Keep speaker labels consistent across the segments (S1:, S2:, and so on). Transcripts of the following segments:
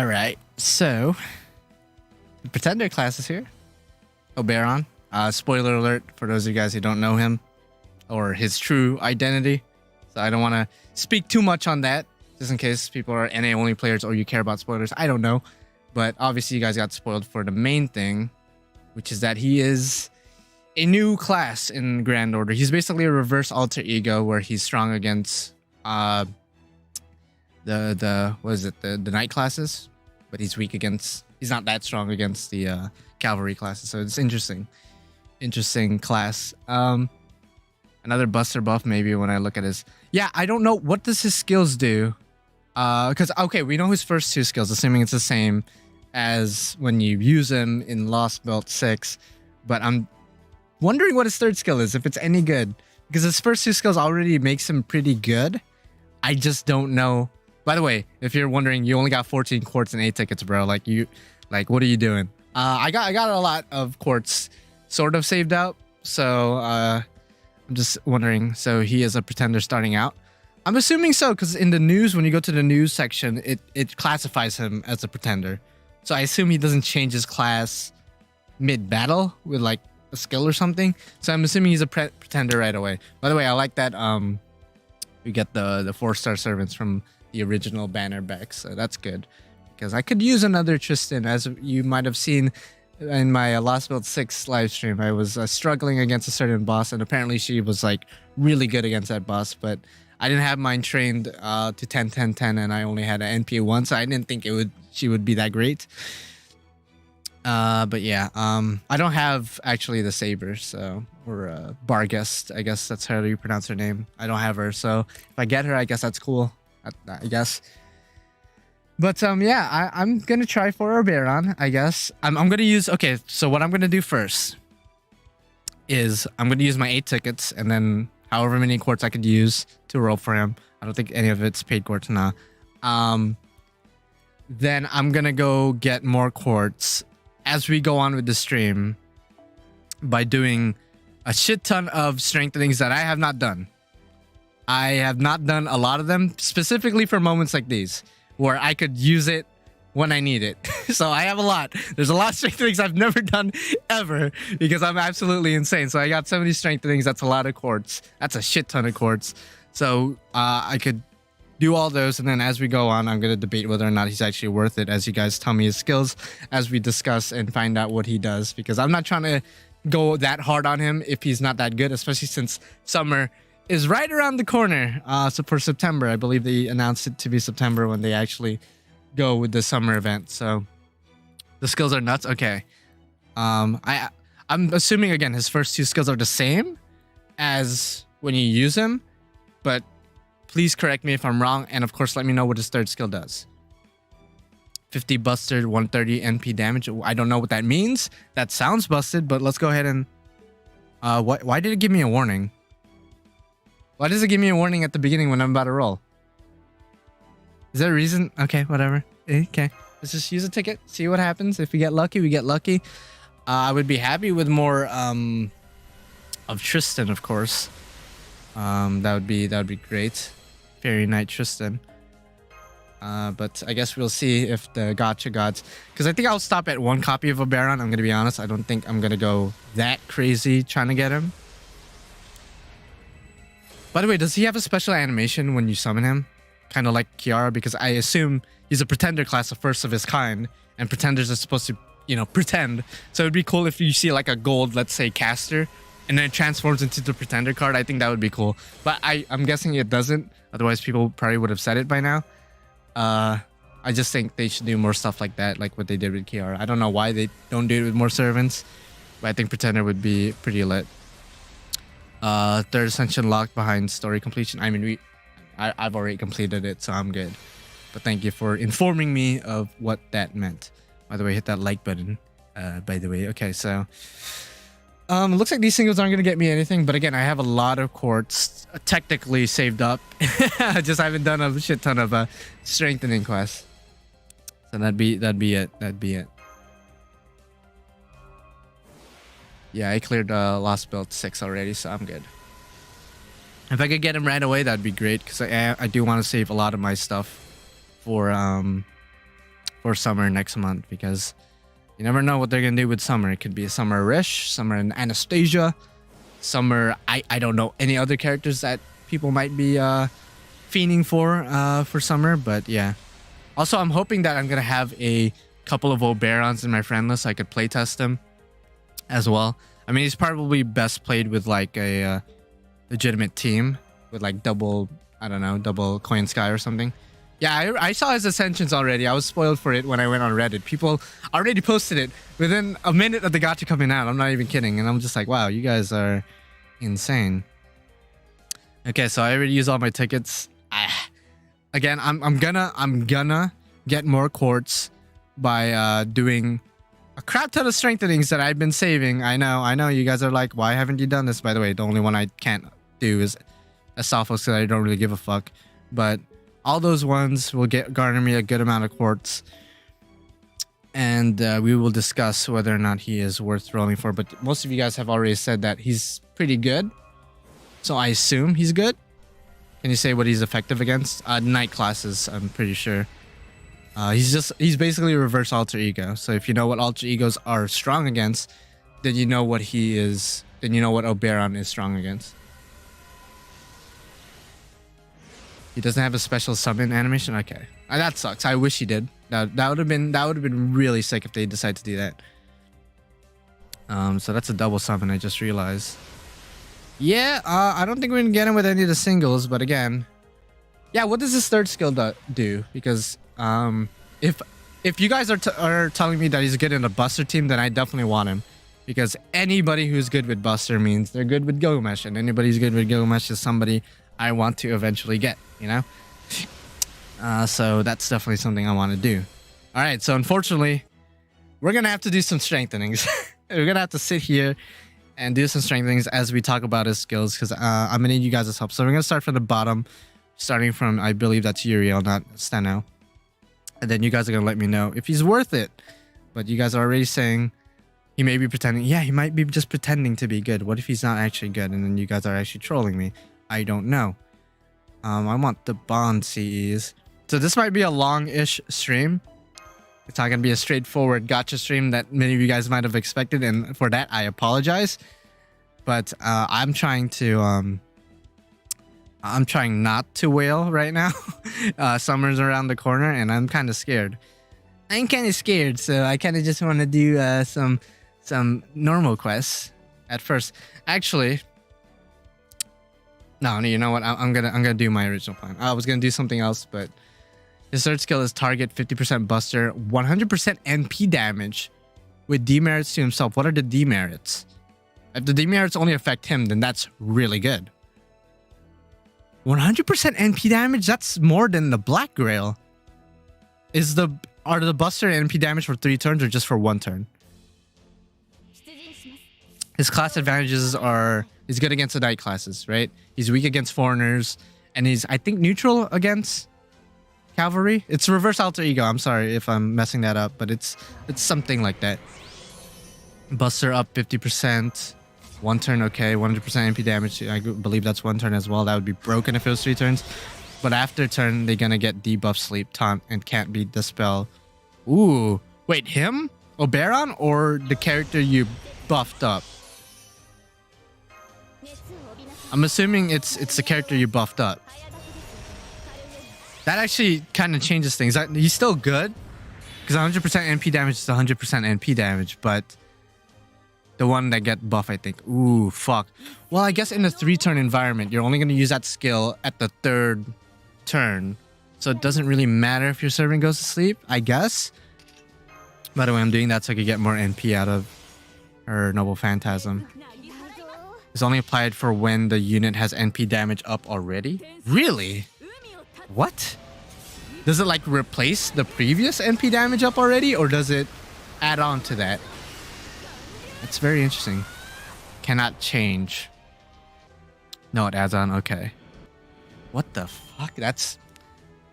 S1: All right, so the Pretender class is here. Oberon. Spoiler alert for those of you guys who don't know him or his true identity. So I don't want to speak too much on that, just in case people are NA only players or you care about spoilers. I don't know, but obviously you guys got spoiled for the main thing, which is that he is a new class in Grand Order. He's basically a reverse alter ego where he's strong against the what is it, the knight classes, but he's weak against, he's not that strong against the cavalry classes. So it's interesting class. Another buster buff maybe when I look at his, yeah, I don't know, what does his skills do? Because okay, we know his first two skills, assuming it's the same as when you use him in Lostbelt 6, but I'm wondering what his third skill is, if it's any good, because his first two skills already makes him pretty good. I just don't know. By the way, if you're wondering, you only got 14 quartz and 8 tickets, bro. Like what are you doing? I got a lot of quartz sort of saved out, so I'm just wondering. So he is a pretender starting out. I'm assuming so, because in the news, when you go to the news section, it classifies him as a pretender. So I assume he doesn't change his class mid-battle with like a skill or something. So I'm assuming he's a pretender right away. By the way, I like that we get the 4-star servants from the original banner back, so that's good, because I could use another Tristan. As you might have seen in my Lostbelt 6 live stream, I was struggling against a certain boss, and apparently she was like really good against that boss, but I didn't have mine trained to 10 10 10, and I only had an NP 1, so I didn't think she would be that great. But yeah, I don't have actually the saber, so, or Barguest, I guess that's how you pronounce her name. I don't have her, so if I get her, I guess that's cool, I guess. But yeah, I'm gonna try for Oberon, I guess. I'm gonna use, okay, so what I'm gonna do first is I'm gonna use my 8 tickets, and then however many quartz I could use to roll for him. I don't think any of it's paid quartz now. Then I'm gonna go get more quartz as we go on with the stream by doing a shit ton of strengthenings that I have not done. I have not done a lot of them specifically for moments like these where I could use it when I need it. So I have a lot. There's a lot of strengthenings I've never done ever because I'm absolutely insane. So I got 70 strengthenings. That's a lot of quartz. That's a shit ton of quartz. So I could do all those, and then as we go on, I'm going to debate whether or not he's actually worth it as you guys tell me his skills as we discuss and find out what he does, because I'm not trying to go that hard on him if he's not that good, especially since summer is right around the corner. So for September, I believe they announced it to be September when they actually go with the summer event. So the skills are nuts. Okay. I'm assuming again his first two skills are the same as when you use him, but please correct me if I'm wrong, and of course let me know what his third skill does. 50 busted, 130 NP damage. I don't know what that means. That sounds busted, but let's go ahead and why did it give me a warning? Why does it give me a warning at the beginning when I'm about to roll? Is there a reason? Okay, whatever. Okay, let's just use a ticket, see what happens. If we get lucky, we get lucky. I would be happy with more of Tristan, of course. That would be great. Fairy Knight Tristan. But I guess we'll see if the Gacha gods, because I think I'll stop at 1 copy of Oberon. I'm gonna be honest. I don't think I'm gonna go that crazy trying to get him. By the way, does he have a special animation when you summon him? Kind of like Kiara, because I assume he's a pretender class, the first of his kind, and pretenders are supposed to, you know, pretend. So it'd be cool if you see like a gold, let's say, caster, and then it transforms into the pretender card. I think that would be cool. But I'm guessing it doesn't. Otherwise, people probably would have said it by now. I just think they should do more stuff like that, like what they did with Kiara. I don't know why they don't do it with more servants, but I think pretender would be pretty lit. Third ascension locked behind story completion. I mean, I've already completed it, so I'm good. But thank you for informing me of what that meant. By the way, hit that like button. By the way, okay, so it looks like these singles aren't gonna get me anything, but again, I have a lot of quartz technically saved up. I just haven't done a shit ton of strengthening quests. So that'd be it. That'd be it. Yeah, I cleared Lostbelt 6 already, so I'm good. If I could get him right away, that'd be great, because I do want to save a lot of my stuff for for summer next month, because you never know what they're gonna do with summer. It could be a summer Rish, summer Anastasia, summer I don't know any other characters that people might be fiending for summer. But yeah. Also, I'm hoping that I'm gonna have a couple of Oberons in my friend list. So I could playtest them as well. I mean, he's probably best played with like a legitimate team with like double, I don't know, double Coin Sky or something. Yeah, I saw his ascensions already. I was spoiled for it when I went on Reddit. People already posted it within a minute of the gacha coming out. I'm not even kidding. And I'm just like, wow, you guys are insane. Okay, so I already used all my tickets. Again, I'm gonna get more quartz by doing a crap ton of strengthenings that I've been saving. I know you guys are like, why haven't you done this? By the way, the only one I can't do is Asaphos, because I don't really give a fuck. But all those ones will garner me a good amount of quartz, and we will discuss whether or not he is worth rolling for. But most of you guys have already said that he's pretty good, so I assume he's good. Can you say what he's effective against? Night classes, I'm pretty sure. He's basically a reverse alter ego. So if you know what alter egos are strong against, then you know what he is. Then you know what Oberon is strong against. He doesn't have a special summon animation. Okay, that sucks. I wish he did. That would have been really sick if they decide to do that. So that's a double summon. I just realized. Yeah, I don't think we're gonna get him with any of the singles. But again, yeah. What does this third skill do? Because if you guys are telling me that he's good in a Buster team, then I definitely want him. Because anybody who's good with Buster means they're good with Gilgamesh, and anybody who's good with Gilgamesh is somebody I want to eventually get, you know? So that's definitely something I want to do. All right, so unfortunately, we're going to have to do some strengthenings. We're going to have to sit here and do some strengthenings as we talk about his skills, because I'm going to need you guys' help. So we're going to start from the bottom, starting from, I believe that's Uriel, not Steno. And then you guys are going to let me know if he's worth it. But you guys are already saying he may be pretending. Yeah, he might be just pretending to be good. What if he's not actually good? And then you guys are actually trolling me. I don't know. I want the bond CEs. So this might be a long-ish stream. It's not going to be a straightforward gacha stream that many of you guys might have expected. And for that, I apologize. But I'm trying not to wail right now. Summer's around the corner and I'm kind of scared. I'm kind of scared. So I kind of just want to do some normal quests at first. Actually... No, you know what? I'm gonna do my original plan. I was gonna do something else, but his third skill is target 50% Buster, 100% NP damage with demerits to himself. What are the demerits? If the demerits only affect him, then that's really good. 100% NP damage? That's more than the Black Grail. Are the Buster NP damage for 3 turns or just for 1 turn? His class advantages are... He's good against the night classes, right? He's weak against foreigners, and he's, I think, neutral against cavalry. It's reverse alter ego. I'm sorry if I'm messing that up, but it's something like that. Buster up 50%, 1 turn, okay, 100% MP damage. I believe that's 1 turn as well. That would be broken if it was 3 turns. But after turn, they're gonna get debuff, sleep, taunt, and can't be dispel. Ooh, wait, him? Oberon or the character you buffed up? I'm assuming it's the character you buffed up. That actually kind of changes things. He's still good, because 100% NP damage is 100% NP damage, but the one that get buff, I think. Ooh, fuck. Well, I guess in a 3-turn environment, you're only going to use that skill at the 3rd turn. So it doesn't really matter if your servant goes to sleep, I guess. By the way, I'm doing that so I could get more NP out of her Noble Phantasm. It's only applied for when the unit has NP damage up already? Really? What? Does it like replace the previous NP damage up already, or does it add on to that? It's very interesting. Cannot change. No, it adds on. Okay. What the fuck? It's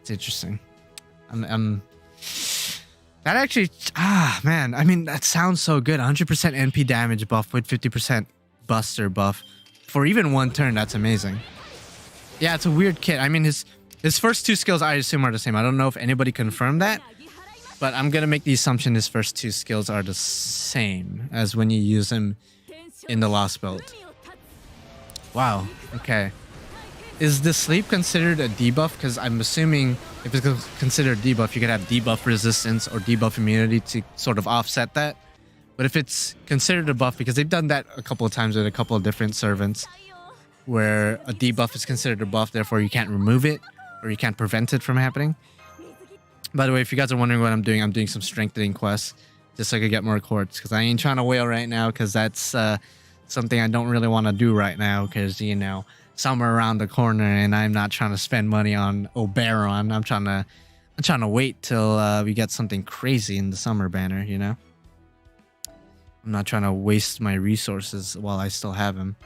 S1: interesting. That actually... man. I mean, that sounds so good. 100% NP damage buff with 50% Buster buff for even 1 turn. That's amazing. Yeah, it's a weird kit. I mean, his first 2 skills I assume are the same. I don't know if anybody confirmed that, But I'm gonna make the assumption his first two skills are the same as when you use them in the Lostbelt. Wow, okay. Is the sleep considered a debuff? Because I'm assuming if it's considered a debuff, you could have debuff resistance or debuff immunity to sort of offset that. But if it's considered a buff, because they've done that a couple of times with a couple of different servants, where a debuff is considered a buff, therefore you can't remove it or you can't prevent it from happening. By the way, if you guys are wondering what I'm doing some strengthening quests just so I could get more quartz, because I ain't trying to whale right now, because that's something I don't really want to do right now, because, you know, somewhere around the corner and I'm not trying to spend money on Oberon. I'm trying to wait till we get something crazy in the summer banner, you know? I'm not trying to waste my resources while I still have him.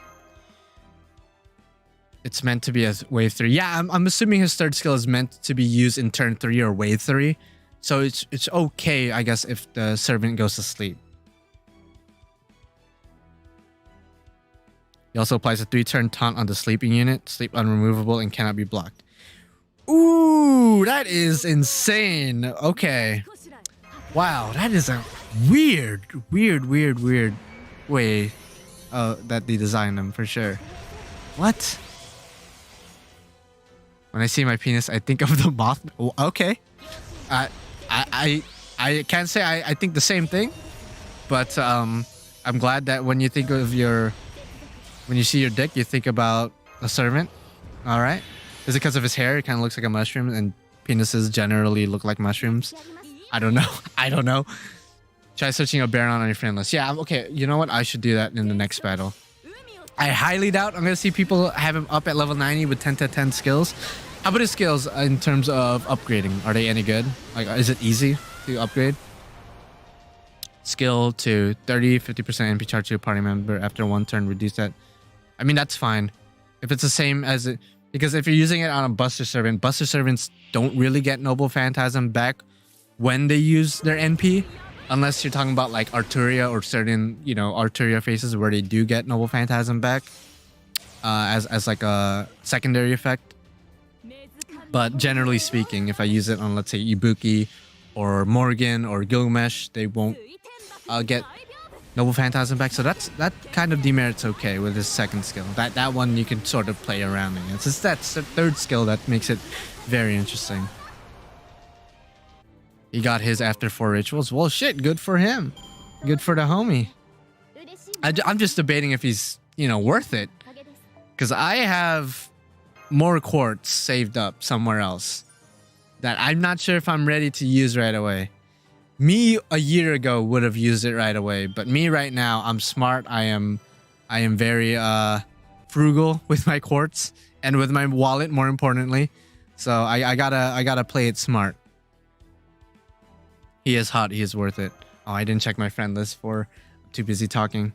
S1: It's meant to be a wave 3. Yeah, I'm assuming his third skill is meant to be used in turn 3 or wave 3. So it's okay, I guess, if the servant goes to sleep. He also applies a 3-turn taunt on the sleeping unit. Sleep unremovable and cannot be blocked. Ooh, that is insane. Okay. Wow, that is a weird way that they designed them, for sure. What? When I see my penis, I think of the moth. Oh, okay. I can't say I think the same thing, but I'm glad that when you think of when you see your dick, you think about a servant. All right. Is it because of his hair? It kind of looks like a mushroom, and penises generally look like mushrooms. I don't know. I don't know. Try searching Oberon on your friend list. Yeah, okay. You know what? I should do that in the next battle. I highly doubt I'm going to see people have him up at level 90 with 10 to 10 skills. How about his skills in terms of upgrading? Are they any good? Like, is it easy to upgrade? Skill to 30, 50% MP charge to a party member after 1 turn. Reduce that. I mean, that's fine. If it's the same as it... Because if you're using it on a Buster Servant, Buster Servants don't really get Noble Phantasm back when they use their NP. Unless you're talking about like Arturia or certain, you know, Arturia faces where they do get Noble Phantasm back as like a secondary effect. But generally speaking, if I use it on, let's say, Ibuki or Morgan or Gilgamesh, they won't get Noble Phantasm back. So that kind of demerit's okay with his second skill. That one you can sort of play around in. It's just that's the third skill that makes it very interesting. He got his after 4 rituals. Well, shit, good for him. Good for the homie. I'm just debating if he's, you know, worth it. Because I have more quartz saved up somewhere else that I'm not sure if I'm ready to use right away. Me a year ago would have used it right away. But me right now, I'm smart. I am very frugal with my quartz and with my wallet, more importantly. So I gotta play it smart. He is hot. He is worth it. Oh, I didn't check my friend list I'm too busy talking.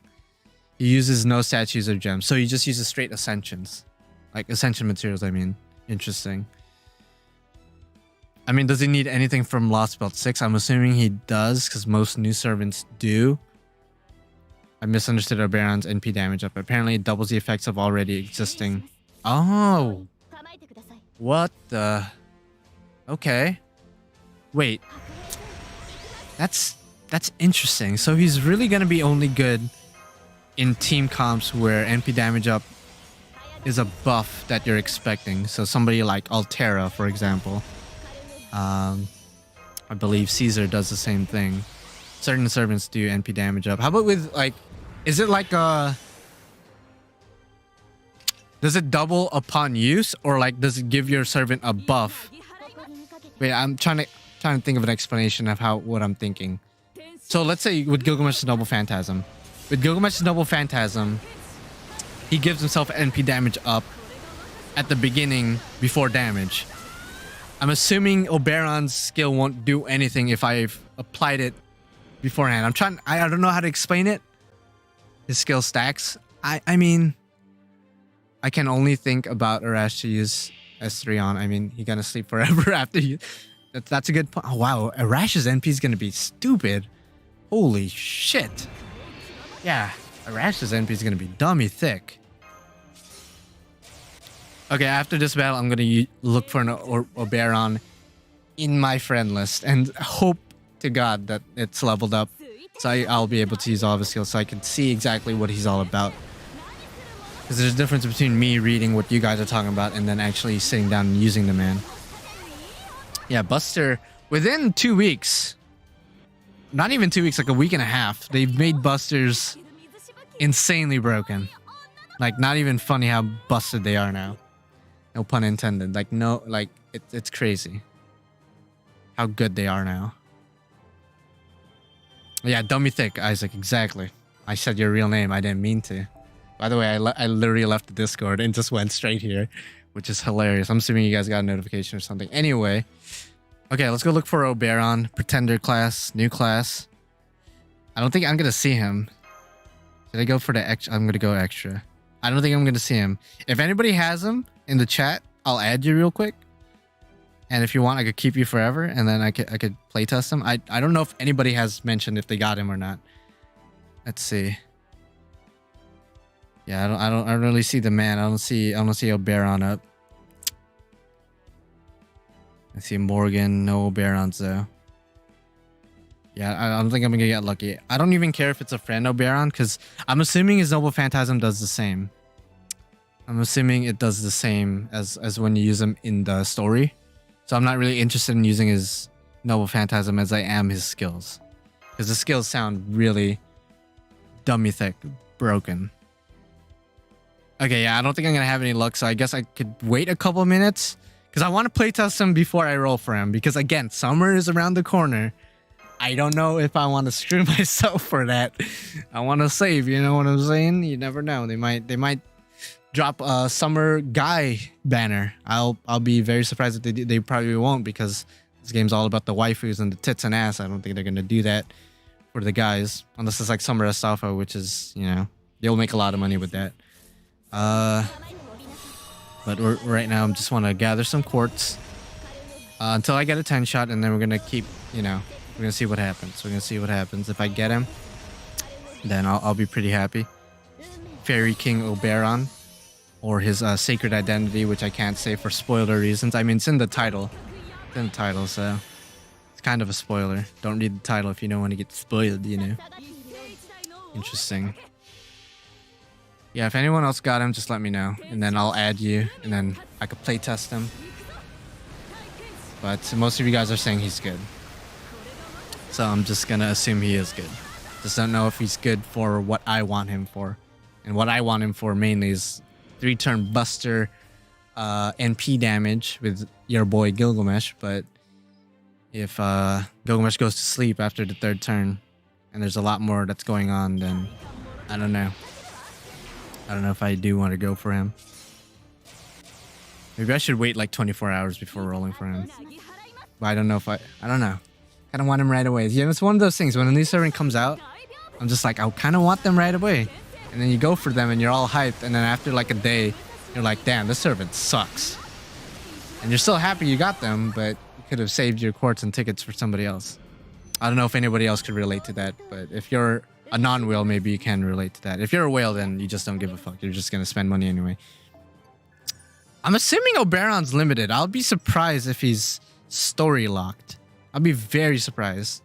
S1: He uses no statues or gems. So he just uses straight ascensions. Like ascension materials, I mean. Interesting. I mean, does he need anything from Lostbelt 6? I'm assuming he does, because most new servants do. I misunderstood Oberon's NP damage up. Apparently it doubles the effects of already existing. Oh. What the... Okay. Wait. That's interesting. So he's really going to be only good in team comps where NP damage up is a buff that you're expecting. So somebody like Altera, for example. I believe Caesar does the same thing. Certain servants do NP damage up. How about with like... Is it like a... Does it double upon use? Or like does it give your servant a buff? Wait, I'm trying to think of an explanation of what I'm thinking. So let's say with Gilgamesh's Noble Phantasm. With Gilgamesh's Noble Phantasm, he gives himself NP damage up at the beginning before damage. I'm assuming Oberon's skill won't do anything if I've applied it beforehand. I don't know how to explain it. His skill stacks. I mean, I can only think about Arash to use S3 on. I mean, he's gonna sleep forever after you. That's a good point. Oh, wow. Arash's NP is going to be stupid. Holy shit. Yeah. Arash's NP is going to be dummy thick. Okay, after this battle, I'm going to look for an Oberon in my friend list and hope to God that it's leveled up. So I'll be able to use all of his skills so I can see exactly what he's all about. Because there's a difference between me reading what you guys are talking about and then actually sitting down and using the man. Yeah, Buster, within 2 weeks, not even 2 weeks, like a week and a half, they've made Busters insanely broken. Like, not even funny how busted they are now. No pun intended. Like, no, like, it's crazy how good they are now. Yeah, dummy thick, Isaac, exactly. I said your real name. I didn't mean to. By the way, I literally left the Discord and just went straight here, which is hilarious. I'm assuming you guys got a notification or something. Anyway, okay, let's go look for Oberon, Pretender class, new class. I don't think I'm going to see him. Should I go for the extra? I'm going to go extra. I don't think I'm going to see him. If anybody has him in the chat, I'll add you real quick. And if you want, I could keep you forever, and then I could playtest him. I don't know if anybody has mentioned if they got him or not. Let's see. Yeah, I don't really see the man. I don't see Oberon up. I see Morgan, no Oberons though. Yeah, I don't think I'm gonna get lucky. I don't even care if it's a friend Oberon, because I'm assuming his Noble Phantasm does the same. I'm assuming it does the same as when you use him in the story. So I'm not really interested in using his Noble Phantasm as I am his skills. Because the skills sound really dummy thick, broken. Okay, yeah, I don't think I'm going to have any luck, so I guess I could wait a couple minutes. Because I want to playtest him before I roll for him. Because again, summer is around the corner. I don't know if I want to screw myself for that. I want to save, you know what I'm saying? You never know. They might drop a summer guy banner. I'll be very surprised if they probably won't, because this game's all about the waifus and the tits and ass. I don't think they're gonna do that for the guys, unless it's like Summer S Alpha, which is, you know, they'll make a lot of money with that. But right now I just want to gather some quartz until I get a 10 shot, and then we're gonna keep, you know, we're gonna see what happens. We're gonna see what happens. If I get him, then I'll be pretty happy. Fairy King Oberon. Or his sacred identity, which I can't say for spoiler reasons. I mean, it's in the title. It's in the title, so it's kind of a spoiler. Don't read the title if you don't want to get spoiled, you know. Interesting. Yeah, if anyone else got him, just let me know. And then I'll add you, and then I could playtest him. But most of you guys are saying he's good. So I'm just going to assume he is good. Just don't know if he's good for what I want him for. And what I want him for mainly is 3-turn Buster NP damage with your boy Gilgamesh, but if Gilgamesh goes to sleep after the 3rd turn and there's a lot more that's going on, then I don't know. I don't know if I do want to go for him. Maybe I should wait like 24 hours before rolling for him. But I don't know if I don't know. I kind of want him right away. Yeah, it's one of those things. When a new servant comes out, I'm just like, I kind of want them right away. And then you go for them and you're all hyped, and then after like a day, you're like, damn, this servant sucks. And you're still happy you got them, but you could have saved your quartz and tickets for somebody else. I don't know if anybody else could relate to that, but if you're a non-whale, maybe you can relate to that. If you're a whale, then you just don't give a fuck. You're just going to spend money anyway. I'm assuming Oberon's limited. I'll be surprised if he's story locked. I'll be very surprised.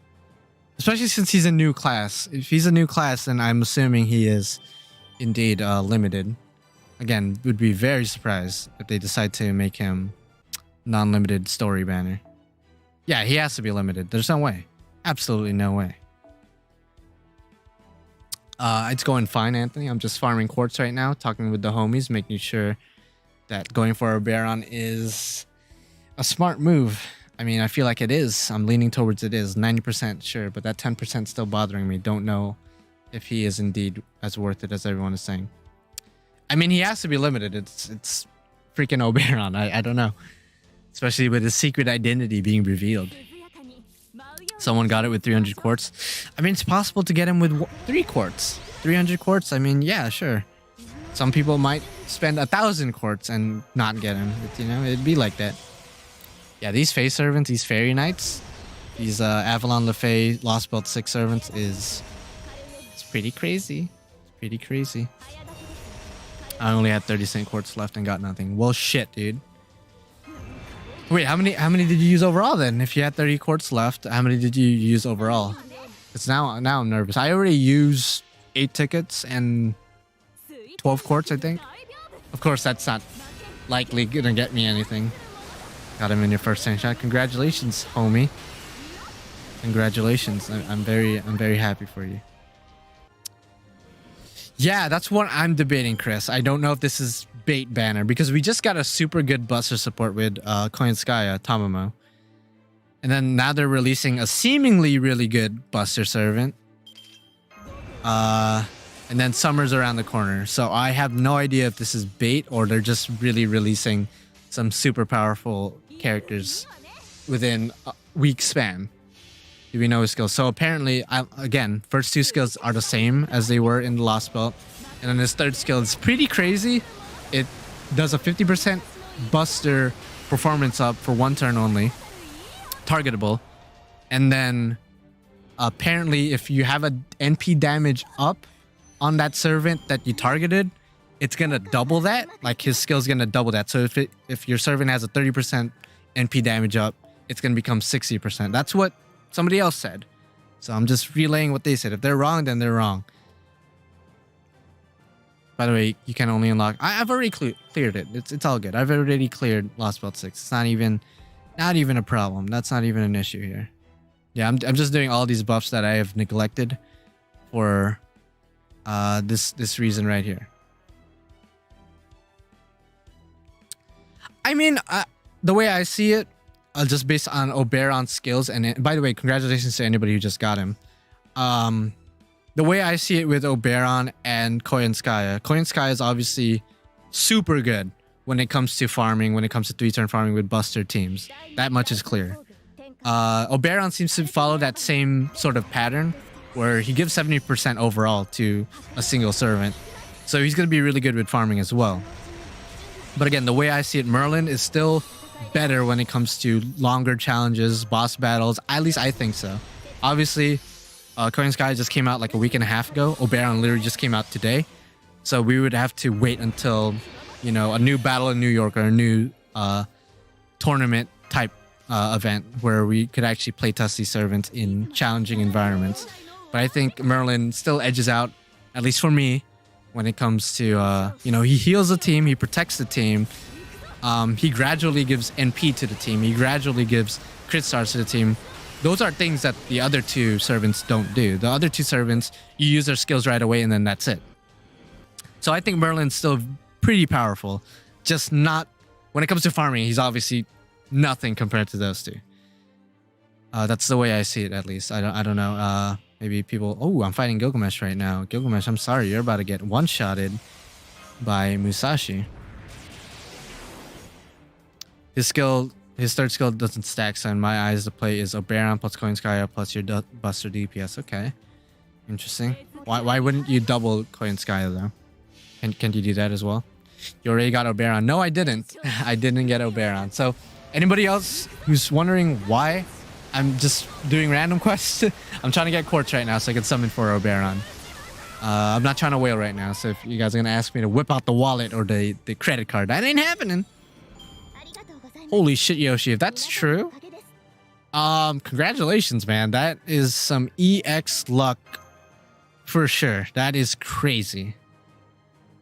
S1: Especially since he's a new class. If he's a new class, then I'm assuming he is indeed limited. Again, would be very surprised if they decide to make him non-limited story banner. Yeah, he has to be limited. There's no way. Absolutely no way. It's going fine, Anthony. I'm just farming quartz right now, talking with the homies, making sure that going for Oberon is a smart move. I mean, I feel like it is. I'm leaning towards it is. 90% sure, but that 10% still bothering me. Don't know if he is indeed as worth it as everyone is saying. I mean, he has to be limited. It's freaking Oberon. I don't know. Especially with his secret identity being revealed. Someone got it with 300 quartz. I mean, it's possible to get him with 3 quartz. 300 quartz, I mean, yeah, sure. Some people might spend 1,000 quartz and not get him. But, you know, it'd be like that. Yeah, these Fae servants, these Fairy Knights, these Avalon LaFae Lostbelt 6 servants it's pretty crazy. It's pretty crazy. I only had 30 cent quartz left and got nothing. Well, shit, dude. Wait, how many did you use overall then? If you had 30 quartz left, how many did you use overall? It's now I'm nervous. I already used 8 tickets and 12 quartz, I think. Of course, that's not likely gonna get me anything. Got him in your first 10 shot. Congratulations, homie. Congratulations. I'm very happy for you. Yeah, that's what I'm debating, Chris. I don't know if this is bait banner because we just got a super good buster support with Koinskaya, Tamamo. And then now they're releasing a seemingly really good buster servant. And then summer's around the corner. So I have no idea if this is bait or they're just really releasing some super powerful characters within a week span. Do we know his skills? So apparently, again, first 2 skills are the same as they were in the Lostbelt. And then his 3rd skill is pretty crazy. It does a 50% buster performance up for 1 turn only. Targetable. And then apparently if you have a NP damage up on that servant that you targeted, it's gonna double that. Like his skill's gonna double that. So if your servant has a 30% NP damage up, it's gonna become 60%. That's what somebody else said. So I'm just relaying what they said. If they're wrong, then they're wrong. By the way, you can only unlock. I've already cleared it. It's all good. I've already cleared Lostbelt 6. It's not even a problem. That's not even an issue here. Yeah, I'm just doing all these buffs that I have neglected for this reason right here. I mean, the way I see it, just based on Oberon's skills, and by the way, congratulations to anybody who just got him. The way I see it with Oberon and Koinskaya is obviously super good when it comes to farming, when it comes to 3-turn farming with buster teams. That much is clear. Oberon seems to follow that same sort of pattern where he gives 70% overall to a single servant. So he's going to be really good with farming as well. But again, the way I see it, Merlin is still better when it comes to longer challenges, boss battles. At least I think so. Obviously, Koinskaya just came out like a week and a half ago. Oberon literally just came out today. So we would have to wait until, you know, a new battle in New York or a new tournament type event where we could actually play test these servants in challenging environments. But I think Merlin still edges out, at least for me, when it comes to, you know, he heals the team, he protects the team. He gradually gives NP to the team. He gradually gives crit stars to the team. Those are things that the other 2 servants don't do. The other 2 servants, you use their skills right away and then that's it. So I think Merlin's still pretty powerful. Just not... When it comes to farming, he's obviously nothing compared to those 2. That's the way I see it, at least. I don't know. Maybe people... Oh, I'm fighting Gilgamesh right now. Gilgamesh, I'm sorry. You're about to get one-shotted by Musashi. His 3rd skill doesn't stack, so in my eyes, the play is Oberon plus Koinskaya plus your buster DPS. Okay. Interesting. Why wouldn't you double Koinskaya, though? Can you do that as well? You already got Oberon. No, I didn't. I didn't get Oberon. So, anybody else who's wondering why I'm just doing random quests? I'm trying to get quartz right now so I can summon for Oberon. I'm not trying to whale right now, so if you guys are going to ask me to whip out the wallet or the credit card, that ain't happening. Holy shit, Yoshi, if that's true, congratulations, man. That is some EX luck for sure. That is crazy.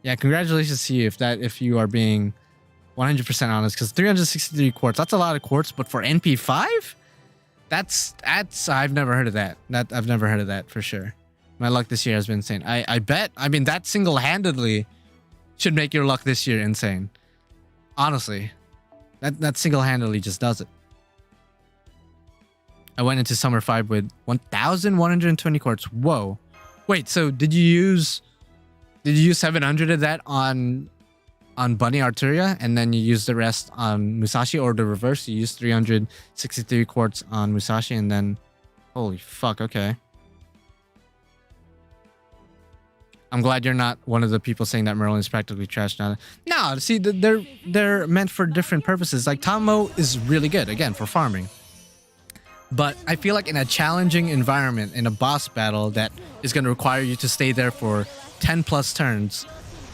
S1: Yeah, congratulations to you if you are being 100% honest, because 363 quartz, that's a lot of quartz, but for NP5, that's I've never heard of that. I've never heard of that for sure. My luck this year has been insane. I bet, I mean, that single-handedly should make your luck this year insane. Honestly. That single-handedly just does it. I went into Summer 5 with 1,120 quartz. Whoa. Wait, so did you use 700 of that on Bunny Arturia and then you used the rest on Musashi, or the reverse? You used 363 quartz on Musashi and then... Holy fuck, okay. I'm glad you're not one of the people saying that Merlin is practically trash now. No, see, they're meant for different purposes. Like, Tamo is really good, again, for farming. But I feel like in a challenging environment, in a boss battle that is going to require you to stay there for 10 plus turns,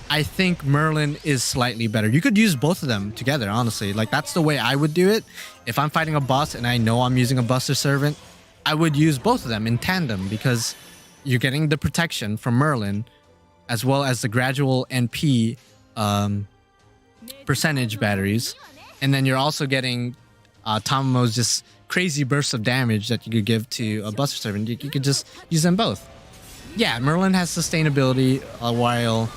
S1: I think Merlin is slightly better. You could use both of them together, honestly. Like, that's the way I would do it. If I'm fighting a boss and I know I'm using a Buster Servant, I would use both of them in tandem because you're getting the protection from Merlin as well as the gradual NP percentage batteries. And then you're also getting Tamamo's just crazy bursts of damage that you could give to a Buster Servant. You could just use them both. Yeah, Merlin has sustainability while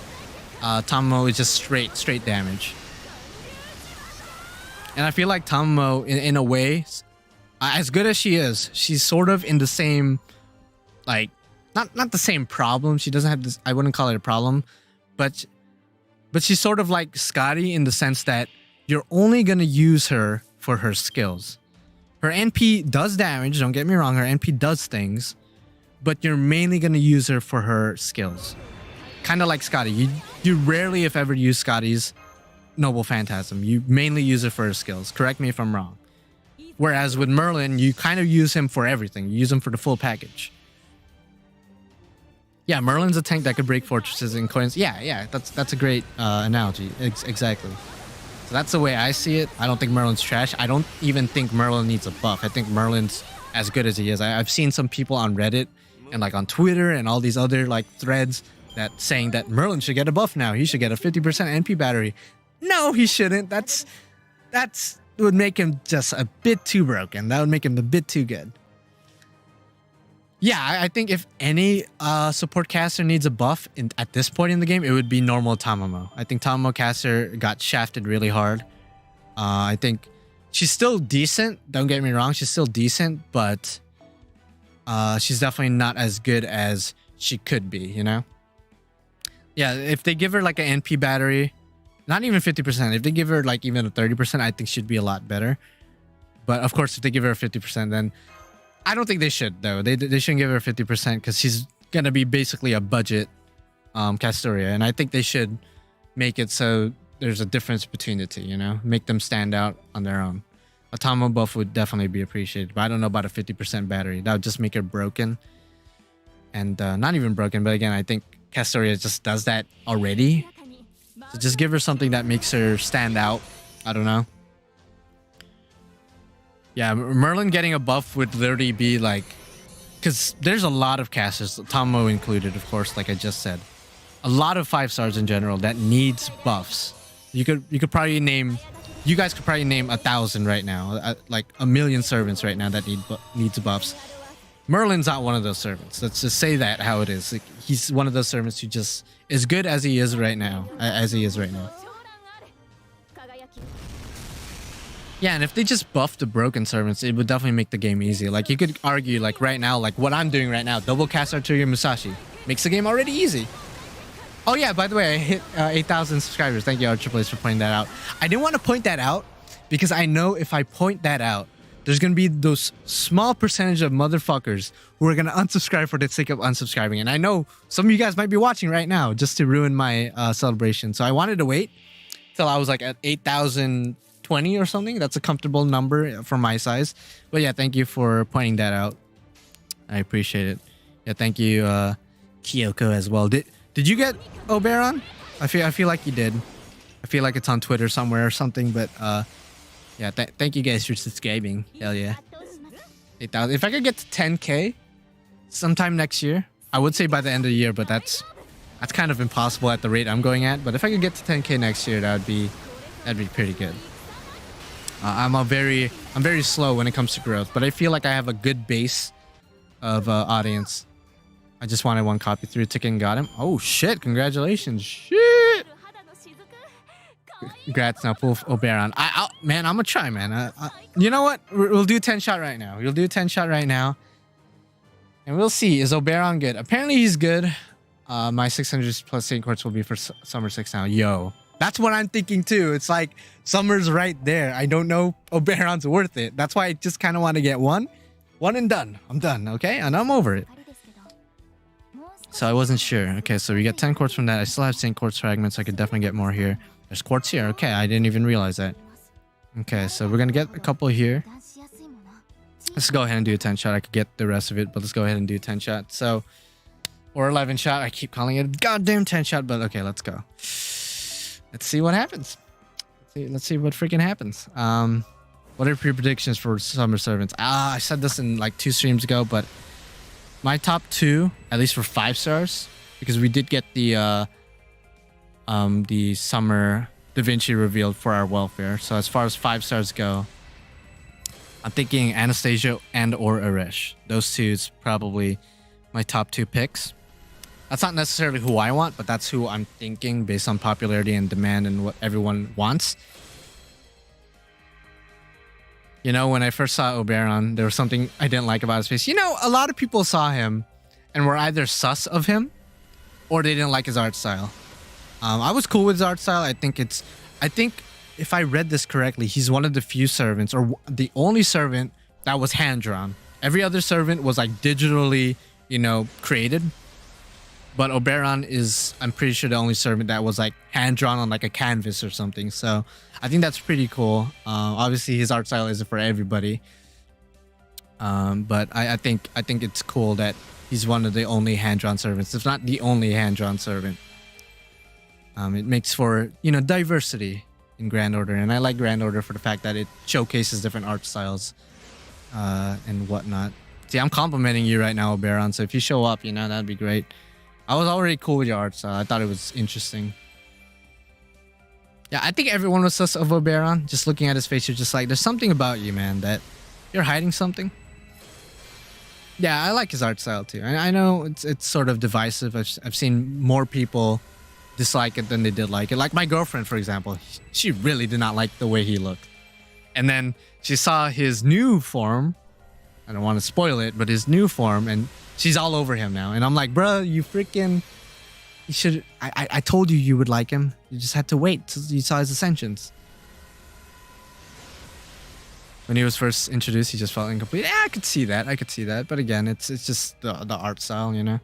S1: Tamamo is just straight damage. And I feel like Tamamo, in a way, as good as she is, she's sort of in the same, like, not the same problem. She doesn't have this, I wouldn't call it a problem, but she's sort of like Scotty in the sense that you're only going to use her for her skills. Her NP does damage, don't get me wrong, her NP does things, but you're mainly going to use her for her skills. Kind of like Scotty. You rarely, if ever, use Scotty's Noble Phantasm. You mainly use it for her skills. Correct me if I'm wrong. Whereas with Merlin, you kind of use him for everything. You use him for the full package. Yeah, Merlin's a tank that could break fortresses and coins. Yeah, that's a great analogy. Exactly. So that's the way I see it. I don't think Merlin's trash. I don't even think Merlin needs a buff. I think Merlin's as good as he is. I've seen some people on Reddit and like on Twitter and all these other like threads that saying that Merlin should get a buff now. He should get a 50% NP battery. No, he shouldn't. That's would make him just a bit too broken. That would make him a bit too good. Yeah, I think if any support caster needs a buff at this point in the game, it would be normal Tamamo. I think Tamamo caster got shafted really hard. I think she's still decent. Don't get me wrong, she's still decent, but she's definitely not as good as she could be, you know? Yeah, if they give her like an NP battery, not even 50%, if they give her like even a 30%, I think she'd be a lot better. But of course, if they give her a 50%, then I don't think they should, though. They shouldn't give her 50% because she's going to be basically a budget Castoria. And I think they should make it so there's a difference between the two, you know? Make them stand out on their own. A Tamo buff would definitely be appreciated, but I don't know about a 50% battery. That would just make her broken. And not even broken, but again, I think Castoria just does that already. So just give her something that makes her stand out. I don't know. Yeah, Merlin getting a buff would literally be like, because there's a lot of casters, Tamo included, of course, like I just said, a lot of 5-stars in general that needs buffs. You could probably name, you guys could probably name 1,000 right now, like 1,000,000 servants right now that needs buffs. Merlin's not one of those servants. Let's just say that how it is. Like, he's one of those servants who just is good as he is right now, Yeah, and if they just buff the broken servants, it would definitely make the game easy. Like, you could argue, like, right now, like, what I'm doing right now, double cast Artillery Musashi, makes the game already easy. Oh, yeah, by the way, I hit 8,000 subscribers. Thank you, Archiplace, for pointing that out. I didn't want to point that out because I know if I point that out, there's going to be those small percentage of motherfuckers who are going to unsubscribe for the sake of unsubscribing. And I know some of you guys might be watching right now just to ruin my celebration. So I wanted to wait till I was, like, at 8,020 or something. That's a comfortable number for my size. But yeah, thank you for pointing that out. I appreciate it. Yeah, thank you, Kyoko, as well. Did you get Oberon? I feel like you did. I feel like it's on Twitter somewhere or something. But yeah, thank you guys for subscribing. Hell yeah. 8,000. If I could get to 10K sometime next year, I would say by the end of the year, but that's kind of impossible at the rate I'm going at. But if I could get to 10K next year, that'd be pretty good. I'm very slow when it comes to growth, but I feel like I have a good base of audience. I just wanted one copy through a ticket and got him. Oh shit! Congratulations! Shit! Congrats now, pull Oberon. Man, I'm gonna try, man. You know what? We'll do 10 shot right now. We'll do 10 shot right now, and we'll see. Is Oberon good? Apparently he's good. My 600 plus Saint Quartz will be for Summer 6 now. Yo. That's what I'm thinking too. It's like Summer's right there. I don't know Oberon's worth it. That's why I just kind of want to get one and done. I'm done, okay? And I'm over it. So I wasn't sure. Okay, so we get 10 quartz from that. I still have Saint Quartz fragments. I could definitely get more here. There's quartz here. Okay, I didn't even realize that. Okay, so we're going to get a couple here. Let's go ahead and do a 10 shot. I could get the rest of it, but let's go ahead and do 10 shot. So or 11 shot. I keep calling it a goddamn 10 shot, but okay, let's go. Let's see what happens. Let's see what freaking happens. What are your predictions for Summer Servants? I said this in like 2 streams ago, but my top 2, at least for 5 stars, because we did get the Summer Da Vinci revealed for our welfare. So as far as 5 stars go, I'm thinking Anastasia and or Arish. Those 2 is probably my top 2 picks. That's not necessarily who I want, but that's who I'm thinking based on popularity and demand and what everyone wants. You know, when I first saw Oberon, there was something I didn't like about his face. You know, a lot of people saw him and were either sus of him or they didn't like his art style. I was cool with his art style. I think if I read this correctly, he's one of the few servants, or the only servant that was hand-drawn. Every other servant was like digitally, you know, created. But Oberon is, I'm pretty sure, the only servant that was like hand-drawn on like a canvas or something. So I think that's pretty cool. Obviously, his art style isn't for everybody. But I think it's cool that he's one of the only hand-drawn servants, if not the only hand-drawn servant. It makes for, you know, diversity in Grand Order, and I like Grand Order for the fact that it showcases different art styles and whatnot. See, I'm complimenting you right now, Oberon, so if you show up, you know, that'd be great. I was already cool with your art style. I thought it was interesting. Yeah, I think everyone was sus of Oberon. Just looking at his face, you're just like, there's something about you, man, that you're hiding something. Yeah, I like his art style too. I know it's sort of divisive. I've seen more people dislike it than they did like it. Like my girlfriend, for example, she really did not like the way he looked. And then she saw his new form. I don't want to spoil it, but his new form, and she's all over him now. And I'm like, bro, you should. I told you you would like him. You just had to wait till you saw his ascensions. When he was first introduced, he just felt incomplete. Yeah, I could see that. But again, it's just the art style, you know.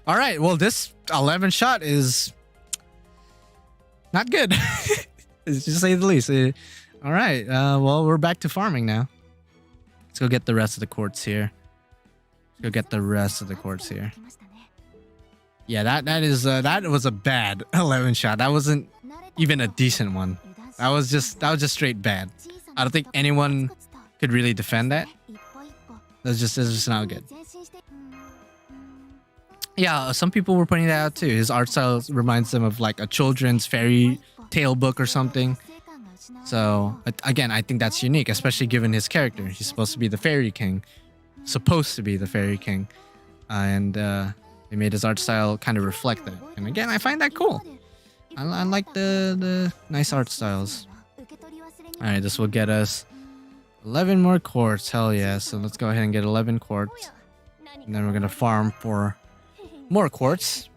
S1: All right, well, this 11 shot is not good. Just to say the least. All right, well, we're back to farming now. Let's go get the rest of the quartz here. Yeah, that was a bad 11 shot. That wasn't even a decent one. That was just straight bad. I don't think anyone could really defend that. That's just not good. Yeah, some people were pointing that out too. His art style reminds them of like a children's fairy tale book or something. So again, I think that's unique, especially given his character. He's supposed to be the fairy king. And they made his art style kind of reflect that. And again, I find that cool. I like the nice art styles. Alright, this will get us 11 more quartz. Hell yeah. So let's go ahead and get 11 quartz. And then we're going to farm for more quartz.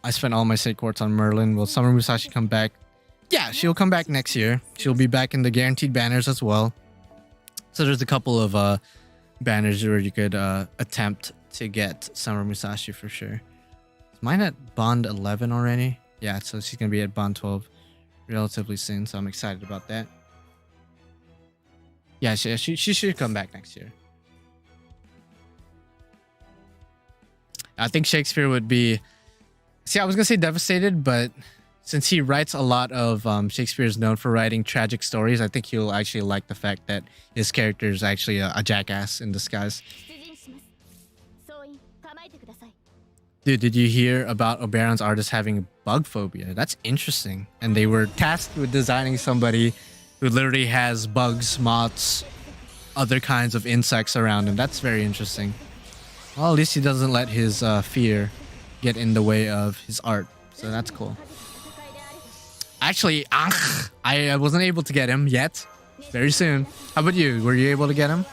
S1: I spent all my state quartz on Merlin. Will Summer Musashi come back? Yeah, she'll come back next year. She'll be back in the guaranteed banners as well. So there's a couple of banners where you could attempt to get Summer Musashi for sure. Is mine at Bond 11 already? Yeah, so she's going to be at Bond 12 relatively soon, so I'm excited about that. Yeah, she should come back next year. I think Shakespeare would be... See, I was going to say devastated, but since he writes a lot of... Shakespeare's known for writing tragic stories, I think he'll actually like the fact that his character is actually a jackass in disguise. Dude, did you hear about Oberon's artist having bug phobia? That's interesting. And they were tasked with designing somebody who literally has bugs, moths, other kinds of insects around him. That's very interesting. Well, at least he doesn't let his fear get in the way of his art. So that's cool. Actually, I wasn't able to get him yet. Very soon. How about you? Were you able to get him?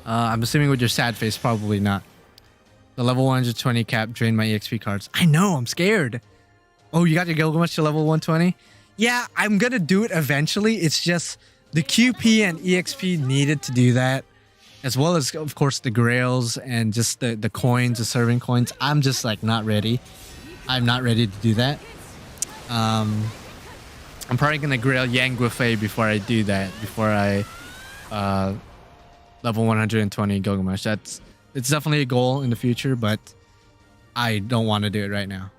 S1: I'm assuming with your sad face, probably not. The level 120 cap drained my EXP cards. I know, I'm scared. Oh, you got your Gilgamesh to level 120? Yeah, I'm gonna do it eventually. It's just the QP and EXP needed to do that. As well as, of course, the grails and just the coins, the serving coins. I'm just like not ready. I'm not ready to do that. I'm probably gonna grail Yang Guifei before I do that. Before I level 120 Gilgamesh. It's definitely a goal in the future, but I don't want to do it right now.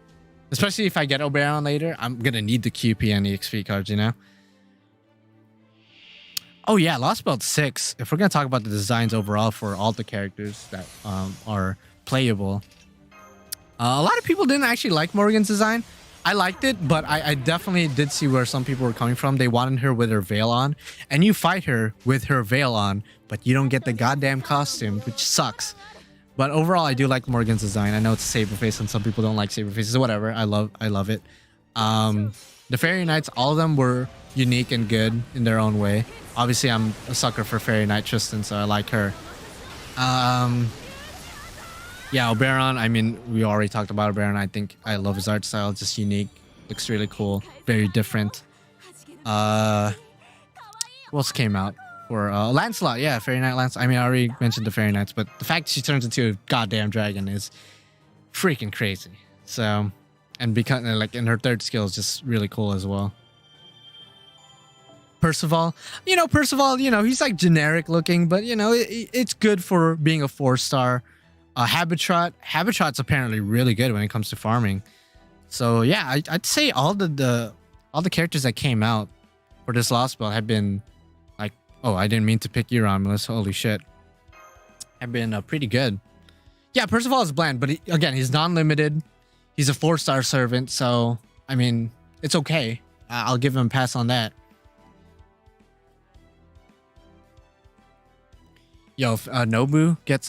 S1: Especially if I get Oberon later, I'm gonna need the QP and the XP cards, you know? Oh yeah, Lostbelt 6. If we're gonna talk about the designs overall for all the characters that are playable, a lot of people didn't actually like Morgan's design. I liked it, but I definitely did see where some people were coming from. They wanted her with her veil on, and you fight her with her veil on, but you don't get the goddamn costume, which sucks. But overall, I do like Morgan's design. I know it's saber face, and some people don't like saber faces. Whatever, I love it. The Fairy Knights, all of them were unique and good in their own way. Obviously, I'm a sucker for Fairy Knight Tristan, so I like her. Yeah, Oberon, I mean, we already talked about Oberon. I think I love his art style. It's just unique. Looks really cool. Very different. What else came out? For Lancelot, yeah, Fairy Knight Lancelot. I mean, I already mentioned the Fairy Knights, but the fact she turns into a goddamn dragon is freaking crazy. So, and because, like, in her third skill is just really cool as well. Percival, he's like generic looking, but it's good for being a 4-star. Habitat's apparently really good when it comes to farming. So yeah, I'd say all the characters that came out for this Lostbelt have been like, oh, I didn't mean to pick you, Romulus. Holy shit, have been pretty good. Yeah, Percival is bland, but again, he's non-limited. He's a 4-star servant, so I mean, it's okay. I'll give him a pass on that. Yo, if Mao Nobu gets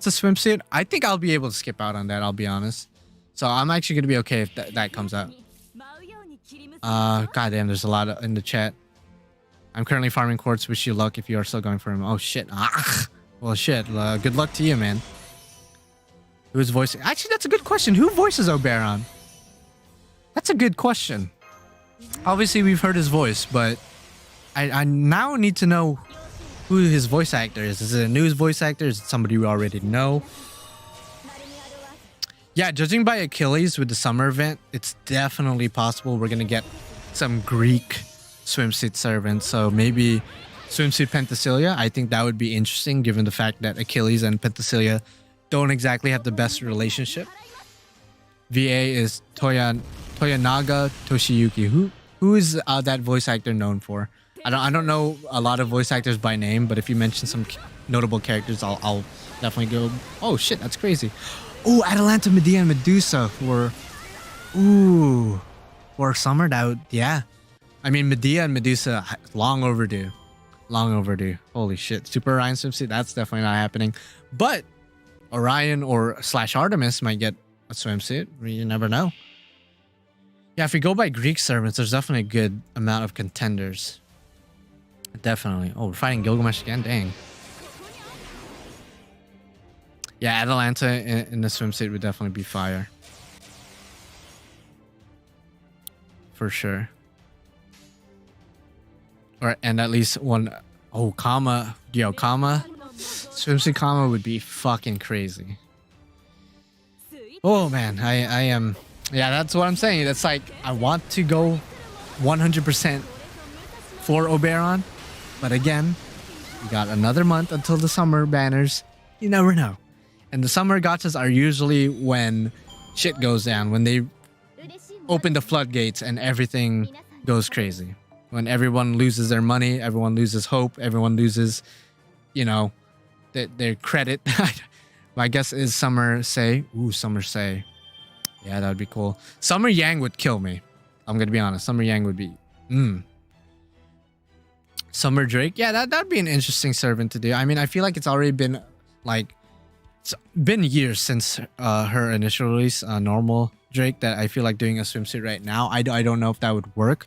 S1: a swimsuit, I think I'll be able to skip out on that, I'll be honest. So I'm actually going to be okay if that comes out. Goddamn, there's a lot in the chat. I'm currently farming quartz. Wish you luck if you are still going for him. Oh, shit. Well, shit. Good luck to you, man. Who's voicing? Actually, that's a good question. Who voices Oberon? That's a good question. Obviously, we've heard his voice, but I now need to know who his voice actor is. Is it a news voice actor? Is it somebody we already know? Yeah, judging by Achilles with the summer event, it's definitely possible we're gonna get some Greek swimsuit servants. So maybe swimsuit Penthesilea. I think that would be interesting given the fact that Achilles and Penthesilea don't exactly have the best relationship. VA is Toyanaga Toshiyuki. Who is that voice actor known for? I don't know a lot of voice actors by name, but if you mention some notable characters, I'll definitely go, oh shit, that's crazy. Oh, Atalanta, Medea, and Medusa for summer. That would, yeah. I mean, Medea and Medusa, long overdue. Long overdue. Holy shit. Super Orion swimsuit, that's definitely not happening. But Orion or / Artemis might get a swimsuit. You never know. Yeah, if we go by Greek servants, there's definitely a good amount of contenders. Definitely. Oh, we're fighting Gilgamesh again? Dang. Yeah, Atalanta in the swimsuit would definitely be fire. For sure. Or, and at least one... Oh, Kama. Yo, Kama. Swimsuit Kama would be fucking crazy. Oh, man. I am... Yeah, that's what I'm saying. That's like, I want to go 100% for Oberon. But again, we got another month until the summer banners. You never know. And the summer gachas are usually when shit goes down. When they open the floodgates and everything goes crazy. When everyone loses their money, everyone loses hope, everyone loses, their credit. My guess is Summer Say. Ooh, Summer Say. Yeah, that would be cool. Summer Yang would kill me. I'm going to be honest. Summer Yang would be... Summer Drake. Yeah, that'd be an interesting servant to do. I mean, I feel like it's already been it's been years since her initial release, normal Drake, that I feel like doing a swimsuit right now. I don't know if that would work.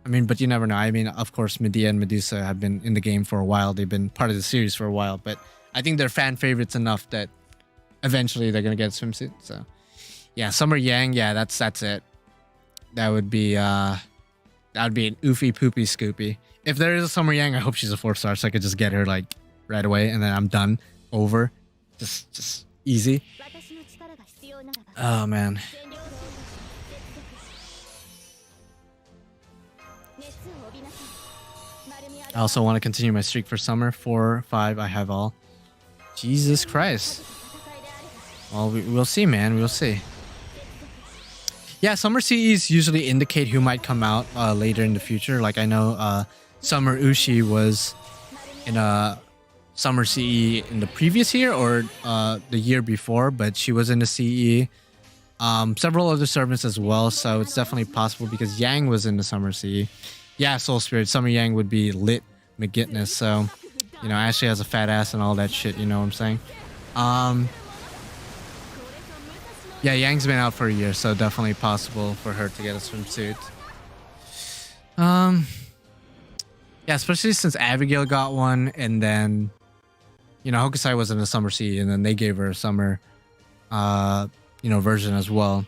S1: I mean, but you never know. I mean, of course, Medea and Medusa have been in the game for a while. They've been part of the series for a while, but I think they're fan favorites enough that eventually they're gonna get a swimsuit. So, yeah, Summer Yang. Yeah, that's it. That would be an oofy poopy scoopy. If there is a Summer Yang, I hope she's a 4-star so I could just get her like right away and then I'm done. Over. Just easy. Oh man. I also want to continue my streak for summer. 4, 5, I have all. Jesus Christ. Well, we'll see, man. We'll see. Yeah, summer CEs usually indicate who might come out later in the future. Like I know Summer Ushi was in a Summer CE in the previous year or the year before, but she was in the CE. Several other servants as well, so it's definitely possible because Yang was in the Summer CE. Yeah, Soul Spirit, Summer Yang would be lit McGitness, so you know, Ashley has a fat ass and all that shit, you know what I'm saying? Yeah, Yang's been out for a year, so definitely possible for her to get a swimsuit. Yeah, especially since Abigail got one, and then, you know, Hokusai was in the Summer CE, and then they gave her a summer, you know, version as well.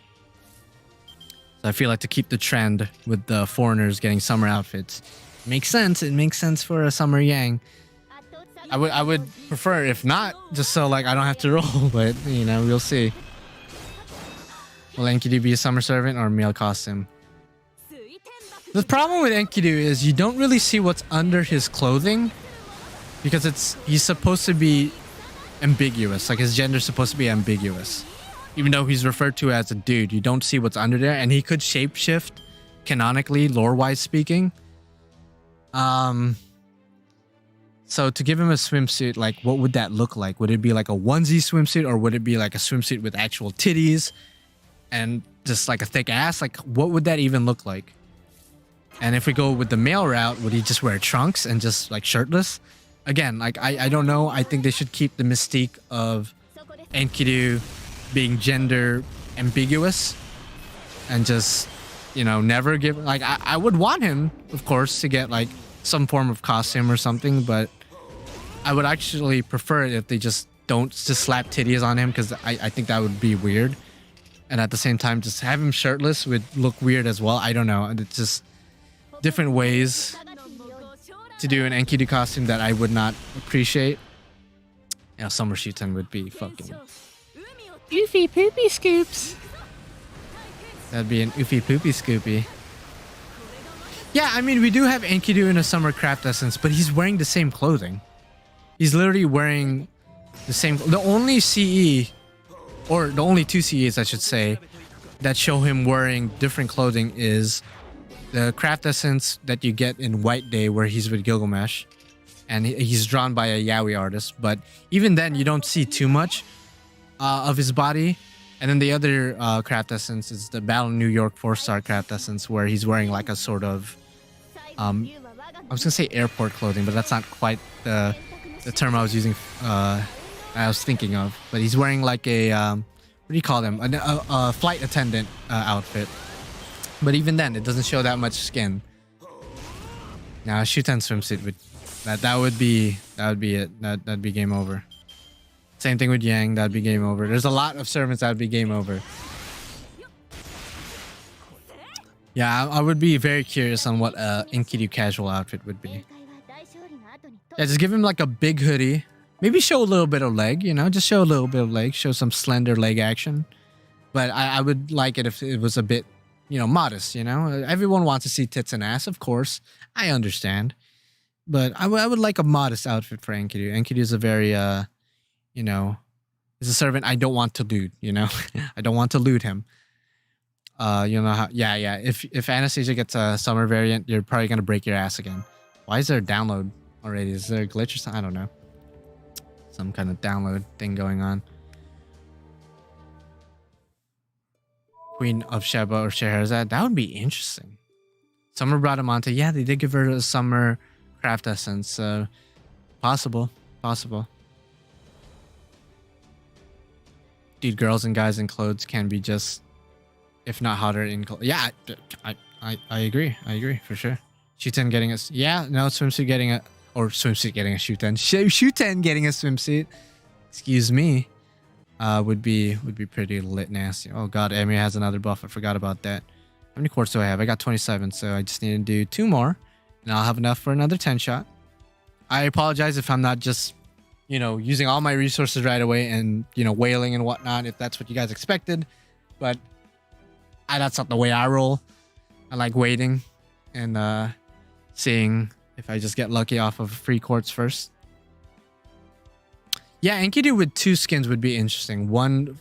S1: So I feel like to keep the trend with the foreigners getting summer outfits makes sense. It makes sense for a Summer Yang. I would prefer if not, just so like I don't have to roll, but you know, we'll see. Will Enkidu be a summer servant or a male costume? The problem with Enkidu is you don't really see what's under his clothing because he's supposed to be ambiguous. Like his gender's supposed to be ambiguous. Even though he's referred to as a dude, you don't see what's under there, and he could shapeshift canonically, lore-wise speaking. So to give him a swimsuit, like what would that look like? Would it be like a onesie swimsuit, or would it be like a swimsuit with actual titties and just like a thick ass? Like what would that even look like? And if we go with the male route, would he just wear trunks and just like shirtless? Again, like I don't know. I think they should keep the mystique of Enkidu being gender ambiguous and just, you know, never give, like I would want him, of course, to get like some form of costume or something, but I would actually prefer it if they just don't just slap titties on him, because I think that would be weird. And at the same time, just have him shirtless would look weird as well. I don't know. And it's just different ways to do an Enkidu costume that I would not appreciate. Yeah, Summer Shuten would be fucking oofy poopy scoops. That'd be an oofy poopy scoopy. Yeah, I mean, we do have Enkidu in a summer craft essence, but he's wearing the same clothing. He's literally wearing the same. The only CE, or the only two CEs, I should say, that show him wearing different clothing is the craft essence that you get in White Day, where he's with Gilgamesh, and he's drawn by a yaoi artist. But even then, you don't see too much of his body. And then the other craft essence is the Battle New York 4-star craft essence, where he's wearing like a sort of, I was gonna say airport clothing, but that's not quite the term I was using. I was thinking of, but he's wearing like a what do you call them? A flight attendant outfit. But even then, it doesn't show that much skin. Now, a Shuten swimsuit would that would be it. That'd be game over. Same thing with Yang. That'd be game over. There's a lot of servants that'd be game over. Yeah, I would be very curious on what Enkidu casual outfit would be. Yeah, just give him like a big hoodie. Maybe show a little bit of leg, you know? Just show a little bit of leg. Show some slender leg action. But I would like it if it was a bit, you know, modest, you know? Everyone wants to see tits and ass, of course. I understand. But I would like a modest outfit for Enkidu. Enkidu is a very, you know, is a servant I don't want to loot, you know? I don't want to loot him. You know how, yeah. If Anastasia gets a summer variant, you're probably going to break your ass again. Why is there a download already? Is there a glitch or something? I don't know. Some kind of download thing going on. Queen of Sheba or Scheherazade. That would be interesting. Summer Bradamante. Yeah, they did give her a summer craft essence. Possible. Dude, girls and guys in clothes can be just, if not hotter in clothes. Yeah, I agree. I agree for sure. Shuten getting a, yeah, no, swimsuit getting a, or swimsuit getting a Shuten. Shuten getting a swimsuit. Excuse me. Would be pretty lit nasty. Oh god, Emir has another buff. I forgot about that. How many quartz do I have? I got 27, so I just need to do 2 more, and I'll have enough for another 10 shot. I apologize if I'm not just, you know, using all my resources right away and, you know, wailing and whatnot, if that's what you guys expected. But that's not the way I roll. I like waiting and seeing if I just get lucky off of free quartz first. Yeah, Enkidu with 2 skins would be interesting. One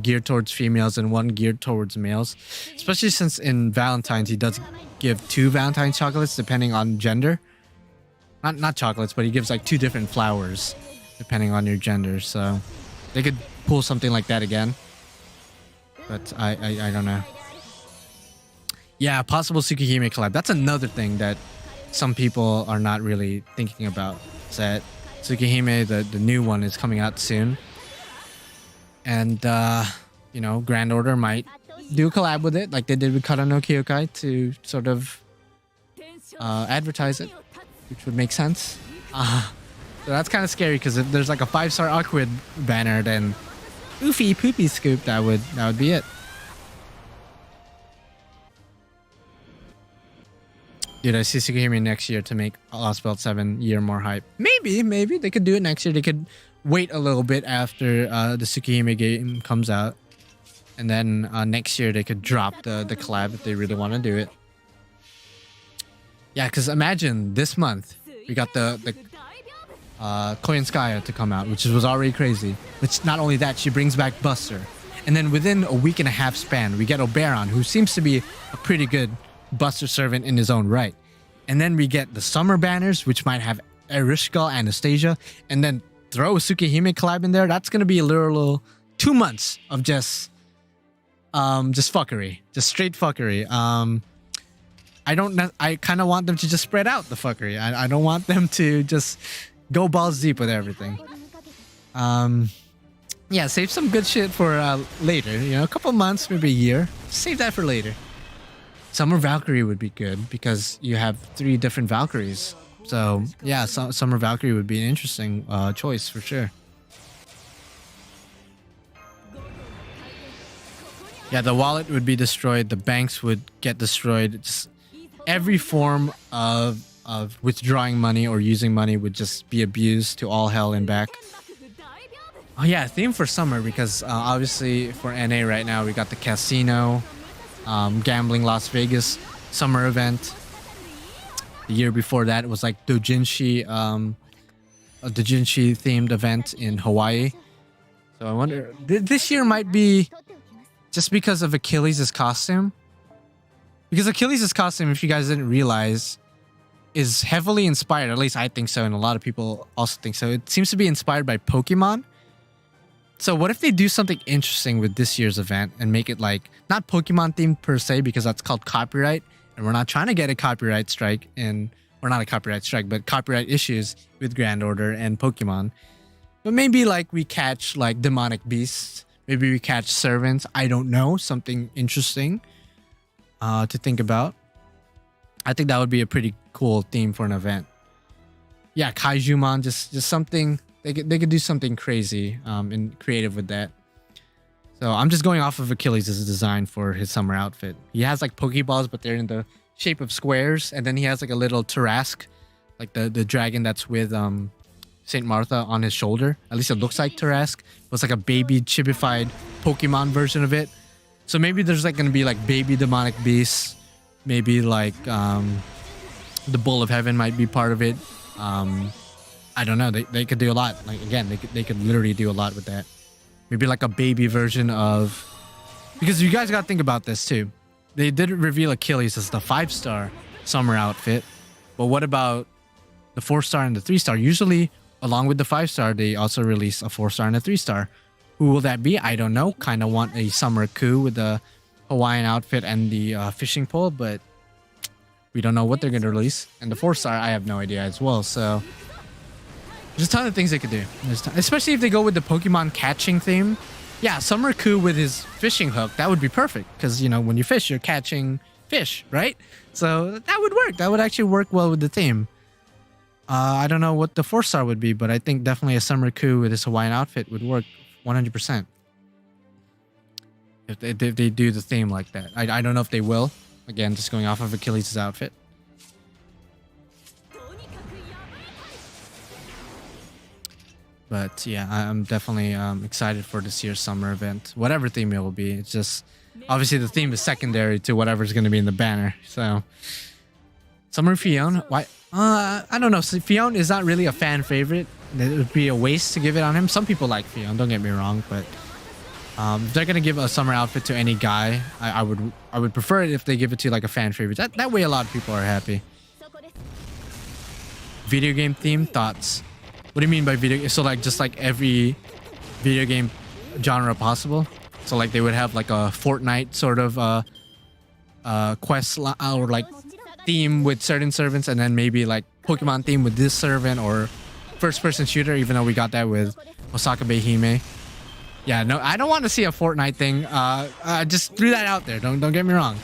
S1: geared towards females and one geared towards males. Especially since in Valentine's he does give 2 Valentine's chocolates depending on gender. Not chocolates, but he gives like 2 different flowers depending on your gender. So they could pull something like that again. But I don't know. Yeah, possible Tsukihime collab. That's another thing that some people are not really thinking about. Is that Tsukihime, the new one, is coming out soon. And, you know, Grand Order might do a collab with it, like they did with Kara no Kyokai, to sort of advertise it, which would make sense. So that's kind of scary, because if there's like a 5-star Aquid banner, then Oofy Poopy Scoop, that would be it. Dude, I see Tsukihime next year to make Lostbelt 7 year more hype. Maybe they could do it next year. They could wait a little bit after the Tsukihime game comes out, and then next year they could drop the collab if they really want to do it. Yeah, because imagine this month we got the Koyanskaya to come out, which was already crazy. Which not only that, she brings back Buster, and then within a week and a half span we get Oberon, who seems to be a pretty good Buster servant in his own right. And then we get the summer banners, which might have Erishgal, Anastasia, and then throw a Tsukihime collab in there. That's gonna be a literal 2 months of just fuckery, just straight fuckery. I kind of want them to just spread out the fuckery. I don't want them to just go balls deep with everything. Yeah, save some good shit for later. You know, a couple months, maybe a year. Save that for later. Summer Valkyrie would be good because you have 3 different Valkyries. So yeah, Summer Valkyrie would be an interesting choice for sure. Yeah, the wallet would be destroyed. The banks would get destroyed. Just every form of withdrawing money or using money would just be abused to all hell and back. Oh yeah, theme for summer, because obviously for NA right now we got the casino, gambling Las Vegas summer event. The year before that it was like doujinshi, a doujinshi themed event in Hawaii. So I wonder, this year might be just because of Achilles' costume. Because Achilles' costume, if you guys didn't realize, is heavily inspired, at least I think so, and a lot of people also think so. It seems to be inspired by Pokemon. So what if they do something interesting with this year's event and make it like, not Pokemon themed per se, because that's called copyright, and we're not trying to get a copyright strike in, or not a copyright strike, but copyright issues with Grand Order and Pokemon. But maybe like we catch like demonic beasts, maybe we catch servants, I don't know, something interesting to think about. I think that would be a pretty cool theme for an event. Yeah, Kaijumon, just something. They could do something crazy and creative with that. So I'm just going off of Achilles' design for his summer outfit. He has like Pokeballs, but they're in the shape of squares, and then he has like a little Tarask, like the dragon that's with Saint Martha on his shoulder. At least it looks like Tarask. It's like a baby chibified Pokemon version of it. So maybe there's like gonna be like baby demonic beasts. Maybe like the Bull of Heaven might be part of it. I don't know. They could do a lot. Like again, they could literally do a lot with that. Maybe like a baby version of, because you guys got to think about this too. They did reveal Achilles as the 5-star summer outfit, but what about the 4-star and the 3-star? Usually, along with the 5-star, they also release a 4-star and a 3-star. Who will that be? I don't know. Kind of want a summer coup with the Hawaiian outfit and the fishing pole, but we don't know what they're going to release. And the 4-star, I have no idea as well. So there's a ton of things they could do. Especially if they go with the Pokemon catching theme. Yeah, Summer Coup with his fishing hook, that would be perfect. Because, you know, when you fish, you're catching fish, right? So that would work. That would actually work well with the theme. I don't know what the 4-star would be, but I think definitely a Summer Coup with his Hawaiian outfit would work 100%. If they do the theme like that. I don't know if they will. Again, just going off of Achilles' outfit. But yeah, I'm definitely excited for this year's summer event. Whatever theme it will be. It's just, obviously the theme is secondary to whatever's going to be in the banner. So, Summer Fion, why? I don't know. So Fion is not really a fan favorite. it would be a waste to give it on him. Some people like Fion, don't get me wrong, but if they're gonna give a summer outfit to any guy, I would prefer it if they give it to like a fan favorite. That way a lot of people are happy. Video game theme thoughts. What do you mean by video? So like just like every video game genre possible. So like they would have like a Fortnite sort of quest or like theme with certain servants, and then maybe like Pokemon theme with this servant, or first-person shooter. Even though we got that with Osaka Behime. Yeah, no, I don't want to see a Fortnite thing. Just threw that out there. Don't get me wrong.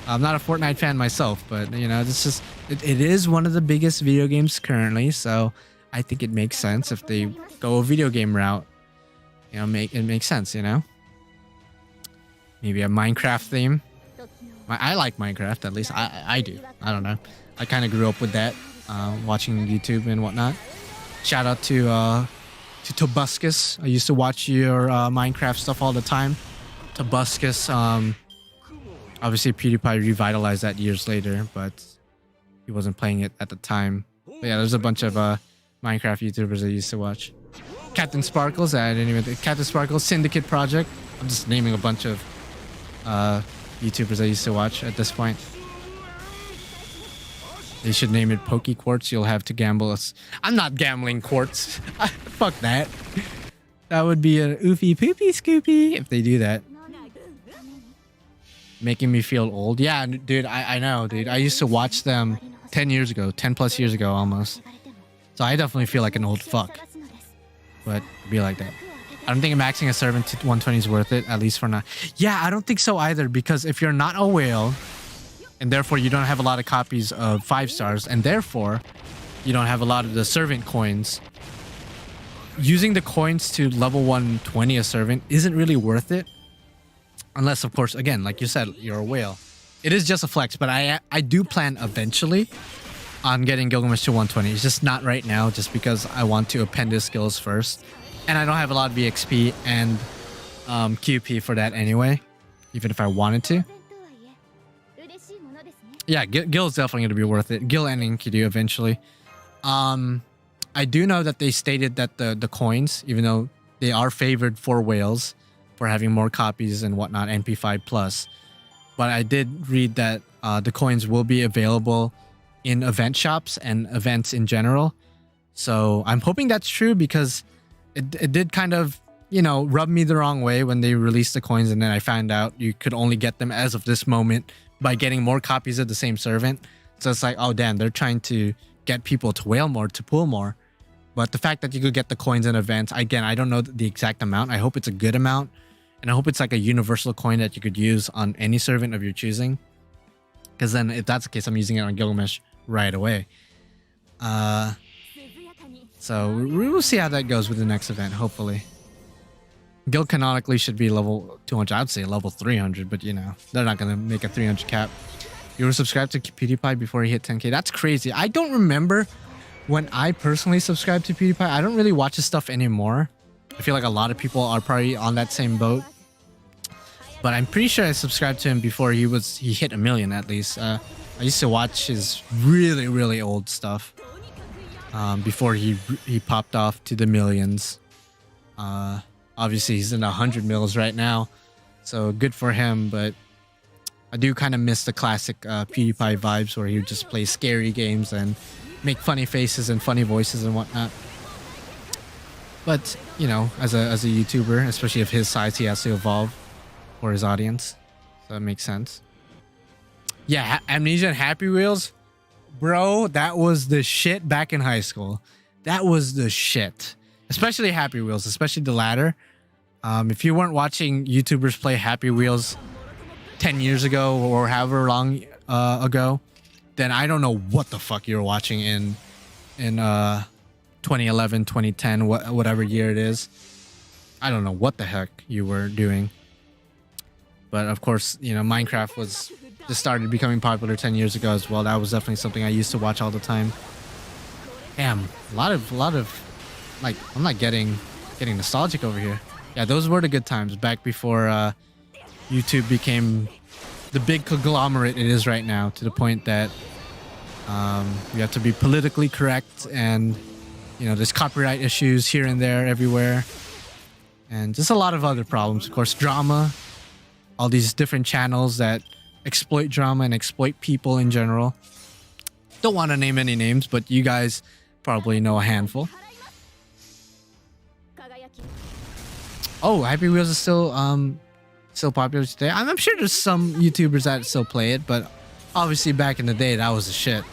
S1: I'm not a Fortnite fan myself, but you know, it's just it is one of the biggest video games currently. So I think it makes sense if they go a video game route. You know, it makes sense. You know, maybe a Minecraft theme. I like Minecraft, at least I do. I don't know. I kind of grew up with that, watching YouTube and whatnot. Shout out to Tobuscus. I used to watch your Minecraft stuff all the time. Tobuscus, obviously PewDiePie revitalized that years later, but he wasn't playing it at the time. But yeah, there's a bunch of Minecraft YouTubers I used to watch. Captain Sparkles, I didn't even think. Captain Sparkles, Syndicate Project. I'm just naming a bunch of YouTubers I used to watch at this point. They should name it Poke Quartz. You'll have to gamble us. I'm not gambling quartz. Fuck that. That would be an oofy poopy scoopy if they do that. Making me feel old. Yeah, dude, I know, dude. I used to watch them 10 years ago, 10 plus years ago almost. So I definitely feel like an old fuck. But it'd be like that. I don't think maxing a servant to 120 is worth it, at least for now. Yeah, I don't think so either, because if you're not a whale, and therefore you don't have a lot of copies of 5 stars, and therefore you don't have a lot of the servant coins, using the coins to level 120 a servant isn't really worth it. Unless, of course, again, like you said, you're a whale. It is just a flex, but I do plan eventually on getting Gilgamesh to 120. It's just not right now, just because I want to append his skills first. And I don't have a lot of EXP and QP for that anyway, even if I wanted to. Yeah, Gil is definitely going to be worth it. Gil and Enkidu eventually. I do know that they stated that the coins, even though they are favored for whales for having more copies and whatnot, NP5 plus, but I did read that the coins will be available in event shops and events in general. So I'm hoping that's true, because it did kind of, you know, rub me the wrong way when they released the coins, and then I found out you could only get them as of this moment by getting more copies of the same servant. So it's like, oh damn, they're trying to get people to whale more, to pull more. But the fact that you could get the coins in events, again, I don't know the exact amount. I hope it's a good amount, and I hope it's like a universal coin that you could use on any servant of your choosing. Because then if that's the case, I'm using it on Gilgamesh right away. So we will see how that goes with the next event, hopefully. Gil canonically should be level 200. I'd say level 300, but you know, they're not going to make a 300 cap. You were subscribed to PewDiePie before he hit 10K. That's crazy. I don't remember when I personally subscribed to PewDiePie. I don't really watch his stuff anymore. I feel like a lot of people are probably on that same boat. But I'm pretty sure I subscribed to him before he hit 1 million at least. I used to watch his really, really old stuff before he popped off to the millions. Obviously, he's in 100 mils right now, so good for him. But I do kind of miss the classic PewDiePie vibes, where he would just play scary games and make funny faces and funny voices and whatnot. But you know, as a YouTuber, especially of his size, he has to evolve for his audience, so that makes sense. Yeah, Amnesia and Happy Wheels, bro, that was the shit back in high school. That was the shit. Especially Happy Wheels, especially the latter. If you weren't watching YouTubers play Happy Wheels 10 years ago or however long ago, then I don't know what the fuck you're watching in 2011, 2010, whatever year it is. I don't know what the heck you were doing. But of course, you know, Minecraft just started becoming popular 10 years ago as well. That was definitely something I used to watch all the time. Damn, a lot of like, I'm not getting nostalgic over here. Yeah, those were the good times back before YouTube became the big conglomerate it is right now, to the point that you have to be politically correct and You know, there's copyright issues here and there, everywhere. And just a lot of other problems. Of course, drama. All these different channels that exploit drama and exploit people in general. Don't want to name any names, but you guys probably know a handful. Oh, Happy Wheels is still popular today. I'm sure there's some YouTubers that still play it, but obviously back in the day, that was the shit.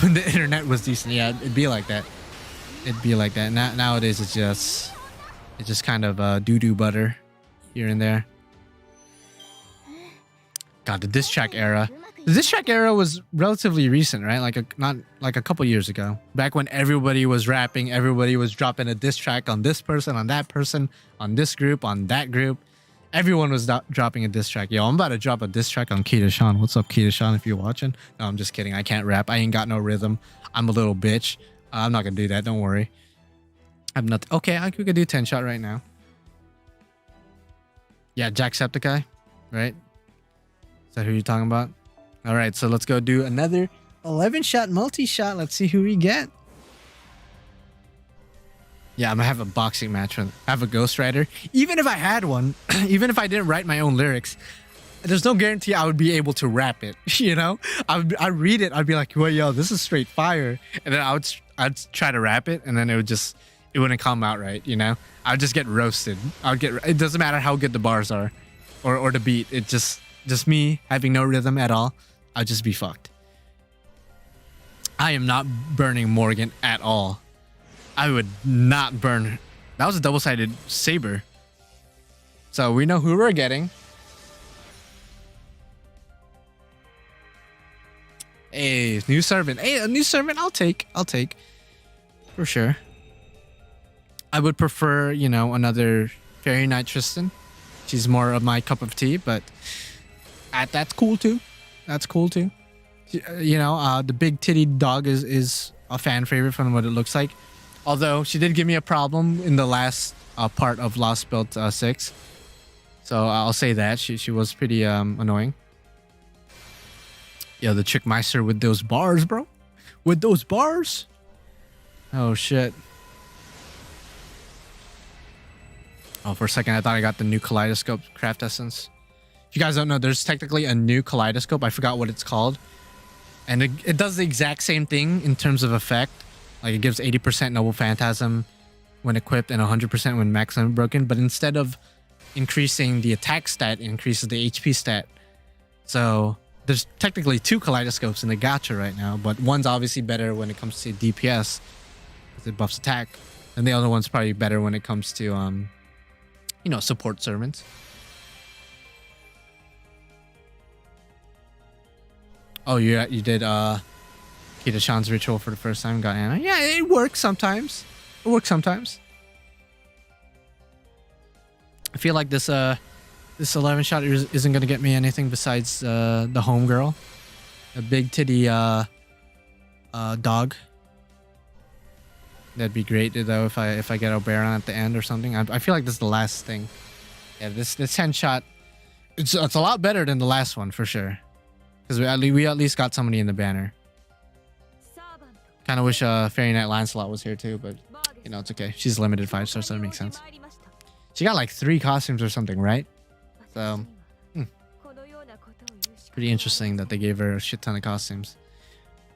S1: When the internet was decent, yeah, it'd be like that. It'd be like that. Nowadays, it's just kind of doo-doo butter here and there. God, the diss track era. The diss track era was relatively recent, right? Not like a couple years ago. Back when everybody was rapping, everybody was dropping a diss track on this person, on that person, on this group, on that group. Everyone was dropping a diss track. Yo, I'm about to drop a diss track on Keita Sean. What's up, Keita Sean, if you're watching? No, I'm just kidding. I can't rap. I ain't got no rhythm. I'm a little bitch. I'm not gonna do that. Don't worry. I'm not. Okay, we could do 10 shot right now. Yeah, Jacksepticeye, right? Is that who you're talking about? All right, so let's go do another 11 shot multi-shot. Let's see who we get. Yeah, I'm gonna have a boxing match with. I have a ghostwriter. Even if I had one, even if I didn't write my own lyrics, there's no guarantee I would be able to rap it. You know, I'd read it. I'd be like, well, yo, this is straight fire. And then I'd try to rap it, and then it wouldn't come out right. You know, I'd just get roasted. It doesn't matter how good the bars are, or the beat. It just me having no rhythm at all. I'd just be fucked. I am not burning Morgan at all. I would not burn. That was a double-sided saber. So we know who we're getting. Hey, new servant. Hey, a new servant. I'll take. For sure. I would prefer, you know, another Fairy Knight Tristan. She's more of my cup of tea, but that's cool too. That's cool too. You know, the big titty dog is a fan favorite from what it looks like. Although she did give me a problem in the last part of Lostbelt 6. So I'll say that. She was pretty annoying. Yo, the Trickmeister with those bars, bro. With those bars. Oh, shit. Oh, for a second, I thought I got the new Kaleidoscope Craft Essence. If you guys don't know, there's technically a new Kaleidoscope. I forgot what it's called. And it does the exact same thing in terms of effect. Like, it gives 80% Noble Phantasm when equipped and 100% when maximum broken. But instead of increasing the attack stat, it increases the HP stat. So there's technically two Kaleidoscopes in the gacha right now. But one's obviously better when it comes to DPS, because it buffs attack. And the other one's probably better when it comes to, you know, support servants. Oh, you did Keita Sean's ritual for the first time, got Anna. Yeah, it works sometimes. It works sometimes. I feel like this 11 shot isn't gonna get me anything besides the homegirl, a big titty dog. That'd be great though if I get Oberon at the end or something. I feel like this is the last thing. Yeah, this 10 shot, it's a lot better than the last one for sure. Because we at least got somebody in the banner. Kind of wish Fairy Knight Lancelot was here too, but you know, it's okay. She's limited 5 stars, so that makes sense. She got like 3 costumes or something, right? So, pretty interesting that they gave her a shit ton of costumes.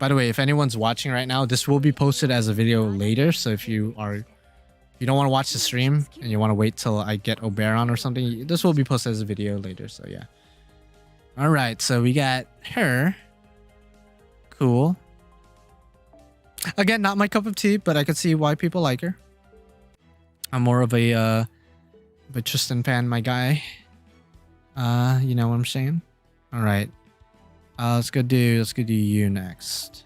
S1: By the way, if anyone's watching right now, this will be posted as a video later. So if you don't want to watch the stream and you want to wait till I get Oberon or something, this will be posted as a video later. So yeah. All right, so we got her. Cool. Again, not my cup of tea, but I could see why people like her. I'm more of a Tristan fan, my guy. You know what I'm saying? All right. Let's go do you next.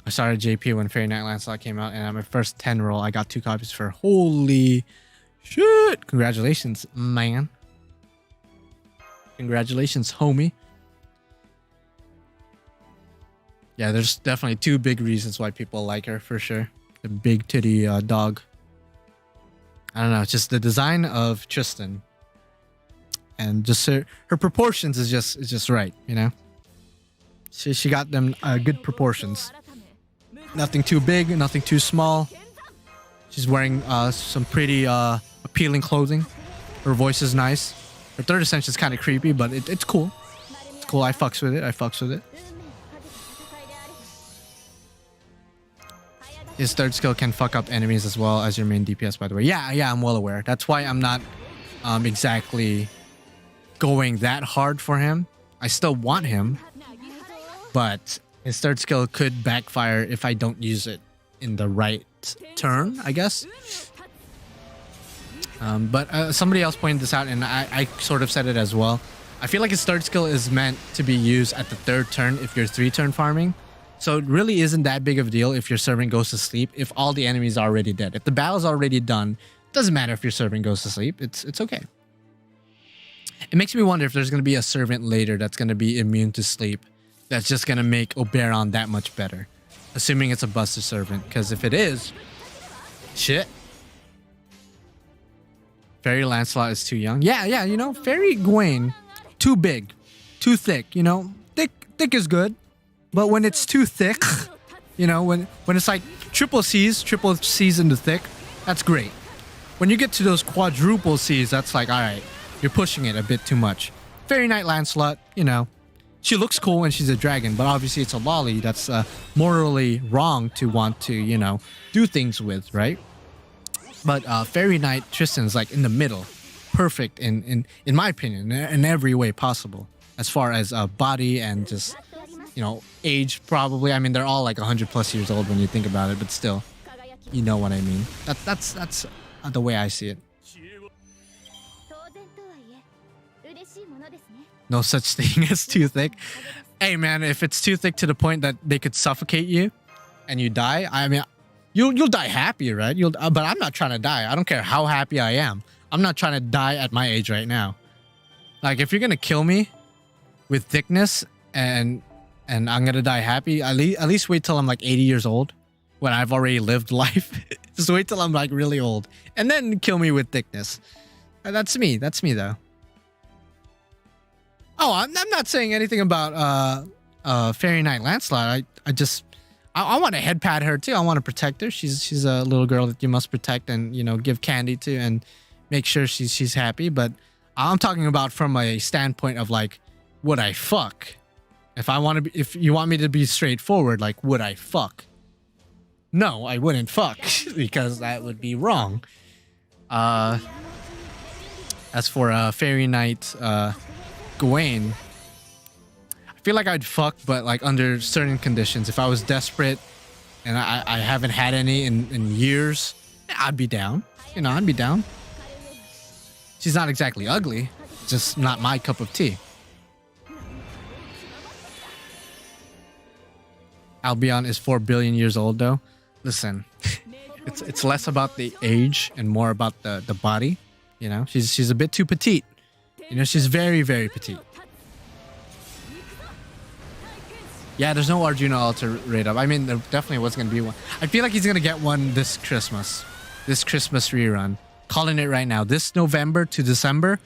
S1: I started JP when Fairy Knight Lancelot came out, and at my first 10 roll, I got 2 copies for holy shit. Congratulations, man. Congratulations, homie. Yeah, there's definitely 2 big reasons why people like her for sure. The big titty dog. I don't know, it's just the design of Tristan. And just her proportions is just right, you know. She got them good proportions. Nothing too big, nothing too small. She's wearing some pretty appealing clothing. Her voice is nice. Her third ascension is kind of creepy, but it's cool. It's cool. I fucks with it. His third skill can fuck up enemies as well as your main DPS, by the way. Yeah, I'm well aware. That's why I'm not exactly going that hard for him. I still want him, but his third skill could backfire if I don't use it in the right turn, I guess. But somebody else pointed this out, and I sort of said it as well. I feel like his third skill is meant to be used at the third turn if you're 3-turn farming. So it really isn't that big of a deal if your servant goes to sleep if all the enemies are already dead. If the battle's already done, it doesn't matter if your servant goes to sleep. It's okay. It makes me wonder if there's going to be a servant later that's going to be immune to sleep. That's just going to make Oberon that much better. Assuming it's a busted servant. Because if it is, shit. Fairy Lancelot is too young. Yeah, you know, Fairy Gwaine, too big, too thick, you know. Thick is good. But when it's too thick, you know, when it's like triple C's into thick, that's great. When you get to those quadruple C's, that's like, all right, you're pushing it a bit too much. Fairy Knight Lancelot, you know, she looks cool when she's a dragon, but obviously it's a lolly that's morally wrong to want to, you know, do things with, right? But Fairy Knight Tristan's like in the middle, perfect in my opinion, in every way possible, as far as body and just, you know, age probably. I mean, they're all like 100+ years old when you think about it, but still, you know what I mean. That's the way I see it. No such thing as too thick. Hey man, if it's too thick to the point that they could suffocate you and you die, I mean, you'll die happy, right? But I'm not trying to die. I don't care how happy I am. I'm not trying to die at my age right now. Like, if you're gonna kill me with thickness and I'm gonna die happy, at least wait till I'm like 80 years old when I've already lived life. Just wait till I'm like really old and then kill me with thickness. That's me though. Oh, I'm not saying anything about Fairy Knight Lancelot. I want to head pat her too. I want to protect her. She's a little girl that you must protect and, you know, give candy to and make sure she's happy. But I'm talking about from a standpoint of like, would I fuck? If you want me to be straightforward, like, would I fuck? No, I wouldn't fuck because that would be wrong. As for Fairy Knight Gwaine, I feel like I'd fuck, but like under certain conditions. If I was desperate and I haven't had any in years, I'd be down. You know, I'd be down. She's not exactly ugly, just not my cup of tea. Albion is 4 billion years old though. Listen, it's less about the age and more about the body. You know, she's a bit too petite. You know, she's very, very petite. Yeah, there's no Arjuna altar rate up. I mean, there definitely was going to be one. I feel like he's going to get one this Christmas. This Christmas rerun. Calling it right now. This November to December,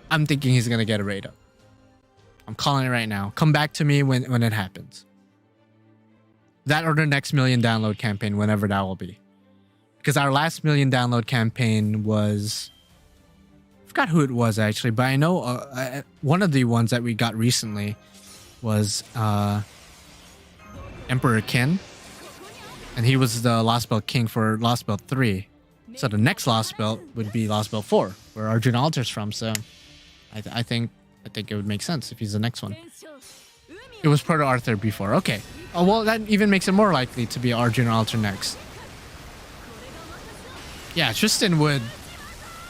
S1: I'm thinking he's going to get a rate up. I'm calling it right now. Come back to me when it happens. That or the next million download campaign, whenever that will be. Because our last million download campaign was... I forgot who it was actually, but I know one of the ones that we got recently was Emperor Kin. And he was the Lostbelt King for Lostbelt 3. So the next Lostbelt would be Lostbelt 4, where Arjuna Altar's from. So I think it would make sense if he's the next one. It was Proto Arthur before. Okay. Oh, well, that even makes it more likely to be Arjuna Altar next. Yeah, Tristan would...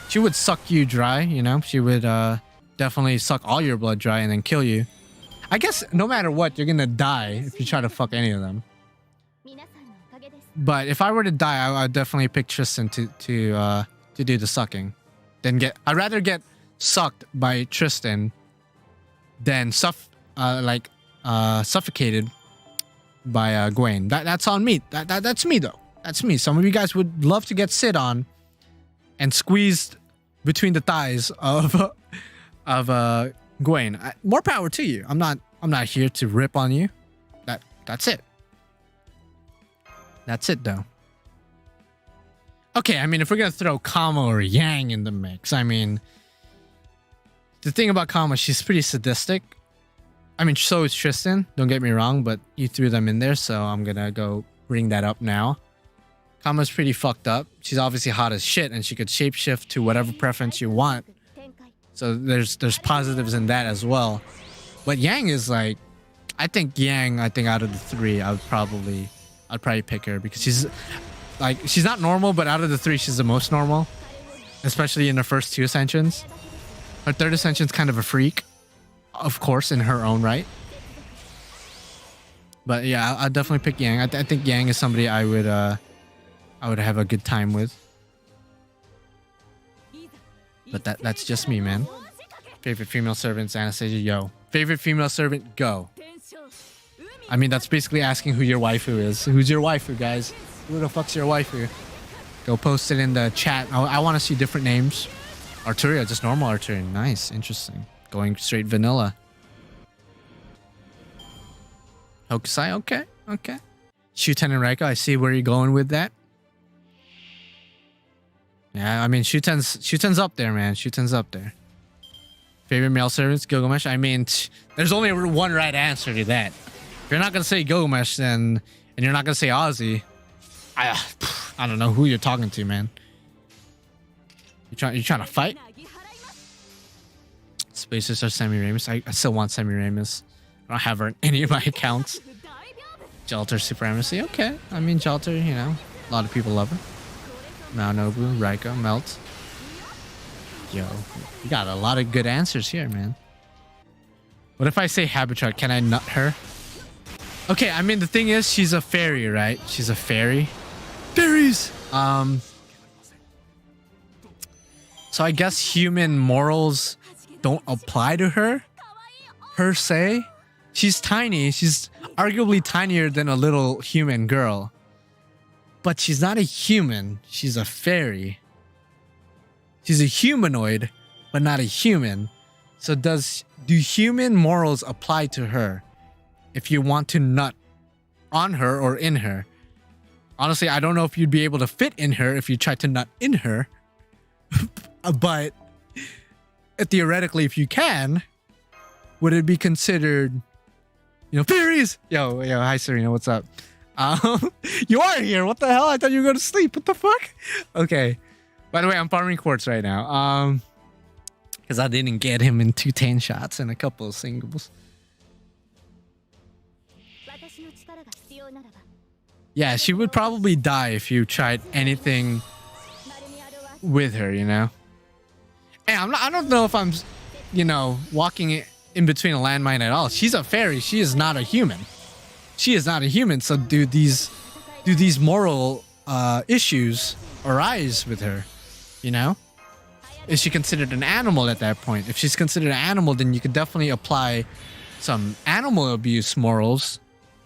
S1: She would suck you dry, you know? She would definitely suck all your blood dry and then kill you. I guess no matter what, you're gonna die if you try to fuck any of them. But if I were to die, I would definitely pick Tristan to do the sucking. I'd rather get sucked by Tristan than suffocated by Gwaine. That's on me. That's me though. That's me. Some of you guys would love to get sit on and squeezed between the thighs of Gwaine. More power to you. I'm not here to rip on you. That's it. That's it though. Okay, I mean, if we're gonna throw Kama or Yang in the mix, I mean, the thing about Kama, she's pretty sadistic. I mean, so is Tristan, don't get me wrong, but you threw them in there, so I'm gonna go bring that up now. Kama's pretty fucked up. She's obviously hot as shit, and she could shapeshift to whatever preference you want. So there's positives in that as well. But Yang is like, I think out of the three, I'd probably pick her because she's not normal, but out of the three, she's the most normal, especially in her first two ascensions. Her third ascension's kind of a freak, of course, in her own right. But yeah, I'd definitely pick Yang. I think Yang is somebody I would have a good time with. But that's just me, man. Favorite female servants, Anastasia, yo. Favorite female servant, go. I mean, that's basically asking who your waifu is. Who's your waifu, guys? Who the fuck's your waifu? Go post it in the chat. I want to see different names. Arturia, just normal Arturia. Nice, interesting. Going straight vanilla. Hokusai, okay. Shuten and Raiko, I see where you're going with that. Yeah, I mean, Shuten's up there, man. Shuten's up there. Favorite male servants, Gilgamesh? I mean, there's only one right answer to that. If you're not gonna say Gilgamesh, then, and you're not gonna say Ozzy, I don't know who you're talking to, man. You trying to fight? Spacers are Semiramis. I still want Semiramis. I don't have her in any of my accounts. Jalter Supremacy. Okay. I mean, Jalter, you know, a lot of people love her. Maonobu, Raiko, Melt. Yo, you got a lot of good answers here, man. What if I say Habitat? Can I nut her? Okay, I mean, the thing is, she's a fairy, right? She's a fairy. Fairies! So I guess human morals don't apply to her, per se. She's tiny. She's arguably tinier than a little human girl. But she's not a human. She's a fairy. She's a humanoid, but not a human. So do human morals apply to her if you want to nut on her or in her? Honestly, I don't know if you'd be able to fit in her if you tried to nut in her. But theoretically, if you can, would it be considered, you know, fairies? Yo, hi Serena, what's up? You are here. What the hell? I thought you were going to sleep. What the fuck? Okay. By the way, I'm farming quartz right now. Because I didn't get him in 2 10 shots and a couple of singles. Yeah, she would probably die if you tried anything with her, you know? And I don't know if I'm, you know, walking in between a landmine at all. She's a fairy. She is not a human. She is not a human. So do these moral issues arise with her? You know? Is she considered an animal at that point? If she's considered an animal, then you could definitely apply some animal abuse morals,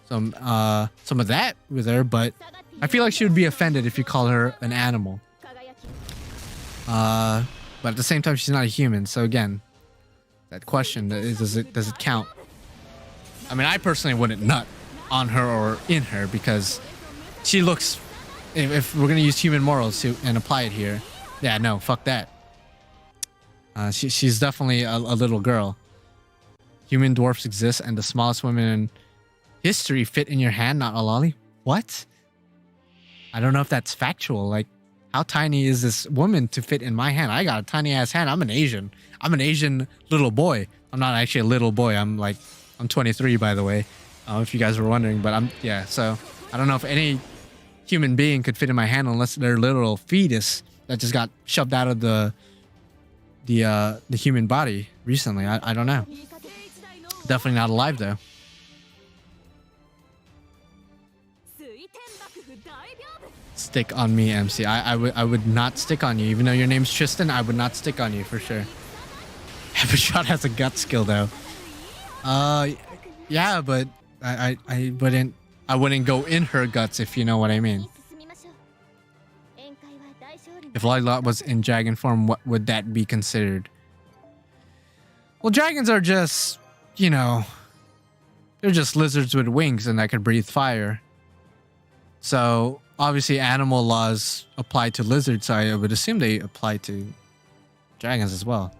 S1: some of that with her. But I feel like she would be offended if you call her an animal. But at the same time, she's not a human. So again, that question, does it count? I mean, I personally wouldn't nut on her or in her because she looks, if we're going to use human morals and apply it here, yeah, no, fuck that. She's definitely a little girl. Human dwarfs exist and the smallest women in history fit in your hand, not a lolly. What? I don't know if that's factual. Like, how tiny is this woman to fit in my hand? I got a tiny ass hand. I'm an Asian little boy. I'm not actually a little boy. I'm 23, by the way. If you guys were wondering, but so I don't know if any human being could fit in my hand unless they're a literal fetus that just got shoved out of the human body recently. I don't know. Definitely not alive though. Stick on me, MC. I would not stick on you, even though your name's Tristan. I would not stick on you for sure. Evershot has a gut skill though. Yeah, but I wouldn't go in her guts, if you know what I mean. If Lolilot was in dragon form, what would that be considered? Well, dragons are just, you know, they're just lizards with wings and that could breathe fire. So obviously animal laws apply to lizards, so I would assume they apply to dragons as well.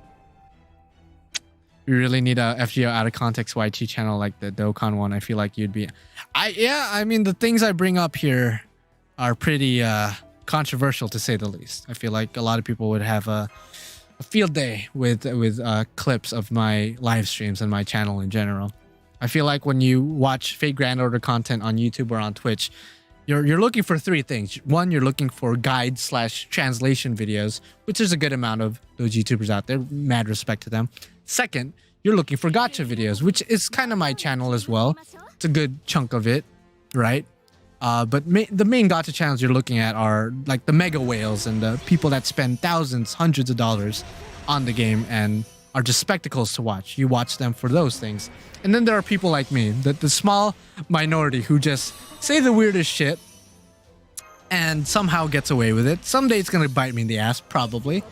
S1: We really need a FGO out of context YT channel like the Dokkan one. I feel like you'd be... I mean, the things I bring up here are pretty controversial, to say the least. I feel like a lot of people would have a field day with clips of my live streams and my channel in general. I feel like when you watch Fate Grand Order content on YouTube or on Twitch, you're looking for three things. One, you're looking for guide/translation videos, which there's a good amount of those YouTubers out there. Mad respect to them. Second, you're looking for gacha videos, which is kind of my channel as well. It's a good chunk of it, right? But the main gacha channels you're looking at are like the mega whales and the people that spend thousands, hundreds of dollars on the game and are just spectacles to watch. You watch them for those things. And then there are people like me, the small minority who just say the weirdest shit and somehow gets away with it. Someday it's going to bite me in the ass, probably.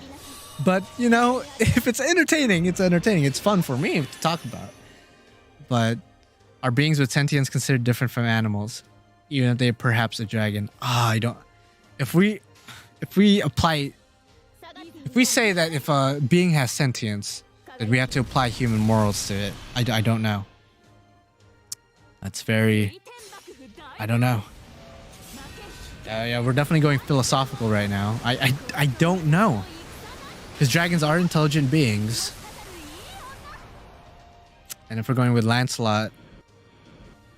S1: But, you know, if it's entertaining, it's entertaining. It's fun for me to talk about. But are beings with sentience considered different from animals? Even if they're perhaps a dragon? I don't... If we say that if a being has sentience, that we have to apply human morals to it, I don't know. That's very... I don't know. Yeah, we're definitely going philosophical right now. I don't know. Because dragons are intelligent beings. And if we're going with Lancelot...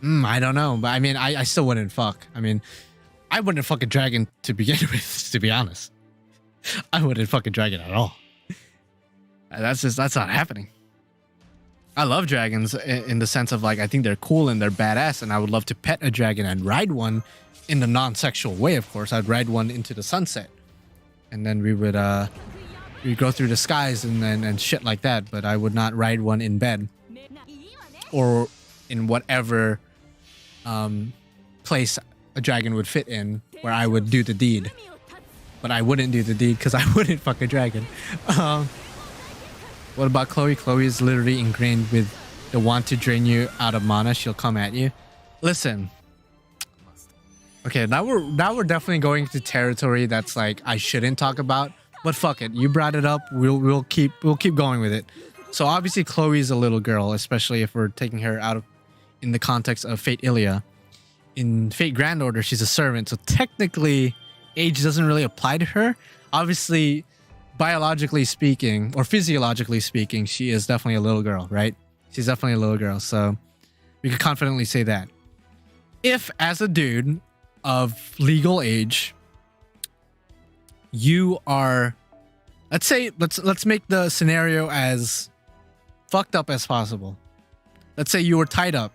S1: I don't know. But I mean, I still wouldn't fuck. I mean, I wouldn't fuck a dragon to begin with, to be honest. I wouldn't fuck a dragon at all. That's not happening. I love dragons in the sense of like, I think they're cool and they're badass. And I would love to pet a dragon and ride one in the non-sexual way, of course. I'd ride one into the sunset. And then we would... we go through the skies and shit like that, but I would not ride one in bed or in whatever place a dragon would fit in where I would do the deed. But I wouldn't do the deed because I wouldn't fuck a dragon. What about Chloe? Chloe is literally ingrained with the want to drain you out of mana. She'll come at you. Listen. Okay, now we're definitely going to territory that's like I shouldn't talk about. But fuck it, you brought it up. We'll keep going with it. So obviously Chloe's a little girl, especially if we're taking her out of in the context of Fate Ilia. In Fate Grand Order, she's a servant, so technically age doesn't really apply to her. Obviously, biologically speaking or physiologically speaking, she is definitely a little girl, right? She's definitely a little girl, so we could confidently say that. If as a dude of legal age, you are, let's make the scenario as fucked up as possible. Let's say you were tied up,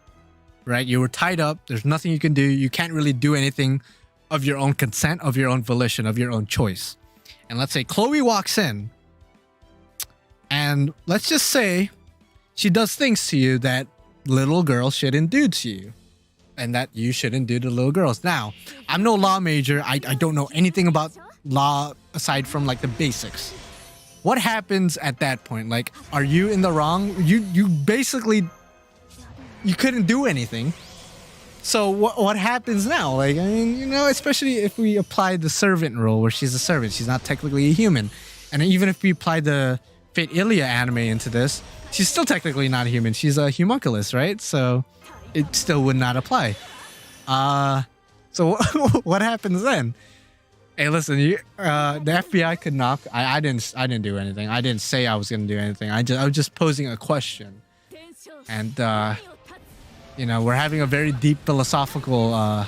S1: right? You were tied up. There's nothing you can do. You can't really do anything of your own consent, of your own volition, of your own choice. And let's say Chloe walks in and let's just say she does things to you that little girls shouldn't do to you and that you shouldn't do to little girls. Now, I'm no law major. I don't know anything about law aside from like the basics. What happens at that point? Like, are you in the wrong? You basically, you couldn't do anything. So what happens now? Like, I mean, you know, especially if we apply the servant rule where she's a servant, she's not technically a human. And even if we apply the Fate Ilia anime into this, she's still technically not a human. She's a homunculus, right? So it still would not apply. So what happens then? Hey, listen, the FBI could knock. I didn't do anything. I didn't say I was gonna do anything. I was just posing a question. And you know, we're having a very deep philosophical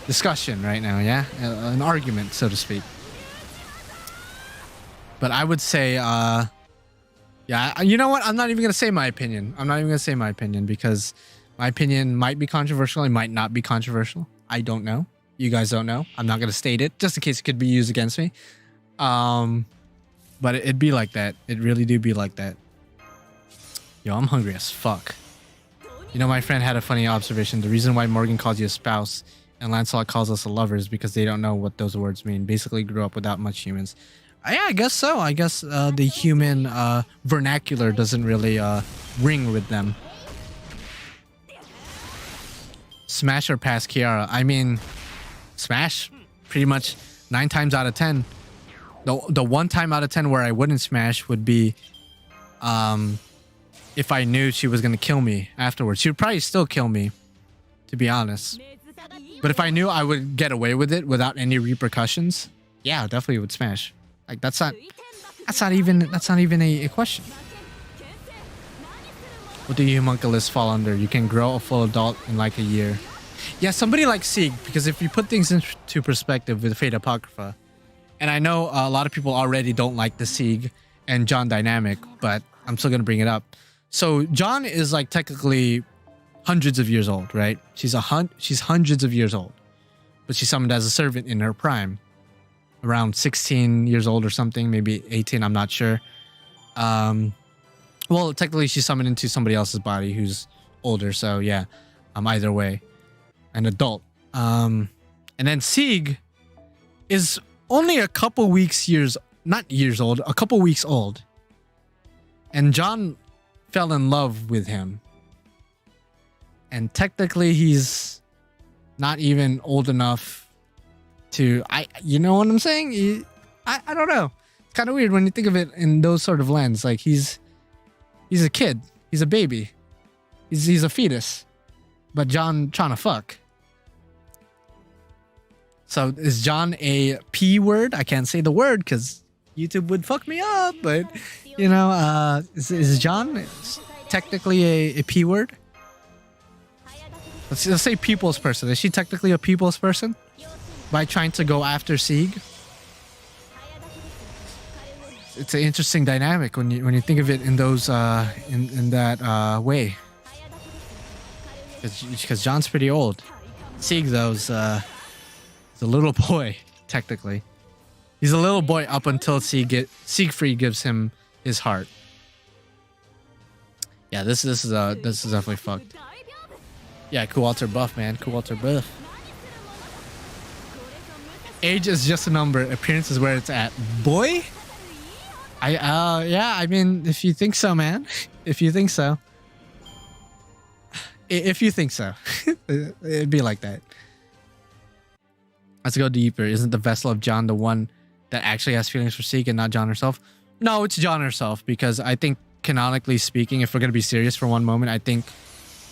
S1: discussion right now, yeah? An argument, so to speak. But I would say, yeah, you know what? I'm not even going to say my opinion. I'm not even going to say my opinion because my opinion might be controversial. It might not be controversial. I don't know. You guys don't know. I'm not going to state it just in case it could be used against me. But it'd be like that. It really do be like that. Yo, I'm hungry as fuck. You know, my friend had a funny observation. The reason why Morgan calls you a spouse and Lancelot calls us a lover is because they don't know what those words mean. Basically grew up without much humans. Yeah, I guess so. I guess the human vernacular doesn't really ring with them. Smash or pass Kiara? I mean, smash pretty much 9 times out of 10. The one time out of 10 where I wouldn't smash would be if I knew she was gonna kill me afterwards. She would probably still kill me, to be honest. But if I knew I would get away with it without any repercussions, yeah, I definitely would smash. Like that's not even a question. What do you homunculus fall under? You can grow a full adult in like a year. Yeah, somebody like Sieg, because if you put things into perspective with Fate Apocrypha, and I know a lot of people already don't like the Sieg and John dynamic, but I'm still gonna bring it up. So John is like technically hundreds of years old, right? She's hundreds of years old, but she's summoned as a servant in her prime, around 16 years old or something, maybe 18. I'm not sure. Well, technically she's summoned into somebody else's body who's older, so yeah, either way, an adult. And then Sieg is only a couple weeks a couple weeks old, and John fell in love with him. And technically he's not even old enough to, you know what I'm saying? I don't know. It's kind of weird when you think of it in those sort of lens. Like he's a kid. He's a baby. He's a fetus. But John trying to fuck. So is John a P word? I can't say the word because YouTube would fuck me up. But, you know, is John technically a P word? Let's say people's person. Is she technically a people's person by trying to go after Sieg? It's an interesting dynamic when you think of it in those in that way. Because John's pretty old. Sieg though is a little boy technically. He's a little boy up until Siegfried gives him his heart. Yeah, this is definitely fucked. Yeah, cool alter buff, man. Cool alter buff. Age is just a number. Appearance is where it's at. Boy? Yeah, I mean, if you think so, man. If you think so. If you think so. It'd be like that. Let's go deeper. Isn't the vessel of John the one that actually has feelings for Sieg and not John herself? No, it's John herself, because I think canonically speaking, if we're going to be serious for one moment, I think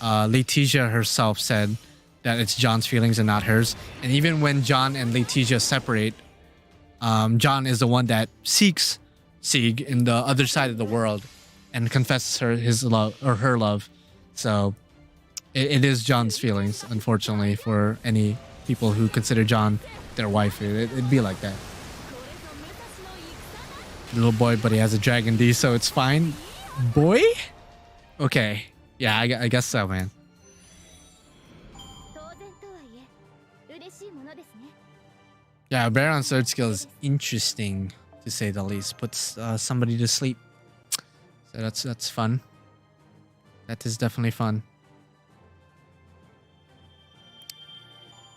S1: Laetitia herself said that it's John's feelings and not hers. And even when John and Laetitia separate, John is the one that seeks Sieg in the other side of the world and confesses his love or her love. So it is John's feelings, unfortunately, for any people who consider John their wife. It'd be like that. Little boy, but he has a dragon D, so it's fine. Boy? Okay. Yeah, I guess so, man. Yeah, Baron's third skill is interesting, to say the least. Puts somebody to sleep. So that's fun. That is definitely fun.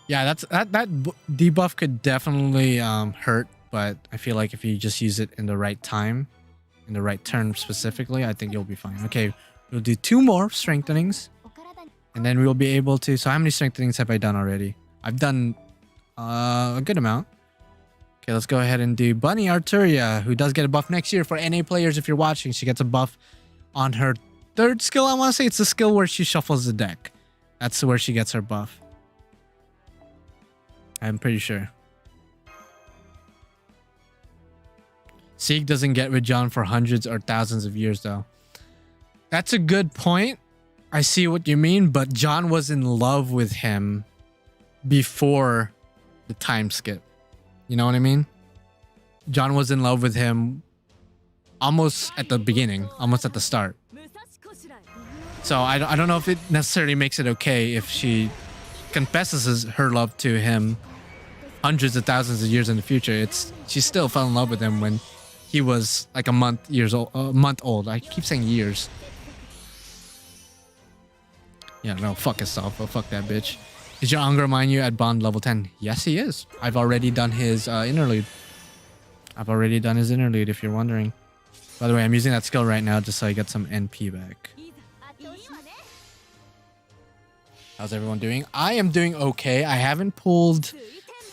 S1: Yeah, that debuff could definitely hurt, but I feel like if you just use it in the right time, in the right turn specifically, I think you'll be fine. Okay. We'll do 2 more strengthenings, and then we'll be able to... So how many strengthenings have I done already? I've done a good amount. Okay, let's go ahead and do Bunny Arturia, who does get a buff next year for NA players. If you're watching, she gets a buff on her 3rd skill. I want to say it's the skill where she shuffles the deck. That's where she gets her buff. I'm pretty sure. Sieg doesn't get with John for hundreds or thousands of years, though. That's a good point. I see what you mean, but John was in love with him before the time skip. You know what I mean? John was in love with him almost at the beginning, almost at the start. So I don't know if it necessarily makes it okay if she confesses her love to him hundreds of thousands of years in the future. She still fell in love with him when he was like a month old. I keep saying years. Yeah, no, fuck himself. Oh, fuck that bitch. Is your Angra mind you at bond level 10? Yes, he is. I've already done his interlude. If you're wondering. By the way, I'm using that skill right now just so I get some NP back. How's everyone doing? I am doing okay. I haven't pulled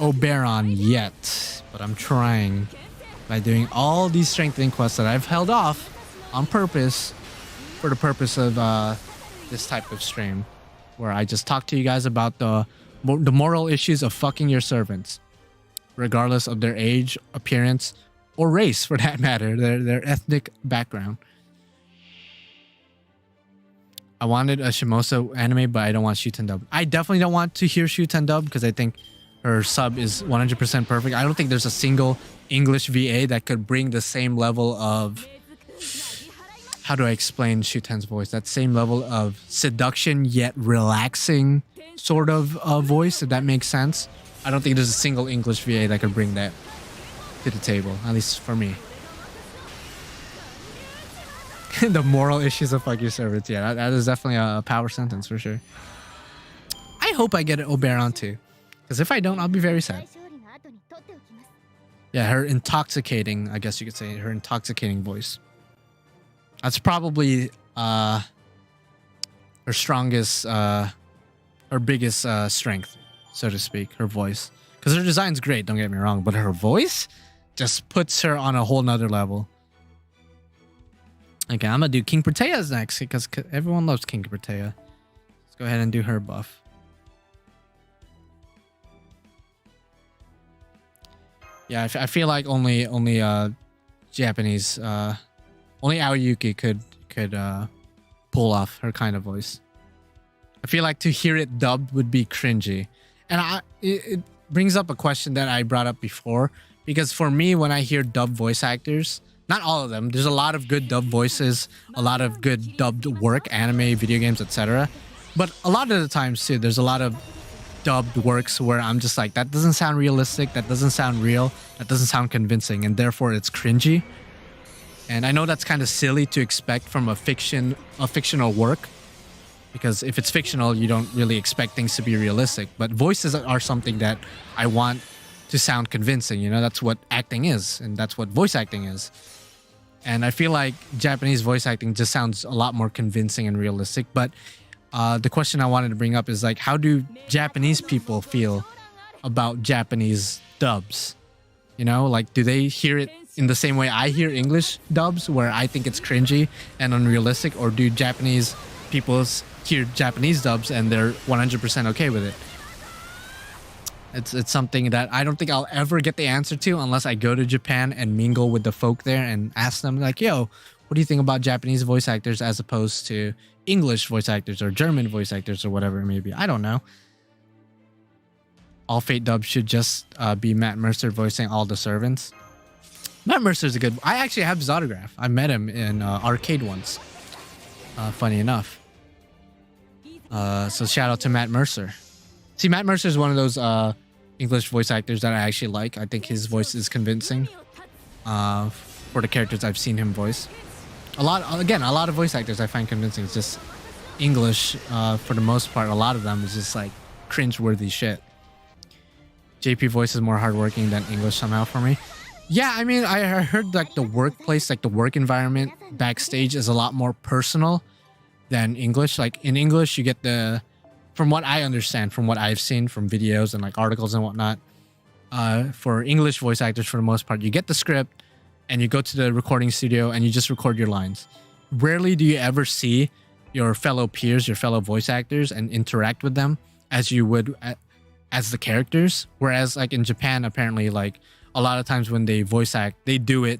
S1: Oberon yet, but I'm trying by doing all these strengthening quests that I've held off on purpose for the purpose of this type of stream, where I just talk to you guys about the moral issues of fucking your servants, regardless of their age, appearance, or race, for that matter, their ethnic background. I wanted a Shimosa anime, but I don't want Shuten dub. I definitely don't want to hear Shuten dub because I think her sub is 100% perfect. I don't think there's a single English VA that could bring the same level of... How do I explain Shuten's voice? That same level of seduction yet relaxing sort of voice, if that makes sense. I don't think there's a single English VA that could bring that to the table, at least for me. The moral issues of fuck your servants. Yeah, that is definitely a power sentence for sure. I hope I get an Oberon too, because if I don't, I'll be very sad. Yeah, her intoxicating, I guess you could say, her intoxicating voice. That's probably her strongest, her biggest strength, so to speak, her voice. Because her design's great, don't get me wrong, but her voice just puts her on a whole nother level. Okay, I'm gonna do King Protea's next because everyone loves King Protea. Let's go ahead and do her buff. Yeah, I feel like only Japanese, only Aoyuki could pull off her kind of voice. I feel like to hear it dubbed would be cringy, and it brings up a question that I brought up before, because for me, when I hear dubbed voice actors, not all of them, there's a lot of good dubbed voices, a lot of good dubbed work, anime, video games, etc. But a lot of the times too, there's a lot of dubbed works where I'm just like, that doesn't sound realistic, that doesn't sound real, that doesn't sound convincing, and therefore it's cringy. And I know that's kind of silly to expect from a fictional work, because if it's fictional, you don't really expect things to be realistic. But voices are something that I want to sound convincing, you know, that's what acting is, and that's what voice acting is. And I feel like Japanese voice acting just sounds a lot more convincing and realistic. But the question I wanted to bring up is, like, how do Japanese people feel about Japanese dubs? You know, like, do they hear it in the same way I hear English dubs, where I think it's cringy and unrealistic? Or do Japanese people hear Japanese dubs and they're 100% okay with it? It's something that I don't think I'll ever get the answer to unless I go to Japan and mingle with the folk there and ask them, like, yo, what do you think about Japanese voice actors as opposed to English voice actors or German voice actors or whatever it may be? I don't know. All Fate dubs should just be Matt Mercer voicing all the servants. Matt Mercer's a good... I actually have his autograph. I met him in arcade once. Funny enough. So shout out to Matt Mercer. See, Matt Mercer is one of those English voice actors that I actually like. I think his voice is convincing for the characters I've seen him voice. A lot of voice actors I find convincing. It's just English, for the most part, a lot of them is just like cringe-worthy shit. JP voice is more hardworking than English somehow for me. Yeah, I mean, I heard like the workplace, like the work environment backstage is a lot more personal than English. Like in English, you get the... From what I understand, from what I've seen from videos and like articles and whatnot, for English voice actors, for the most part, you get the script and you go to the recording studio and you just record your lines. Rarely do you ever see your fellow peers, your fellow voice actors, and interact with them as you would as the characters. Whereas like in Japan, apparently, like a lot of times when they voice act, they do it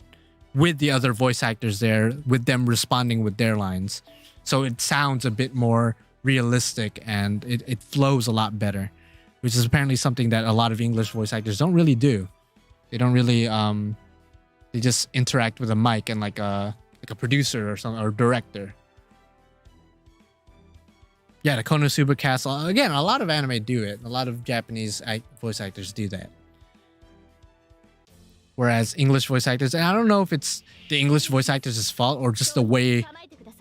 S1: with the other voice actors there, with them responding with their lines. So it sounds a bit more realistic and it flows a lot better, which is apparently something that a lot of English voice actors don't really do. They don't really they just interact with a mic and like a producer or something, or director. Yeah, the Konosuba Castle, again, a lot of anime do it. A lot of Japanese voice actors do that, whereas English voice actors, and I don't know if it's the English voice actors' fault or just the way,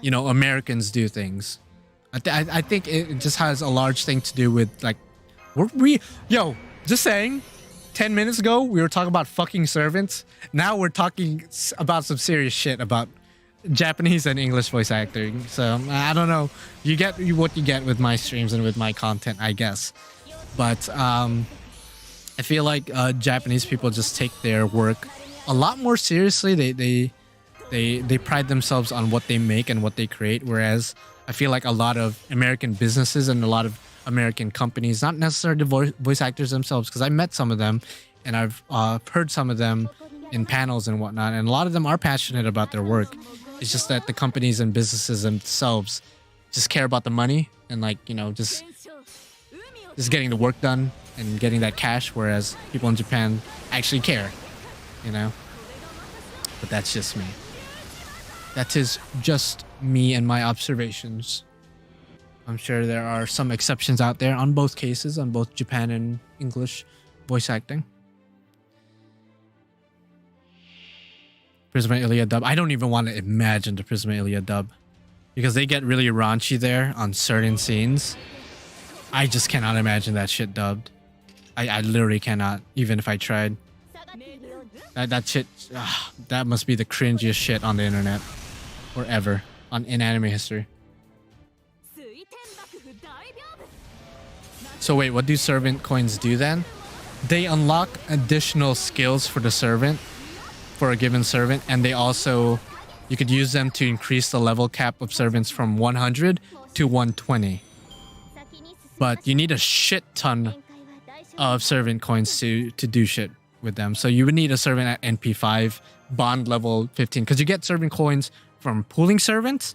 S1: you know, Americans do things. I think it just has a large thing to do with like, yo, just saying, 10 minutes ago we were talking about fucking servants. Now we're talking about some serious shit about Japanese and English voice acting. So I don't know. You get what you get with my streams and with my content, I guess. But I feel like Japanese people just take their work a lot more seriously. They pride themselves on what they make and what they create, whereas I feel like a lot of American businesses and a lot of American companies, not necessarily the voice actors themselves, because I met some of them and I've heard some of them in panels and whatnot, and a lot of them are passionate about their work. It's just that the companies and businesses themselves just care about the money and, like, you know, just getting the work done and getting that cash, whereas people in Japan actually care, you know. But that's just me. That is just me and my observations. I'm sure there are some exceptions out there on both cases, on both Japan and English voice acting. Prisma Ilia dub. I don't even want to imagine the Prisma Ilia dub, because they get really raunchy there on certain scenes. I just cannot imagine that shit dubbed. I literally cannot, even if I tried. That shit, that must be the cringiest shit on the internet or ever in anime history. So wait, what do servant coins do then? They unlock additional skills for the servant, for a given servant, and they also, you could use them to increase the level cap of servants from 100 to 120. But you need a shit ton of servant coins to do shit with them. So you would need a servant at NP5, bond level 15, because you get servant coins from pooling servants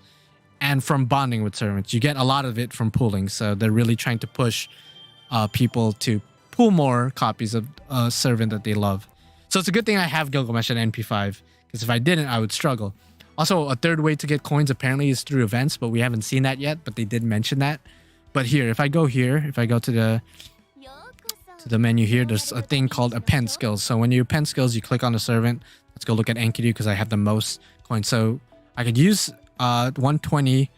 S1: and from bonding with servants. You get a lot of it from pooling, so they're really trying to push people to pool more copies of a servant that they love. So it's a good thing I have Gilgamesh at NP5, because if I didn't, I would struggle. Also, a third way to get coins apparently is through events, but we haven't seen that yet, but they did mention that. But here, if I go to the menu here, there's a thing called append skills. So when you append skills, you click on the servant. Let's go look at Enkidu, because I have the most coins. So I could use 120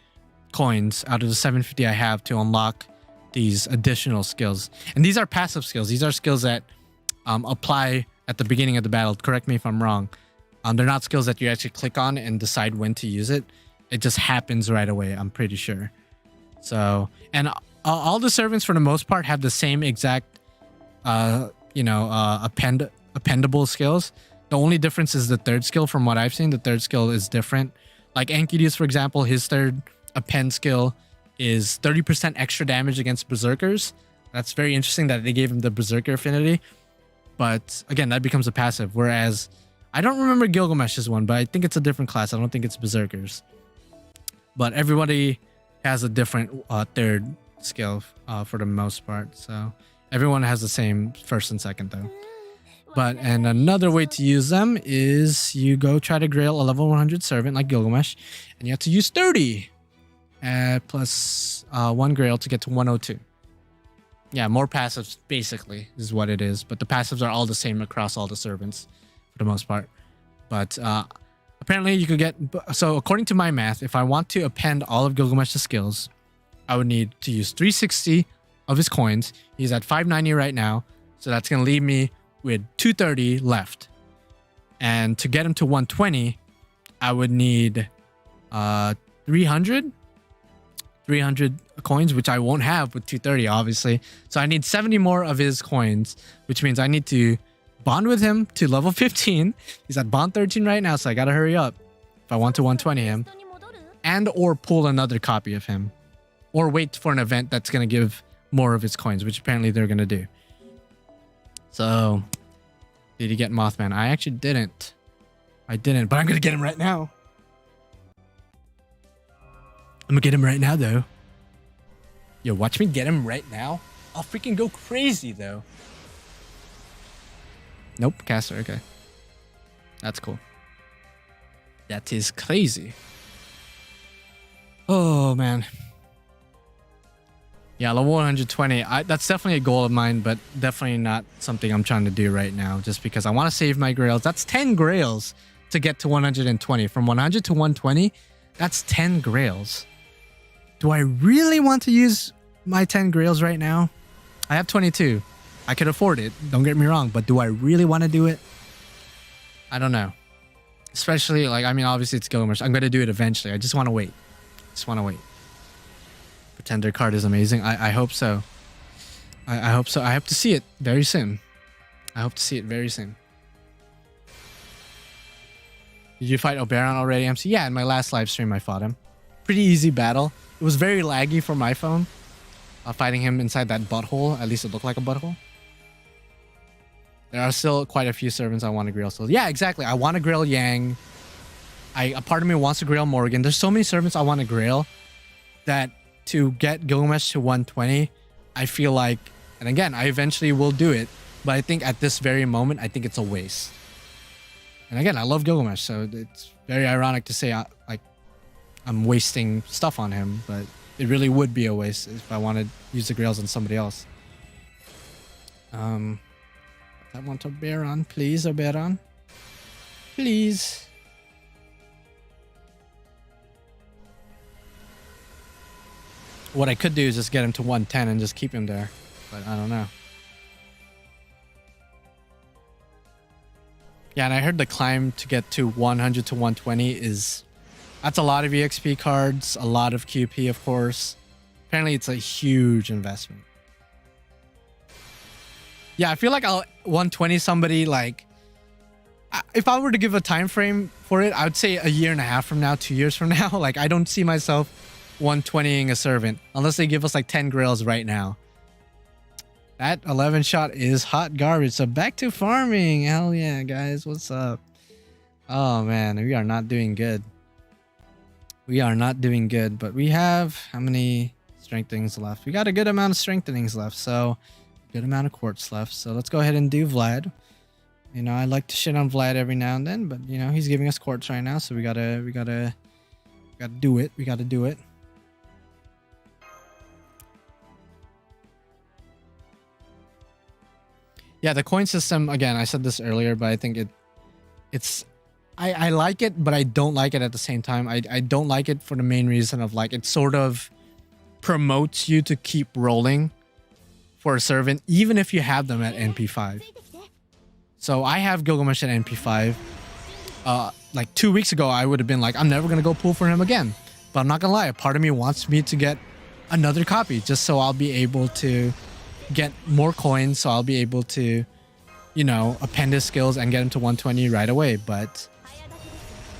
S1: coins out of the 750 I have to unlock these additional skills. And these are passive skills. These are skills that apply at the beginning of the battle. Correct me if I'm wrong. They're not skills that you actually click on and decide when to use it. It just happens right away, I'm pretty sure. So, and all the servants for the most part have the same exact, appendable skills. The only difference is the third skill. From what I've seen, the third skill is different. Like Enkidu's, for example, his third append skill is 30% extra damage against berserkers. That's very interesting that they gave him the berserker affinity. But again, that becomes a passive. Whereas I don't remember Gilgamesh's one, but I think it's a different class. I don't think it's berserkers. But everybody has a different third skill for the most part. So everyone has the same first and second though. And another way to use them is you go try to grail a level 100 servant like Gilgamesh, and you have to use 30 plus 1 grail to get to 102. Yeah, more passives basically is what it is, but the passives are all the same across all the servants for the most part. But apparently you could get, so according to my math, if I want to append all of Gilgamesh's skills, I would need to use 360 of his coins. He's at 590 right now, so that's going to leave me with 230 left. And to get him to 120, I would need 300 coins, which I won't have with 230 obviously. So I need 70 more of his coins, which means I need to bond with him to level 15. He's at bond 13 right now, so I gotta hurry up if I want to 120 him, and or pull another copy of him, or wait for an event that's gonna give more of his coins, which apparently they're gonna do. So did he get Mothman? I actually didn't. I didn't, but I'm gonna get him right now. I'm gonna get him right now though. Yo, watch me get him right now. I'll freaking go crazy though. Nope, caster, okay. That's cool. That is crazy. Oh man. Yeah, level 120. That's definitely a goal of mine, but definitely not something I'm trying to do right now, just because I want to save my grails. That's 10 grails to get to 120. From 100 to 120, that's 10 grails. Do I really want to use my 10 grails right now? I have 22. I could afford it, don't get me wrong, but do I really want to do it? I don't know. Especially, like, I mean, obviously it's Gilgamesh. I'm going to do it eventually. I just want to wait. Pretender card is amazing. I hope so. I hope so. I hope to see it very soon. I hope to see it very soon. Did you fight Oberon already, MC? Yeah, in my last live stream I fought him. Pretty easy battle. It was very laggy for my phone. Fighting him inside that butthole. At least it looked like a butthole. There are still quite a few servants I want to grill. So yeah, exactly. I want to grill Yang. A part of me wants to grill Morgan. There's so many servants I want to grill that to get Gilgamesh to 120, I feel like, and again, I eventually will do it. But I think at this very moment, I think it's a waste. And again, I love Gilgamesh, so it's very ironic to say like I'm wasting stuff on him, but it really would be a waste if I wanted to use the grails on somebody else. I want Oberon, please, Oberon. Please. What I could do is just get him to 110 and just keep him there, but I don't know. Yeah, and I heard the climb to get to 100 to 120 is... That's a lot of EXP cards, a lot of QP, of course. Apparently, it's a huge investment. Yeah, I feel like I'll 120 somebody, like... If I were to give a time frame for it, I would say a year and a half from now, 2 years from now. Like, I don't see myself 120ing a servant, unless they give us like 10 grails right now. That 11 shot is hot garbage. So back to farming. Hell yeah, guys. What's up? Oh, man. We are not doing good. We are not doing good. But we have how many strengthenings left? We got a good amount of strengthenings left. So good amount of quartz left. So let's go ahead and do Vlad. You know, I like to shit on Vlad every now and then. But, you know, he's giving us quartz right now. So we gotta do it. We gotta do it. Yeah, the coin system, again, I said this earlier, but I think I like it, but I don't like it at the same time. I don't like it for the main reason of like, it sort of promotes you to keep rolling for a servant, even if you have them at NP5. So I have Gilgamesh at NP5. Like 2 weeks ago, I would have been like, I'm never going to go pull for him again. But I'm not going to lie, a part of me wants me to get another copy just so I'll be able to get more coins, so I'll be able to, you know, append his skills and get him to 120 right away. But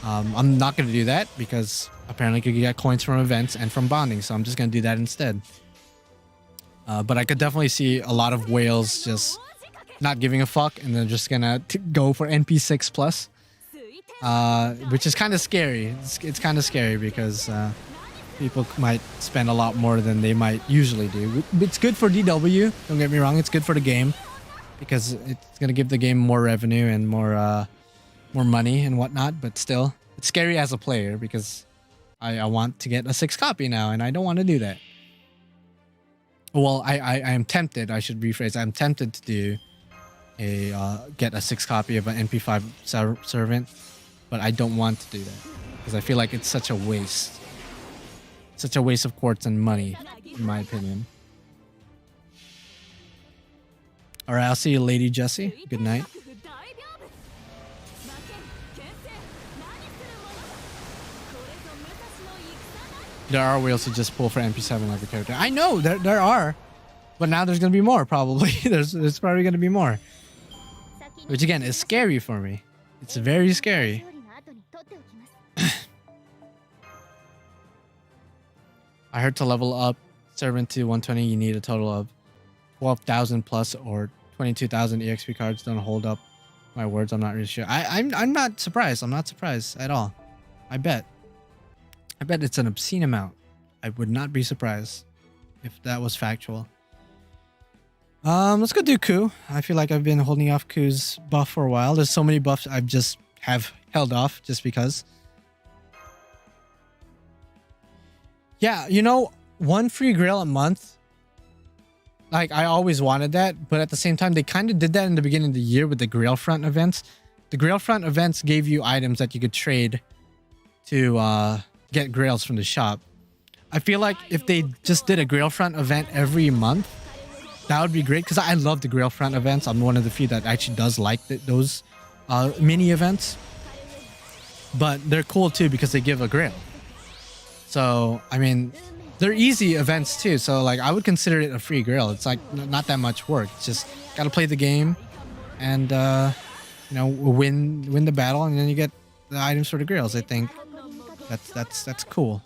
S1: I'm not going to do that because apparently you can get coins from events and from bonding, so I'm just going to do that instead. But I could definitely see a lot of whales just not giving a fuck and they're just going to go for NP6 plus, which is kind of scary. It's kind of scary because people might spend a lot more than they might usually do. It's good for DW, don't get me wrong. It's good for the game because it's going to give the game more revenue and more money and whatnot. But still, it's scary as a player because I want to get a 6 copy now and I don't want to do that. Well, I am tempted. I should rephrase. I'm tempted to do get a 6 copy of an NP5 servant, but I don't want to do that because I feel like it's such a waste. Such a waste of quartz and money, in my opinion. All right, I'll see you, Lady Jessie. Good night. There are whales who just pull for NP7 like a character. I know, there are. But now there's going to be more, probably. there's probably going to be more. Which, again, is scary for me. It's very scary. I heard to level up servant to 120, you need a total of 12,000 plus or 22,000 EXP cards. Don't hold up my words. I'm not really sure. I'm not surprised. I'm not surprised at all. I bet it's an obscene amount. I would not be surprised if that was factual. Let's go do Ku. I feel like I've been holding off Ku's buff for a while. There's so many buffs I've just have held off just because. Yeah, you know, 1 free grail a month. Like, I always wanted that, but at the same time, they kind of did that in the beginning of the year with the grail front events. The grail front events gave you items that you could trade to get grails from the shop. I feel like if they just did a grail front event every month, that would be great because I love the grail front events. I'm one of the few that actually does like those mini events. But they're cool too because they give a grail. So, I mean, they're easy events too. So, like, I would consider it a free grail. It's like not that much work. It's just gotta play the game, and you know, win the battle, and then you get the items for the grails. I think that's cool.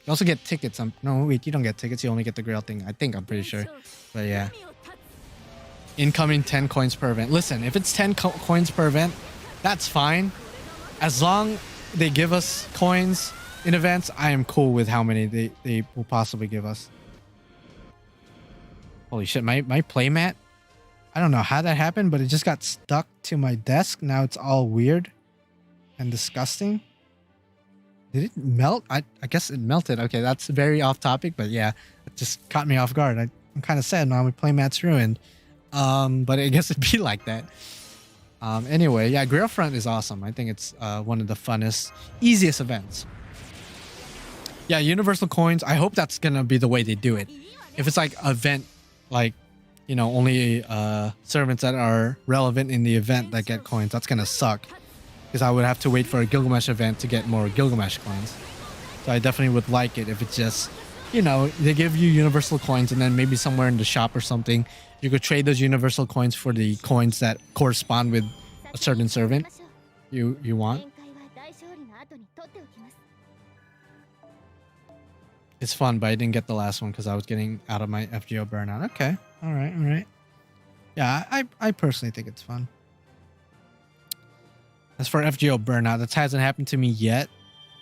S1: You also get tickets. No, wait, you don't get tickets. You only get the grail thing. I'm pretty sure. But yeah. Incoming 10 coins per event. Listen, if it's 10 coins per event, that's fine. As long they give us coins in events, I am cool with how many they will possibly give us. Holy shit, my playmat, I don't know how that happened, but it just got stuck to my desk. Now it's all weird and disgusting. Did it melt? I guess it melted. Okay, that's very off topic, but yeah, it just caught me off guard. I'm kind of sad now my playmat's ruined. But I guess it'd be like that. Anyway, yeah, Grail Front is awesome. I think it's one of the funnest, easiest events. Yeah, universal coins. I hope that's gonna be the way they do it. If it's like event, like, you know, only servants that are relevant in the event that get coins, that's gonna suck. Because I would have to wait for a Gilgamesh event to get more Gilgamesh coins. So I definitely would like it if it's just, you know, they give you universal coins, and then maybe somewhere in the shop or something, you could trade those universal coins for the coins that correspond with a certain servant you want. It's fun, but I didn't get the last one because I was getting out of my Fgo Burnout. Okay. All right. Yeah, I personally think it's fun. As for Fgo Burnout, that hasn't happened to me yet.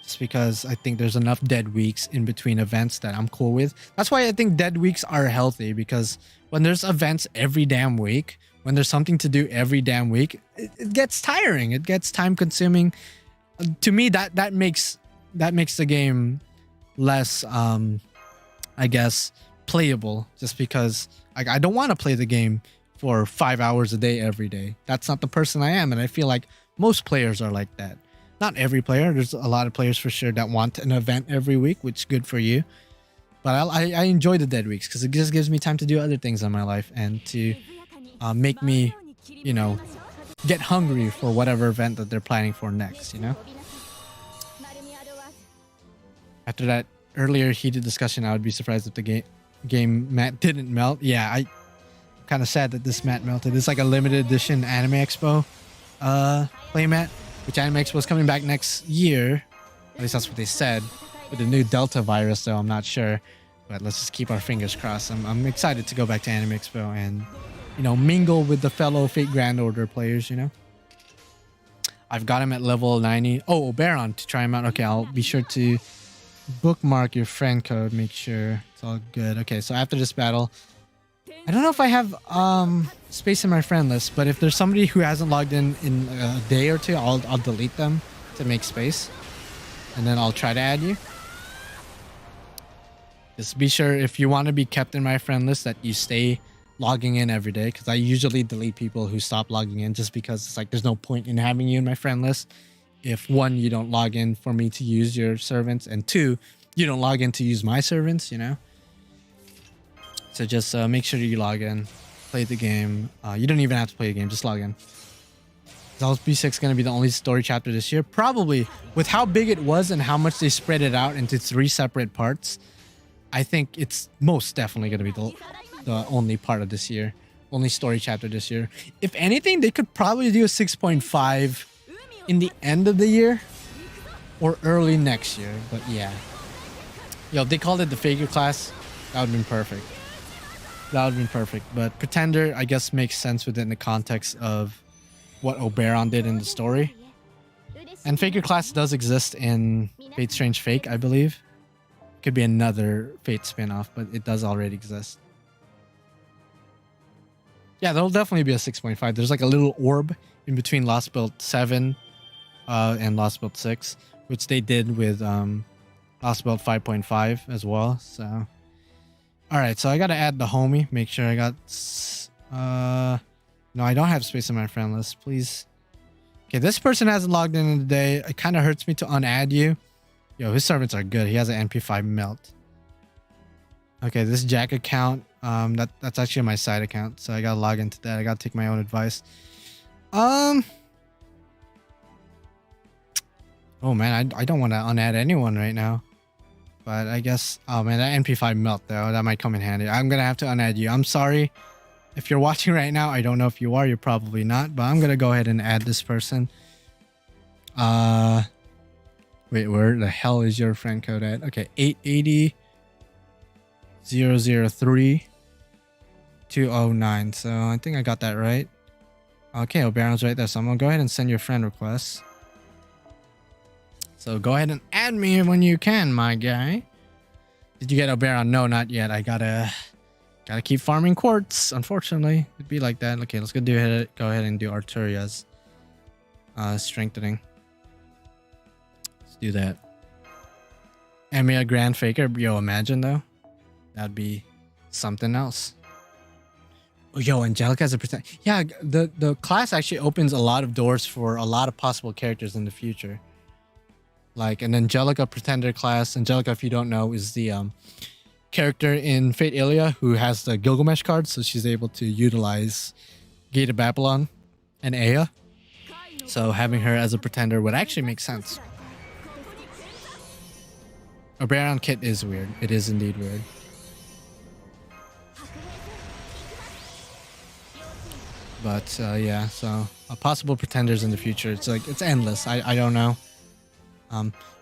S1: Just because I think there's enough dead weeks in between events that I'm cool with. That's why I think dead weeks are healthy, because when there's events every damn week, when there's something to do every damn week, it gets tiring. It gets time consuming. To me, that makes the game less, I guess, playable, just because I don't want to play the game for 5 hours a day every day. That's not the person I am, and I feel like most players are like that. Not every player. There's a lot of players for sure that want an event every week, which is good for you. But I enjoy the dead weeks because it just gives me time to do other things in my life and to make me, you know, get hungry for whatever event that they're planning for next, you know? After that earlier heated discussion, I would be surprised if the game mat didn't melt. Yeah, I kind of sad that this mat melted. It's like a limited edition Anime Expo playmat. Which Anime Expo is coming back next year. At least that's what they said. With the new Delta virus, though, I'm not sure. But let's just keep our fingers crossed. I'm excited to go back to Anime Expo and, you know, mingle with the fellow Fate Grand Order players, you know? I've got him at level 90. Oh, Oberon to try him out. Okay, I'll be sure to bookmark your friend code. Make sure it's all good. Okay, so after this battle, I don't know if I have space in my friend list, but if there's somebody who hasn't logged in a day or two, I'll delete them to make space, and then I'll try to add you. Just be sure, if you want to be kept in my friend list, that you stay logging in every day, because I usually delete people who stop logging in, just because it's like there's no point in having you in my friend list if, one, you don't log in for me to use your servants, and two, you don't log in to use my servants, you know? So just make sure you log in, play the game. You don't even have to play the game, just log in. Is B6 going to be the only story chapter this year? Probably. With how big it was and how much they spread it out into 3 separate parts, I think it's most definitely going to be the only part of this year. Only story chapter this year. If anything, they could probably do a 6.5 in the end of the year or early next year. But yeah. Yo, if they called it the figure class, that would have been perfect. That would have been perfect. But Pretender, I guess, makes sense within the context of what Oberon did in the story. And Figure class does exist in Fate Strange Fake, I believe. Could be another Fate spin-off, but it does already exist. Yeah, there'll definitely be a 6.5. There's like a little orb in between Lostbelt 7 and Lostbelt 6, which they did with Lostbelt 5.5 as well. So, all right, so I got to add the homie. Make sure I got... no, I don't have space in my friend list. Please. Okay, this person hasn't logged in today. It kind of hurts me to unadd you. Yo, his servants are good. He has an NP5 melt. Okay, this Jack account, that's actually my side account, so I gotta log into that. I gotta take my own advice. Oh man, I don't want to unadd anyone right now. But I guess, oh man, that NP5 melt though, that might come in handy. I'm gonna have to unadd you. I'm sorry. If you're watching right now, I don't know if you are. You're probably not, but I'm gonna go ahead and add this person. Wait, where the hell is your friend code at? Okay, 880 003 209. So I think I got that right. Okay, Oberon's right there. So I'm gonna go ahead and send your friend request. So go ahead and add me when you can, my guy. Did you get Oberon? No, not yet. I gotta keep farming quartz. Unfortunately, it'd be like that. Okay, let's go ahead and do Arturia's strengthening. Let's do that. And me a Grand Faker. Yo, imagine though. That'd be something else. Oh, yo, Angelica as a pretender. Yeah, the class actually opens a lot of doors for a lot of possible characters in the future. Like an Angelica pretender class. Angelica, if you don't know, is the character in Fate Ilia who has the Gilgamesh card, so she's able to utilize Gate of Avalon and Ea. So having her as a pretender would actually make sense. Oberon kit is weird. It is indeed weird. But yeah, so possible pretenders in the future. It's like it's endless. I don't know.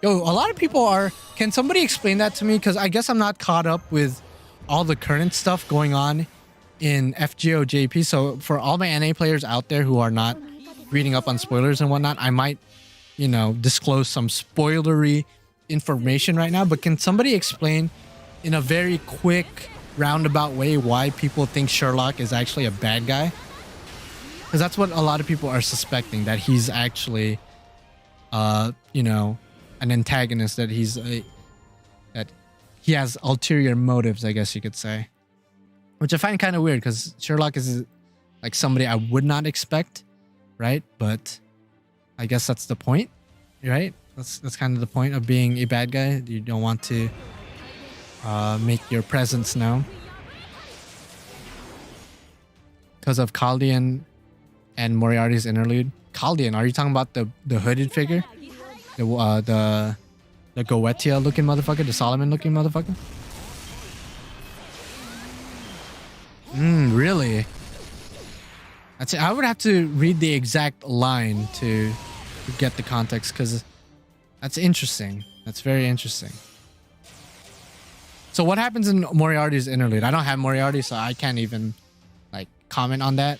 S1: Yo, a lot of people are. Can somebody explain that to me? Because I guess I'm not caught up with all the current stuff going on in FGO JP. So for all my NA players out there who are not reading up on spoilers and whatnot, I might, you know, disclose some spoilery information right now. But can somebody explain in a very quick, roundabout way why people think Sherlock is actually a bad guy? Because that's what a lot of people are suspecting, that he's actually, you know, an antagonist, that that he has ulterior motives, I guess you could say. Which I find kind of weird, because Sherlock is like somebody I would not expect, right? But I guess that's the point, right? That's kind of the point of being a bad guy. You don't want to make your presence known. Because of Chaldean and Moriarty's interlude. Chaldean, are you talking about the hooded figure? The Goetia looking motherfucker? The Solomon looking motherfucker? Really? I would have to read the exact line to get the context, because that's interesting. That's very interesting. So what happens in Moriarty's interlude? I don't have Moriarty, so I can't even like comment on that.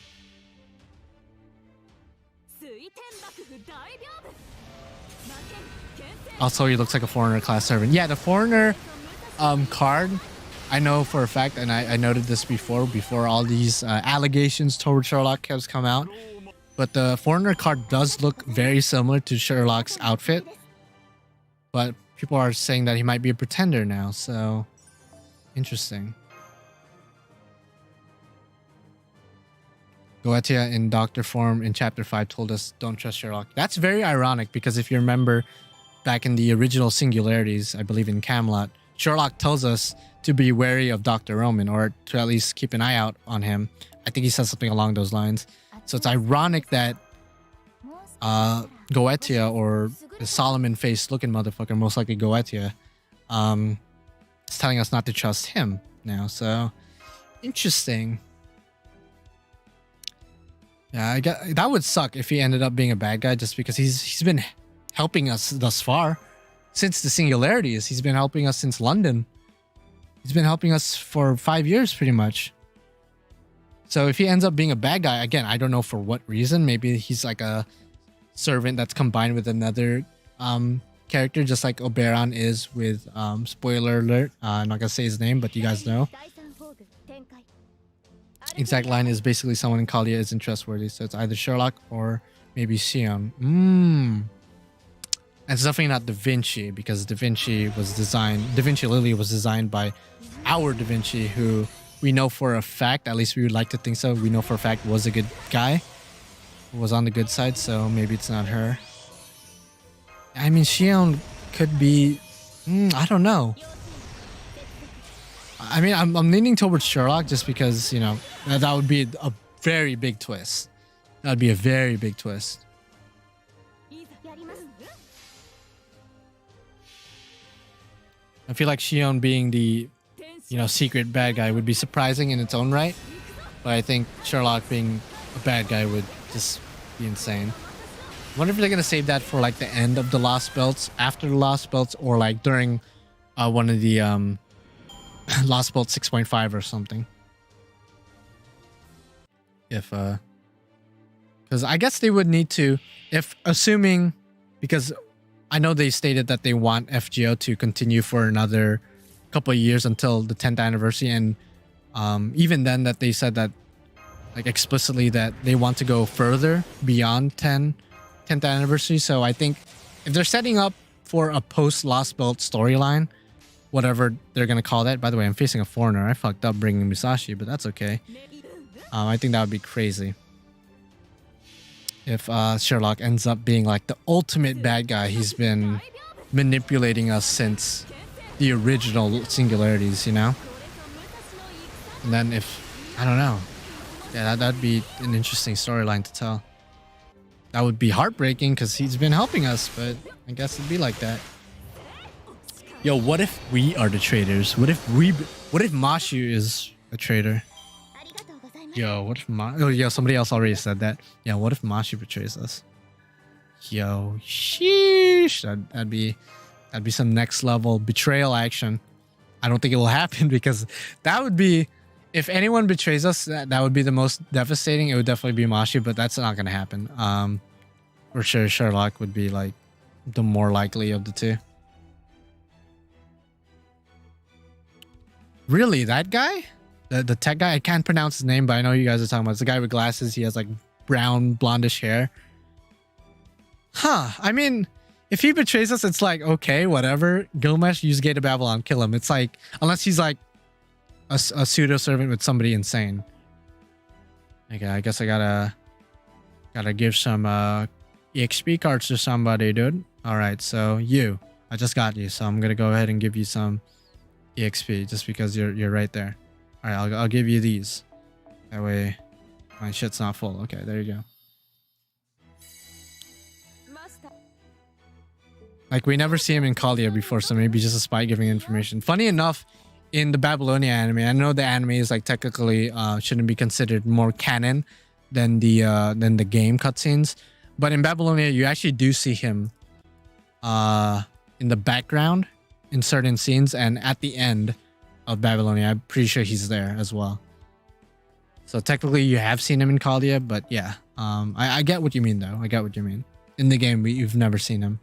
S1: Also, he looks like a foreigner class servant. Yeah, the foreigner card, I know for a fact, and I noted this before all these allegations toward Sherlock has come out. But the foreigner card does look very similar to Sherlock's outfit. But people are saying that he might be a pretender now, so interesting. Goetia in Doctor form in Chapter 5 told us, don't trust Sherlock. That's very ironic, because if you remember back in the original Singularities, I believe in Camelot, Sherlock tells us to be wary of Dr. Roman, or to at least keep an eye out on him. I think he says something along those lines. So it's ironic that Goetia, or the Solomon-faced looking motherfucker, most likely Goetia, is telling us not to trust him now. So interesting. Yeah, that would suck if he ended up being a bad guy, just because he's been helping us thus far since the Singularities. He's been helping us since London. He's been helping us for 5 years pretty much. So if he ends up being a bad guy, again, I don't know for what reason. Maybe he's like a servant that's combined with another character, just like Oberon is with spoiler alert, I'm not gonna say his name, but you guys know. Exact line is basically someone in Kalia isn't trustworthy, so it's either Sherlock or maybe Xion. It's definitely not Da Vinci, because Da Vinci Lily was designed by our Da Vinci, who we know for a fact, at least we would like to think so, we know for a fact was a good guy, was on the good side, so maybe it's not her. I mean, Xion could be, I don't know. I mean, I'm leaning towards Sherlock, just because, you know, that would be a very big twist. That would be a very big twist. I feel like Xion being the, you know, secret bad guy would be surprising in its own right. But I think Sherlock being a bad guy would just be insane. I wonder if they're gonna save that for like the end of the Lost Belts, after the Lost Belts, or like during one of the Lost Belt 6.5 or something. If because I guess they would need to, if assuming, because I know they stated that they want FGO to continue for another couple of years until the 10th anniversary, and even then that they said that like explicitly that they want to go further beyond 10th anniversary. So I think if they're setting up for a post Lost Belt storyline, whatever they're gonna call that. By the way, I'm facing a foreigner. I fucked up bringing Musashi, but that's okay. I think that would be crazy if Sherlock ends up being like the ultimate bad guy. He's been manipulating us since the original Singularities, you know? And then if, I don't know. Yeah, that'd be an interesting storyline to tell. That would be heartbreaking because he's been helping us, but I guess it'd be like that. Yo, what if we are the traitors? What if Mashu is a traitor? Yo, what if somebody else already said that. Yeah, what if Mashu betrays us? Yo, sheesh. That'd be some next level betrayal action. I don't think it will happen because that would be, if anyone betrays us, that would be the most devastating. It would definitely be Mashu, but that's not gonna happen. For sure Sherlock would be like the more likely of the two. Really, that guy? The tech guy? I can't pronounce his name, but I know you guys are talking about. It's the guy with glasses. He has like brown, blondish hair. Huh. I mean, if he betrays us, it's like, okay, whatever. Gilgamesh, use Gate of Avalon, kill him. It's like, unless he's like a pseudo servant with somebody insane. Okay, I guess I gotta give some EXP cards to somebody, dude. All right, so I just got you, so I'm gonna go ahead and give you some EXP just because you're right there. All right, I'll give you these. That way my shit's not full. Okay, there you go. Like, we never see him in Kalia before, so maybe just a spy giving information. Funny enough, in the Babylonia anime, I know the anime is like technically shouldn't be considered more canon than the game cutscenes, but in Babylonia you actually do see him in the background in certain scenes, and at the end of Babylonia, I'm pretty sure he's there as well. So technically you have seen him in Kalia, but yeah, I get what you mean though. I get what you mean. In the game, you've never seen him.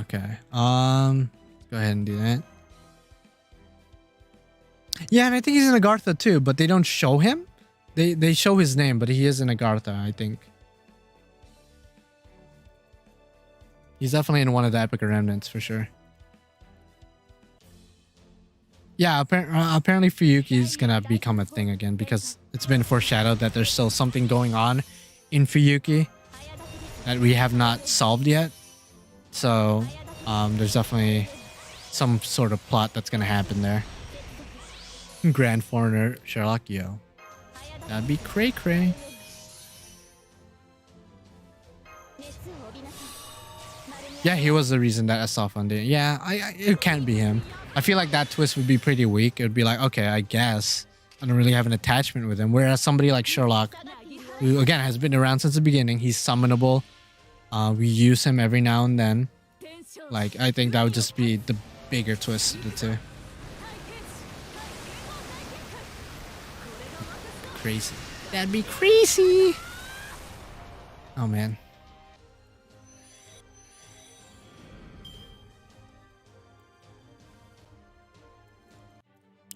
S1: Okay. Go ahead and do that. Yeah, and I think he's in Agartha too, but they don't show him. They show his name, but he is in Agartha, I think. He's definitely in one of the Epic Remnants for sure. Yeah, apparently Fuyuki's gonna become a thing again because it's been foreshadowed that there's still something going on in Fuyuki that we have not solved yet. So there's definitely some sort of plot that's gonna happen there. Grand Foreigner Sherlock, yo, that'd be cray cray. Yeah, he was the reason that I saw Fundy. Yeah, it can't be him. I feel like that twist would be pretty weak. It would be like, okay, I guess I don't really have an attachment with him. Whereas somebody like Sherlock, who again has been around since the beginning, he's summonable. We use him every now and then. Like, I think that would just be the bigger twist of the two. Crazy. That'd be crazy. Oh man.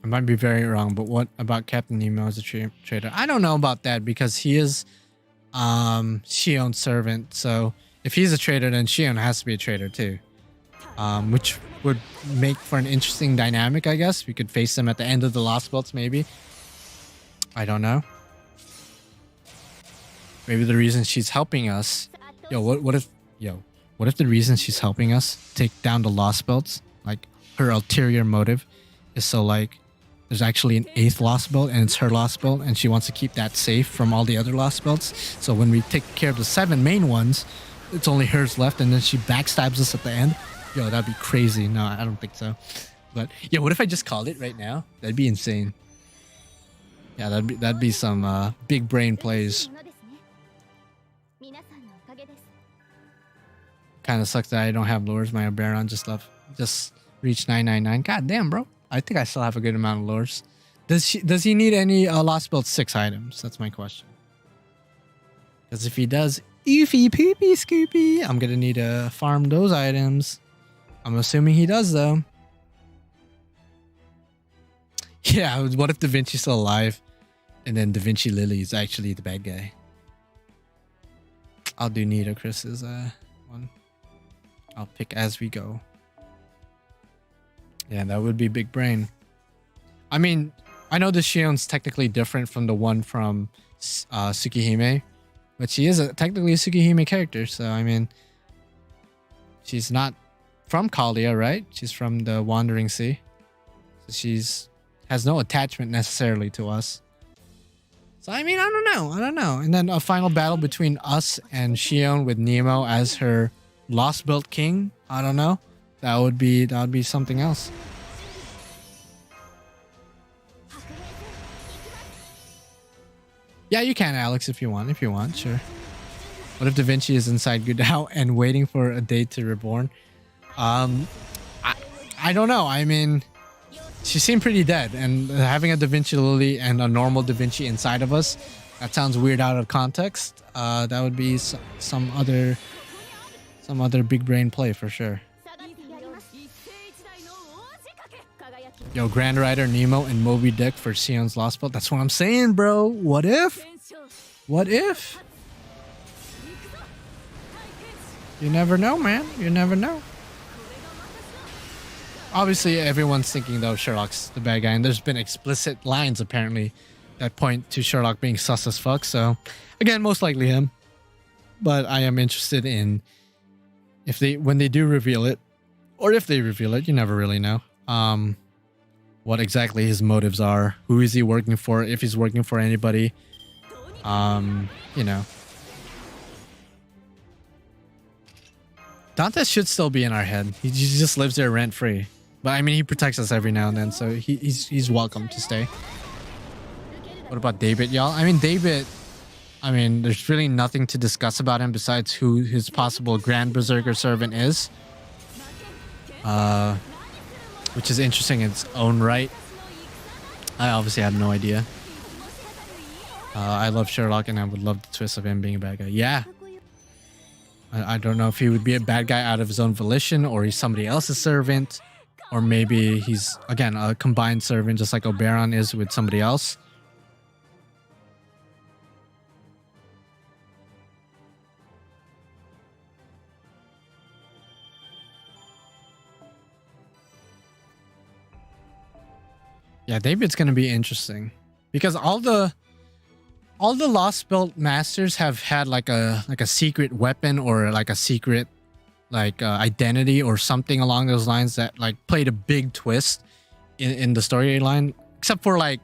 S1: I might be very wrong, but what about Captain Nemo as a traitor? I don't know about that because he is Shion's servant. So if he's a traitor, then Shion has to be a traitor too. Which would make for an interesting dynamic, I guess. We could face them at the end of the Lost Belts, maybe. I don't know. Maybe the reason she's helping us... what if the reason she's helping us take down the Lost Belts, like her ulterior motive, is so like there's actually an 8th Lost Belt and it's her Lost Belt and she wants to keep that safe from all the other Lost Belts. So when we take care of the 7 main ones, it's only hers left and then she backstabs us at the end. Yo, that'd be crazy. No, I don't think so. But yeah, what if I just called it right now? That'd be insane. Yeah, that'd be some big brain plays. Kind of sucks that I don't have lures. My Oberon just reached 999. God damn, bro. I think I still have a good amount of lures. Does he need any Lostbelt 6 items? That's my question. Because if he does, oofy poopy scoopy, I'm gonna need to farm those items. I'm assuming he does though. Yeah, what if Da Vinci's still alive? And then Da Vinci Lily is actually the bad guy. I'll do Nita Chris's one. I'll pick as we go. Yeah, that would be big brain. I mean, I know the Shion's technically different from the one from Tsukihime, but she is technically a Tsukihime character. So, I mean, she's not from Kalia, right? She's from the Wandering Sea. So has no attachment necessarily to us. So, I mean, I don't know. And then a final battle between us and Shion with Nemo as her Lostbelt King. I don't know. That would be something else. Yeah, you can, Alex, if you want. Sure. What if Da Vinci is inside Gudao and waiting for a date to reborn? I don't know. I mean, she seemed pretty dead, and having a Da Vinci Lily and a normal Da Vinci inside of us, that sounds weird out of context. That would be some other big brain play for sure. Yo, Grand Rider Nemo and Moby Dick for Sion's Lostbelt. That's what I'm saying, bro. What if? You never know, man. You never know. Obviously, everyone's thinking, though, Sherlock's the bad guy. And there's been explicit lines, apparently, that point to Sherlock being sus as fuck. So, again, most likely him. But I am interested in when they do reveal it, or if they reveal it, you never really know. What exactly his motives are. Who is he working for? If he's working for anybody. You know. Dantes should still be in our head. He just lives there rent free. But I mean, he protects us every now and then, so he's welcome to stay. What about David, y'all? I mean, David, there's really nothing to discuss about him besides who his possible Grand Berserker servant is. Which is interesting in its own right. I obviously have no idea. I love Sherlock, and I would love the twist of him being a bad guy. Yeah. I don't know if he would be a bad guy out of his own volition, or he's somebody else's servant, or maybe he's, again, a combined servant, just like Oberon is with somebody else. Yeah, David's gonna be interesting because all the Lostbelt masters have had like a secret weapon or like a secret identity or something along those lines that like played a big twist in the storyline, except for like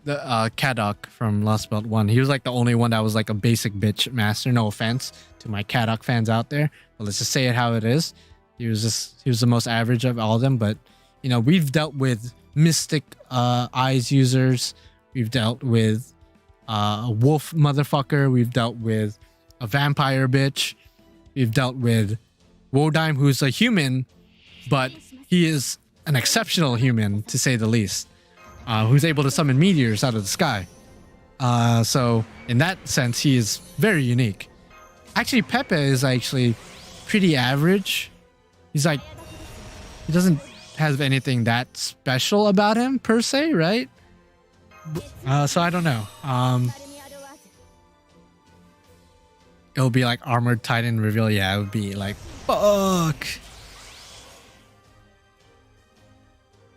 S1: the Kadok from Lostbelt 1. He was like the only one that was like a basic bitch master. No offense to my Kadok fans out there, but let's just say it how it is. He was the most average of all of them. But you know, we've dealt with mystic eyes users. We've dealt with a wolf motherfucker. We've dealt with a vampire bitch. We've dealt with Wodime, who's a human, but he is an exceptional human, to say the least, who's able to summon meteors out of the sky. So in that sense, he is very unique. Actually, Pepe is actually pretty average. He doesn't have anything that special about him per se, right? So I don't know. It'll be like Armored Titan reveal. Yeah, it would be like, fuck.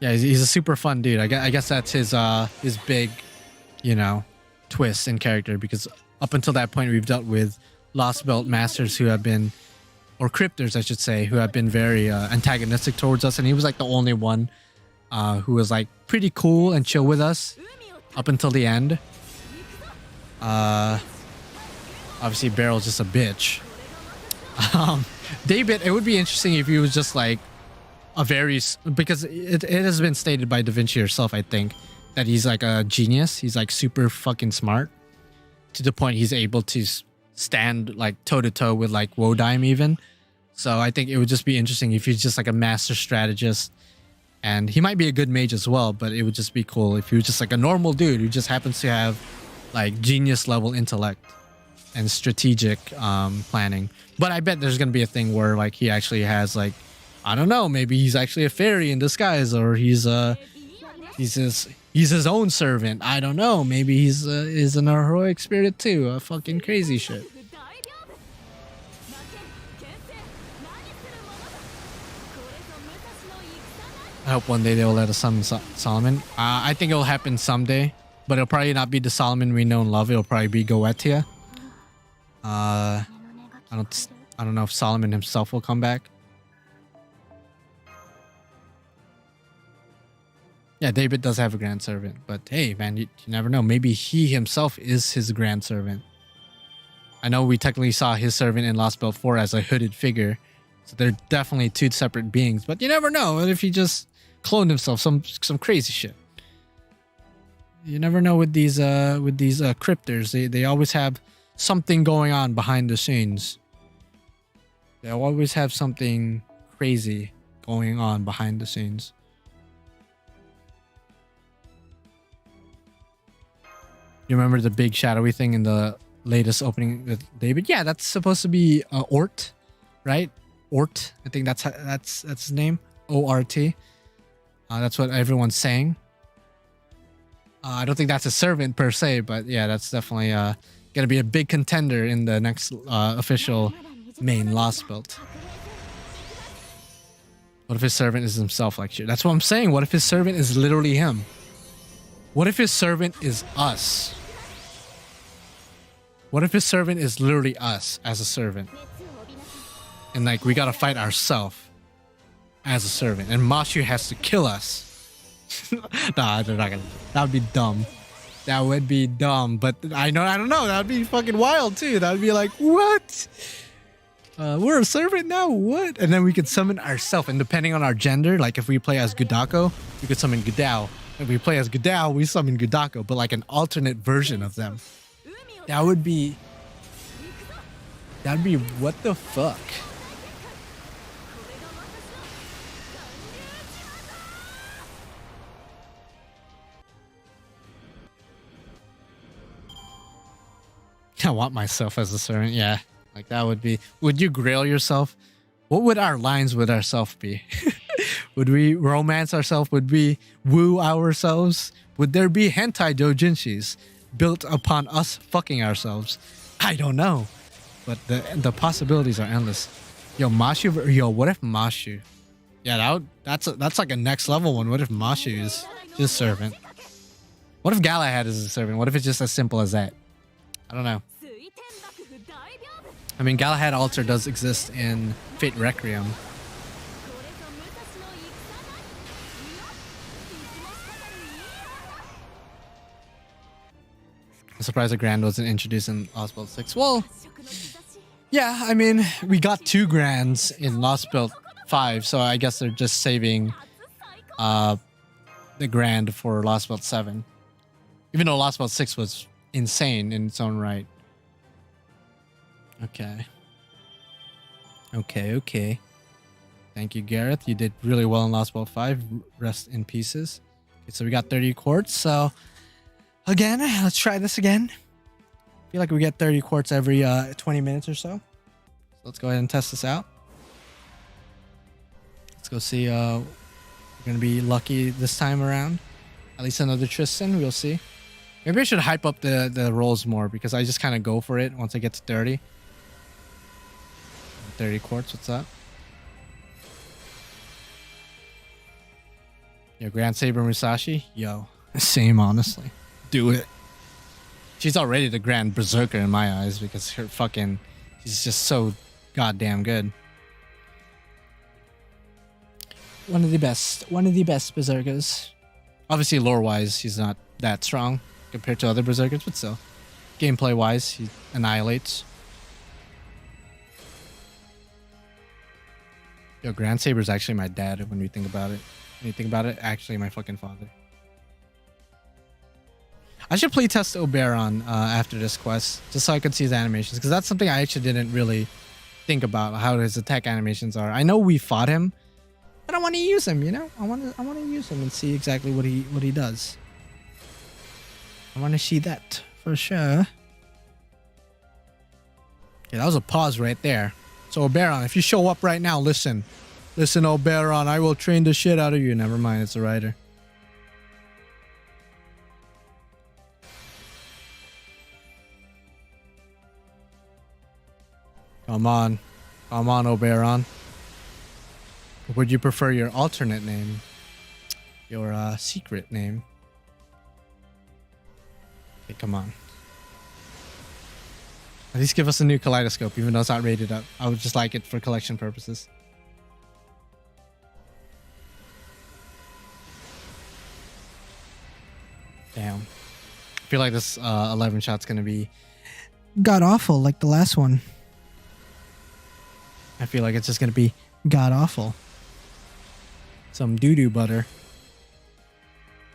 S1: Yeah, he's a super fun dude. I guess that's his big, twist in character, because up until that point we've dealt with Lostbelt masters who have been, or cryptors I should say, who have been very antagonistic towards us, and he was like the only one who was like pretty cool and chill with us up until the end. Obviously Barrel's just a bitch. David, it would be interesting if he was just like a very because it has been stated by Da Vinci herself, I think, that he's like a genius. He's like super fucking smart to the point he's able to stand like toe to toe with like Wodime even. So I think it would just be interesting if he's just like a master strategist, and he might be a good mage as well, but it would just be cool if he was just like a normal dude who just happens to have like genius level intellect and strategic planning. But I bet there's gonna be a thing where like he actually has like, I don't know, maybe he's actually a fairy in disguise, or he's his own servant. I don't know. Maybe he's an heroic spirit too. A fucking crazy shit. I hope one day they will let us summon Solomon. I think it'll happen someday, but it'll probably not be the Solomon we know and love. It'll probably be Goetia. I don't know if Solomon himself will come back. Yeah, David does have a grand servant, but hey, man, you never know. Maybe he himself is his grand servant. I know we technically saw his servant in Lostbelt 4 as a hooded figure, so they're definitely two separate beings. But you never know. What if he just cloned himself? Some crazy shit. You never know with these cryptors. They always have something going on behind the scenes. They always have something crazy going on behind the scenes. You remember the big shadowy thing in the latest opening with David? Yeah, that's supposed to be Ort, right? Ort. I think that's his name. O-R-T. That's what everyone's saying. I don't think that's a servant per se, but yeah, that's definitely gonna be a big contender in the next official main Lostbelt. What if his servant is himself like shit? That's what I'm saying. What if his servant is literally him? What if his servant is us? What if his servant is literally us as a servant? And like we gotta fight ourselves as a servant, and Mashu has to kill us. Nah, they're not gonna. That would be dumb. That would be dumb. But I don't know. That would be fucking wild too. That would be like, what? We're a servant now. What? And then we could summon ourselves. And depending on our gender, like if we play as Gudako, we could summon Gudao. If we play as Gudao, we summon Gudako, but like an alternate version of them. That would be what the fuck? I want myself as a servant. Yeah, like that would be. Would you grail yourself? What would our lines with ourselves be? Would we romance ourselves? Would we woo ourselves? Would there be hentai doujinshis built upon us fucking ourselves? I don't know, but the possibilities are endless. Yo, Mashu. Yo, what if Mashu? Yeah, that's like a next level one. What if Mashu is his servant? What if Galahad is a servant? What if it's just as simple as that? I don't know. I mean, Galahad altar does exist in Fate Requiem. I'm surprised the Grand wasn't introduced in Lostbelt 6. Well, yeah, I mean, we got 2 Grands in Lostbelt 5, so I guess they're just saving the Grand for Lostbelt 7. Even though Lostbelt 6 was insane in its own right. Okay. Thank you, Gareth. You did really well in Lostbelt 5. Rest in pieces. Okay, so we got 30 quartz. So, again, let's try this again. I feel like we get 30 quartz every 20 minutes or so. So let's go ahead and test this out. Let's go see. We're going to be lucky this time around. At least another Tristan. We'll see. Maybe I should hype up the rolls more because I just kind of go for it once I get to 30. 30 quartz, what's up? Yo, Grand Saber Musashi? Yo, same, honestly. Do it. She's already the Grand Berserker in my eyes because she's just so goddamn good. One of the best Berserkers. Obviously, lore-wise, she's not that strong compared to other Berserkers, but still. Gameplay-wise, he annihilates. Yo, Grand Saber's actually my dad when we think about it. When you think about it, actually my fucking father. I should playtest Oberon after this quest, just so I could see his animations, because that's something I actually didn't really think about, how his attack animations are. I know we fought him, but I want to use him, you know? I want to use him and see exactly what he does. I want to see that for sure. Okay, that was a pause right there. So Oberon, if you show up right now, listen. Listen, Oberon, I will train the shit out of you. Never mind, it's a rider. Come on. Come on, Oberon. Would you prefer your alternate name? Your secret name? Okay, come on. At least give us a new kaleidoscope, even though it's not rated up. I would just like it for collection purposes. Damn. I feel like this 11 shot's gonna be god awful like the last one. I feel like it's just gonna be god awful. Some doo-doo butter.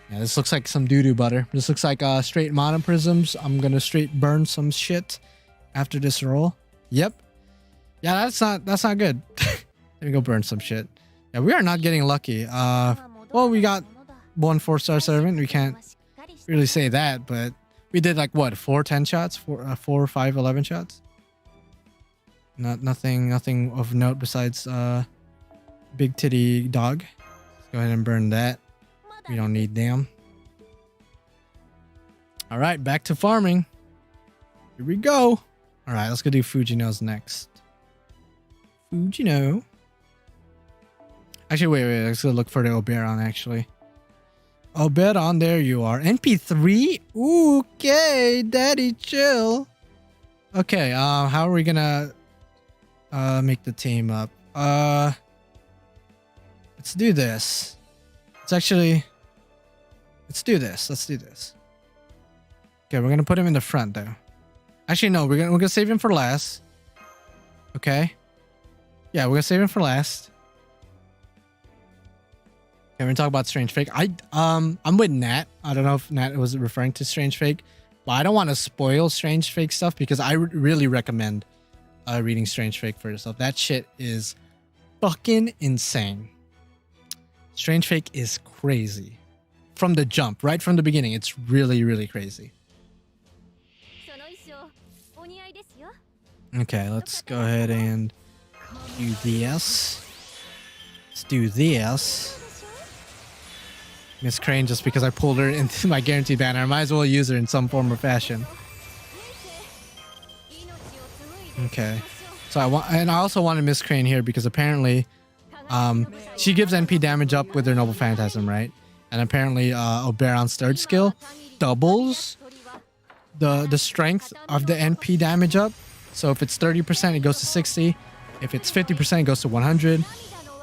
S1: Yeah, this looks like some doo-doo butter. This looks like straight mono prisms. I'm gonna straight burn some shit after this roll. Yep. Yeah, that's not good. Let me go burn some shit. Yeah, we are not getting lucky. Well, we got 1 4-star servant. We can't really say that, but we did like what, 4 10 shots, 4 5 11 shots. Nothing of note besides big titty dog. Let's go ahead and burn that. We don't need them. All right, back to farming. Here we go. All right, let's go do Fujino's next. Fujino. Actually, wait. Let's go look for the Oberon, actually. Oberon, there you are. NP3? Okay, daddy, chill. Okay, how are we gonna make the team up? Let's do this. Let's do this. Okay, we're gonna put him in the front though. Actually, no, we're gonna save him for last. Okay. Yeah, we're gonna save him for last. Okay, we're gonna talk about Strange Fake. I'm with Nat. I don't know if Nat was referring to Strange Fake, but I don't want to spoil Strange Fake stuff because I really recommend reading Strange Fake for yourself. That shit is fucking insane. Strange Fake is crazy. From the jump, right from the beginning, it's really, really crazy. Okay, let's go ahead and do this. Let's do this. Miss Crane, just because I pulled her into my guaranteed banner, I might as well use her in some form or fashion. Okay. So I also wanted Miss Crane here because apparently she gives NP damage up with her Noble Phantasm, right? And apparently Oberon's third skill doubles the strength of the NP damage up. So if it's 30%, it goes to 60. If it's 50%, it goes to 100.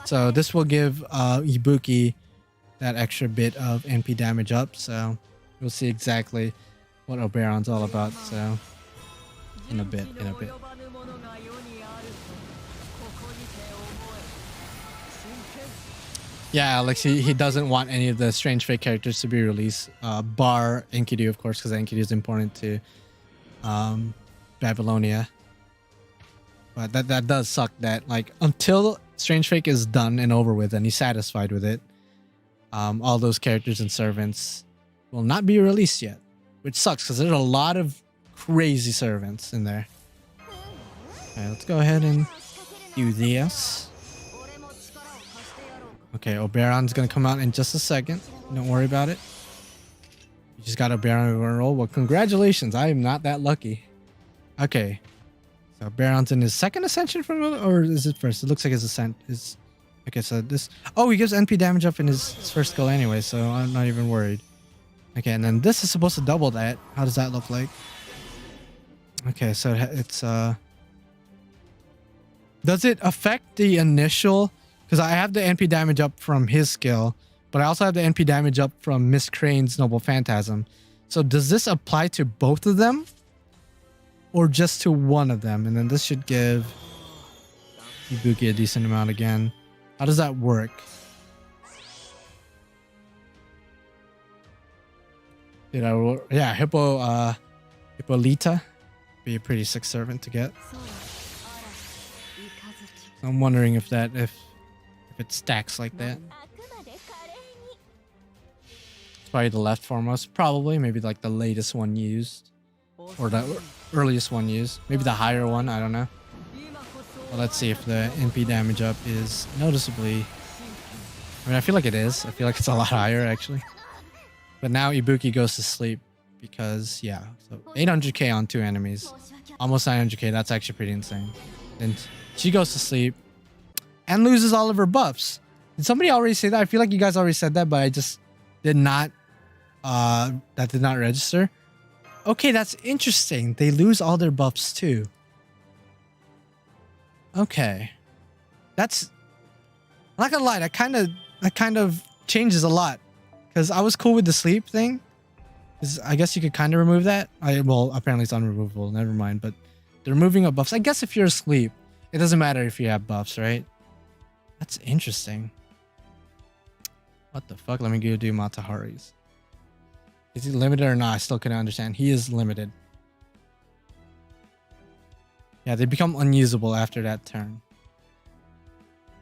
S1: So this will give Ibuki that extra bit of NP damage up. So we'll see exactly what Oberon's all about. So in a bit. Yeah, Alex, he doesn't want any of the Strange Fake characters to be released, bar Enkidu, of course, because Enkidu is important to Babylonia. But that does suck that, like, until Strange Fake is done and over with and he's satisfied with it, all those characters and servants will not be released yet, which sucks because there's a lot of crazy servants in there. Okay, let's go ahead and do this. Okay, Oberon's gonna come out in just a second. Don't worry about it. You just got Oberon in a roll. Well, congratulations. I am not that lucky. Okay. So Oberon's in his second ascension from, or is it first? It looks like his ascent is. Okay, so this. Oh, he gives NP damage up in his first skill anyway, so I'm not even worried. Okay, and then this is supposed to double that. How does that look like? Okay, so it's does it affect the initial? Because I have the NP damage up from his skill, but I also have the NP damage up from Miss Crane's Noble Phantasm. So does this apply to both of them? Or just to one of them? And then this should give Ibuki a decent amount again. How does that work? Yeah, Hippolyta. Be a pretty sick servant to get. I'm wondering if it stacks like that. It's probably the left foremost. Probably, maybe like the latest one used. Or the earliest one used. Maybe the higher one, I don't know. Well, let's see if the MP damage up is noticeably... I mean, I feel like it is. I feel like it's a lot higher, actually. But now Ibuki goes to sleep because, yeah. So 800k on 2 enemies. Almost 900k. That's actually pretty insane. And she goes to sleep and loses all of her buffs. Did somebody already say that? I feel like you guys already said that, but I just did not... that did not register. Okay, that's interesting. They lose all their buffs too. Okay. That's... I'm not gonna lie, that kind of changes a lot. Because I was cool with the sleep thing. I guess you could kind of remove that. Well, apparently it's unremovable. Never mind. But the removing of buffs. I guess if you're asleep, it doesn't matter if you have buffs, right? That's interesting. What the fuck? Let me go do Matahari's. Is he limited or not? I still couldn't understand. He is limited. Yeah, they become unusable after that turn.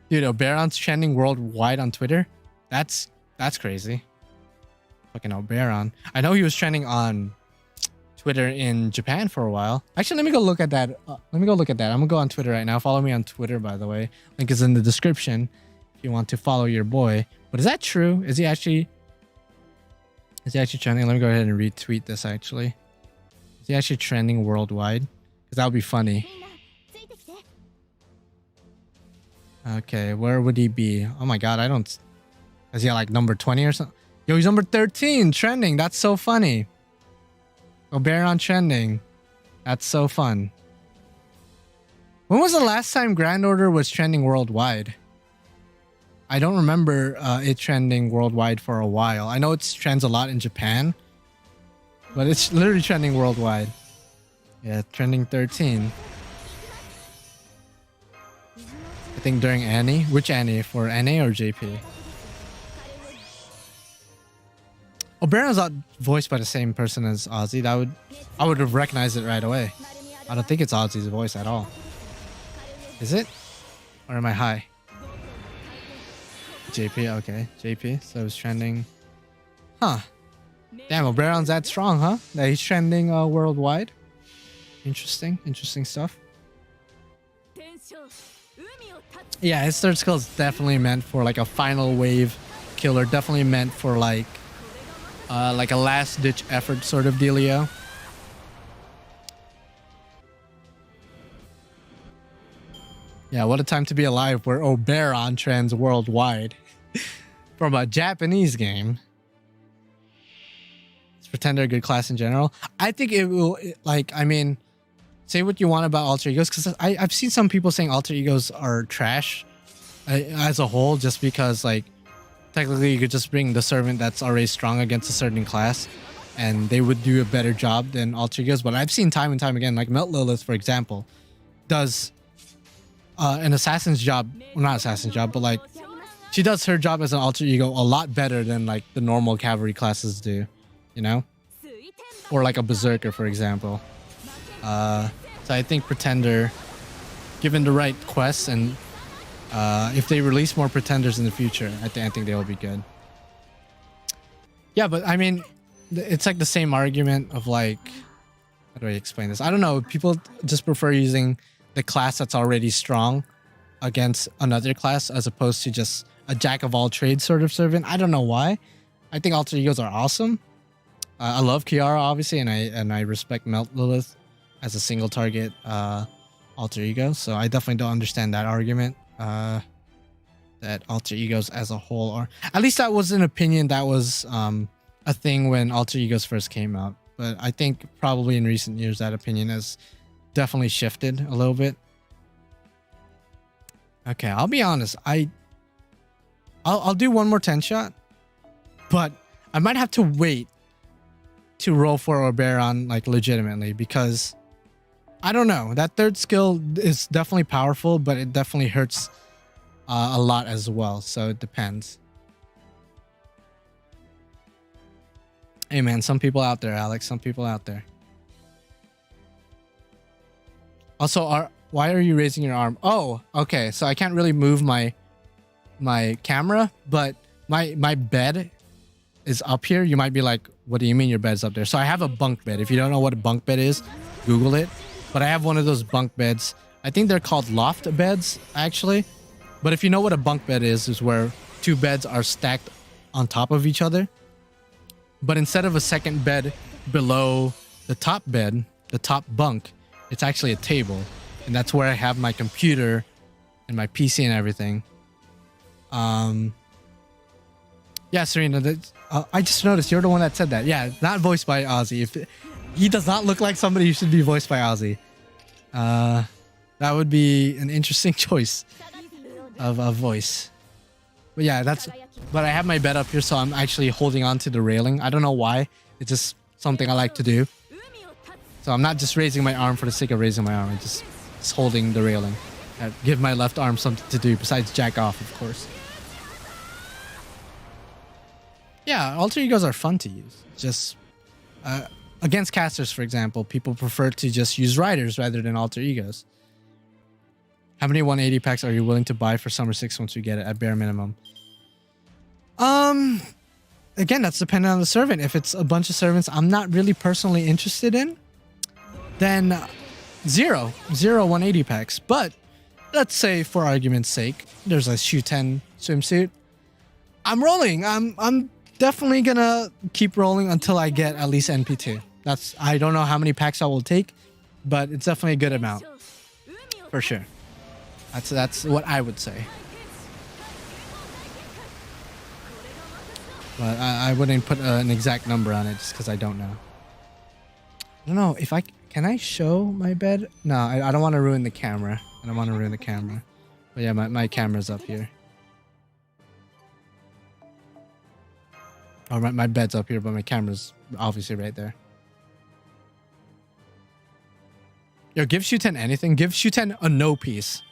S1: Dude, Oberon's trending worldwide on Twitter? That's crazy. Fucking Oberon. I know he was trending on Twitter in Japan for a while. Actually, let me go look at that. I'm gonna go on Twitter right now. Follow me on Twitter, by the way. Link is in the description if you want to follow your boy. But is that true? Is he actually trending? Let me go ahead and retweet this, actually. Is he actually trending worldwide? Because that would be funny. Okay, where would he be? Oh my god, is he like number 20 or something? Yo, he's number 13 trending. That's so funny. Oberon trending. That's so fun. When was the last time Grand Order was trending worldwide? I don't remember it trending worldwide for a while. I know it trends a lot in Japan, but it's literally trending worldwide. Yeah, trending 13. I think during Annie. Which Annie? For Annie or JP? Oberon's not voiced by the same person as Ozzy. I would have recognized it right away. I don't think it's Ozzy's voice at all. Is it? Or am I high? JP, okay. JP, so it's trending. Huh. Damn, Oberon's that strong, huh? That he's trending worldwide. Interesting stuff. Yeah, his third skill is definitely meant for like a final wave killer. Definitely meant for like a last ditch effort sort of dealio. Yeah, what a time to be alive where Oberon trends worldwide from a Japanese game. Is Pretender a good class in general? I think it will, I mean, say what you want about alter egos, because I've seen some people saying alter egos are trash as a whole, just because like technically you could just bring the servant that's already strong against a certain class and they would do a better job than alter egos. But I've seen time and time again, like Melt Lilith, for example, does an assassin's job, well, not assassin's job, but like she does her job as an alter ego a lot better than like the normal cavalry classes do, you know? Or like a berserker, for example. So I think Pretender, given the right quests, and if they release more Pretenders in the future, I think they will be good. Yeah, but I mean, it's like the same argument of like, how do I explain this? I don't know. People just prefer using the class that's already strong against another class as opposed to just a jack of all trades sort of servant. I don't know why. I think alter egos are awesome. I love Kiara, obviously, and I respect Melt Lilith as a single target alter ego. So I definitely don't understand that argument that alter egos as a whole are. At least that was an opinion that was a thing when alter egos first came out. But I think probably in recent years that opinion has definitely shifted a little bit. Okay, I'll be honest. I'll do one more 10 shot, but I might have to wait to roll for Oberon like legitimately, because I don't know, that third skill is definitely powerful, but it definitely hurts a lot as well. So it depends. Hey man, some people out there, Alex. Some people out there. Also, why are you raising your arm? Oh, okay. So I can't really move my camera, but my bed is up here. You might be like, what do you mean your bed's up there? So I have a bunk bed. If you don't know what a bunk bed is, Google it. But I have one of those bunk beds. I think they're called loft beds, actually. But if you know what a bunk bed is where two beds are stacked on top of each other. But instead of a second bed below the top bed, the top bunk, it's actually a table. And that's where I have my computer and my PC and everything. Yeah, Serena, I just noticed you're the one that said that. Yeah, not voiced by Ozzy. He does not look like somebody who should be voiced by Ozzy. That would be an interesting choice of a voice. But yeah, but I have my bed up here, so I'm actually holding on to the railing. I don't know why. It's just something I like to do. So I'm not just raising my arm for the sake of raising my arm. I'm just holding the railing. I give my left arm something to do besides jack off, of course. Yeah, alter egos are fun to use. Just against casters, for example, people prefer to just use riders rather than alter egos. How many 180 packs are you willing to buy for Summer 6 once we get it at bare minimum? Again, that's dependent on the servant. If it's a bunch of servants I'm not really personally interested in, then zero 180 packs. But let's say, for argument's sake, there's a Shoe 10 swimsuit. I'm rolling. I'm definitely gonna keep rolling until I get at least NP2. I don't know how many packs I will take, but it's definitely a good amount for sure. That's what I would say. But I wouldn't put an exact number on it just because I don't know. I don't know if can I show my bed? No, I don't want to ruin the camera. I don't want to ruin the camera. But yeah, my camera's up here. Oh, my bed's up here, but my camera's obviously right there. Yo, give Shuten anything. Give Shuten a no piece.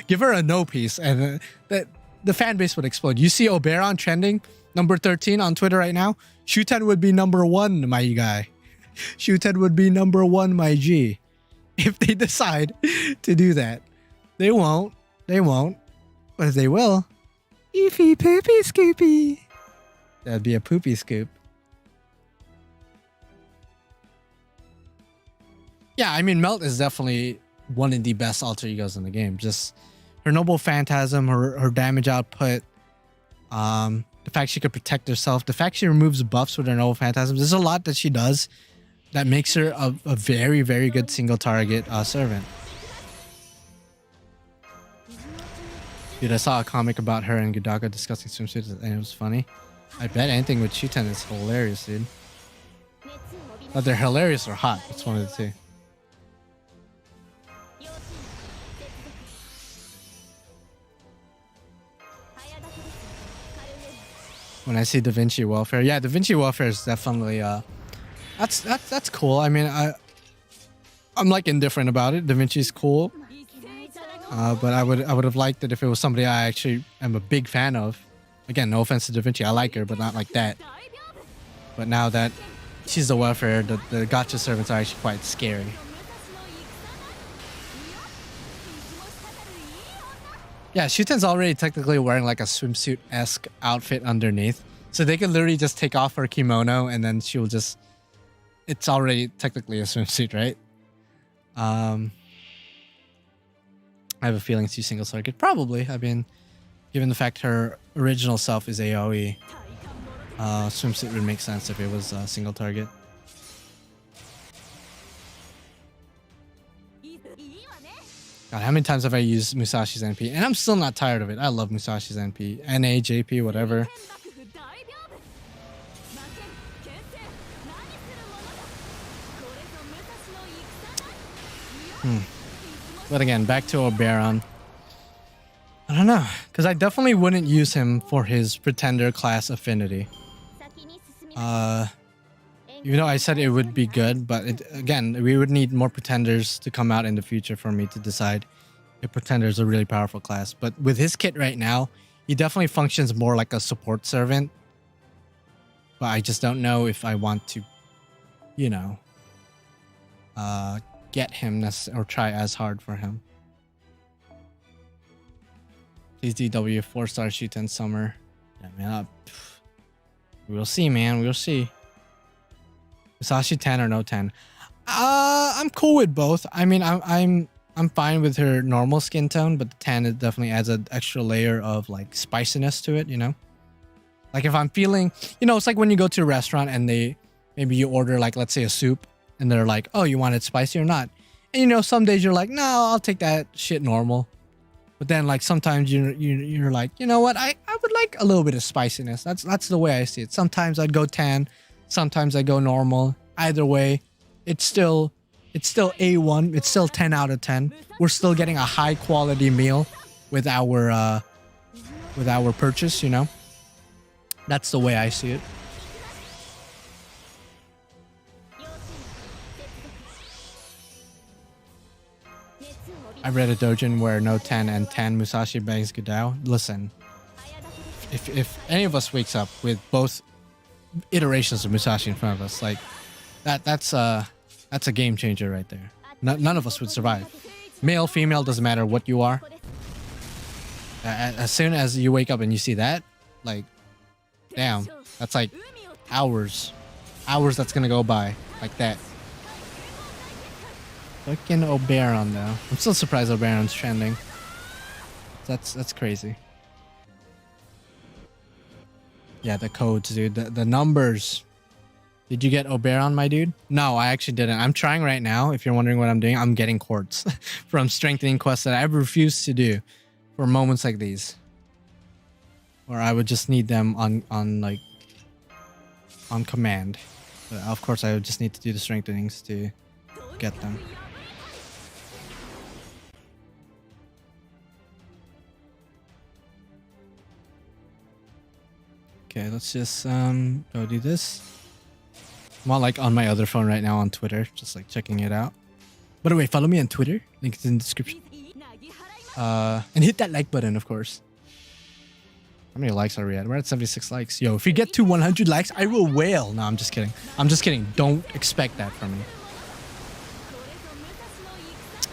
S1: Give her a no piece, and the fan base would explode. You see Oberon trending number 13 on Twitter right now. Shuten would be number 1, my guy. Shuten would be number 1, my G. If they decide to do that, they won't. They won't, but they will. Eefy poopy scoopy. That'd be a poopy scoop. Yeah, I mean, Melt is definitely one of the best alter egos in the game. Just her noble phantasm, her damage output, the fact she could protect herself, the fact she removes buffs with her noble phantasm. There's a lot that she does that makes her a very, very good single target servant. Dude, I saw a comic about her and Gudaka discussing swimsuits, and it was funny. I bet anything with Shuten is hilarious, dude. But they're hilarious or hot. It's one of the two. When I see Da Vinci Welfare, yeah, Da Vinci Welfare is definitely that's cool. I mean, I'm like indifferent about it. Da Vinci's cool, but I would have liked it if it was somebody I actually am a big fan of. Again, no offense to Da Vinci, I like her, but not like that. But now that she's the welfare, the gacha servants are actually quite scary. Yeah, Shuten's already technically wearing like a swimsuit-esque outfit underneath. So they could literally just take off her kimono and then she'll just... It's already technically a swimsuit, right? I have a feeling it's single target. Probably. I mean, given the fact her original self is AoE, swimsuit would make sense if it was a single target. God, how many times have I used Musashi's NP? And I'm still not tired of it. I love Musashi's NP. NA, JP, whatever. But again, back to Oberon. I don't know. Because I definitely wouldn't use him for his Pretender class affinity. Even though I said it would be good, but again, we would need more Pretenders to come out in the future for me to decide a Pretender is a really powerful class. But with his kit right now, he definitely functions more like a support servant. But I just don't know if I want to, you know, get him or try as hard for him. Please DW 4-star shoot 10 summer. Yeah, man. We'll see, man. We'll see. Musashi 10 or no 10? I'm cool with both. I mean, I'm fine with her normal skin tone, but the 10 it definitely adds an extra layer of like spiciness to it, you know? Like if I'm feeling, you know, it's like when you go to a restaurant and maybe you order like, let's say a soup and they're like, oh, you want it spicy or not? And you know, some days you're like, no, I'll take that shit normal. But then like sometimes you're like, you know what? I would like a little bit of spiciness. That's the way I see it. Sometimes I'd go 10, sometimes I go normal. Either way, it's still A1. It's still 10 out of 10. We're still getting a high quality meal with our purchase, you know? That's the way I see it. I read a dojin where no 10 and 10 Musashi bangs Gudao. Listen, if any of us wakes up with both iterations of Musashi in front of us, like that's a game changer right there. None of us would survive. Male, female, doesn't matter what you are. As soon as you wake up and you see that, like, damn, that's like hours that's gonna go by like that. Fucking Oberon though. I'm still surprised Oberon's trending. That's crazy. Yeah, the codes, dude. The numbers. Did you get Oberon, my dude? No, I actually didn't. I'm trying right now. If you're wondering what I'm doing, I'm getting quartz from strengthening quests that I've refused to do for moments like these. Or I would just need them on command. But of course, I would just need to do the strengthenings to get them. Okay, let's just go do this. I'm on on my other phone right now on Twitter, just like checking it out. By the way, follow me on Twitter. Link is in the description. And hit that like button, of course. How many likes are we at? We're at 76 likes. Yo, if we get to 100 likes, I will wail. No, I'm just kidding. I'm just kidding. Don't expect that from me.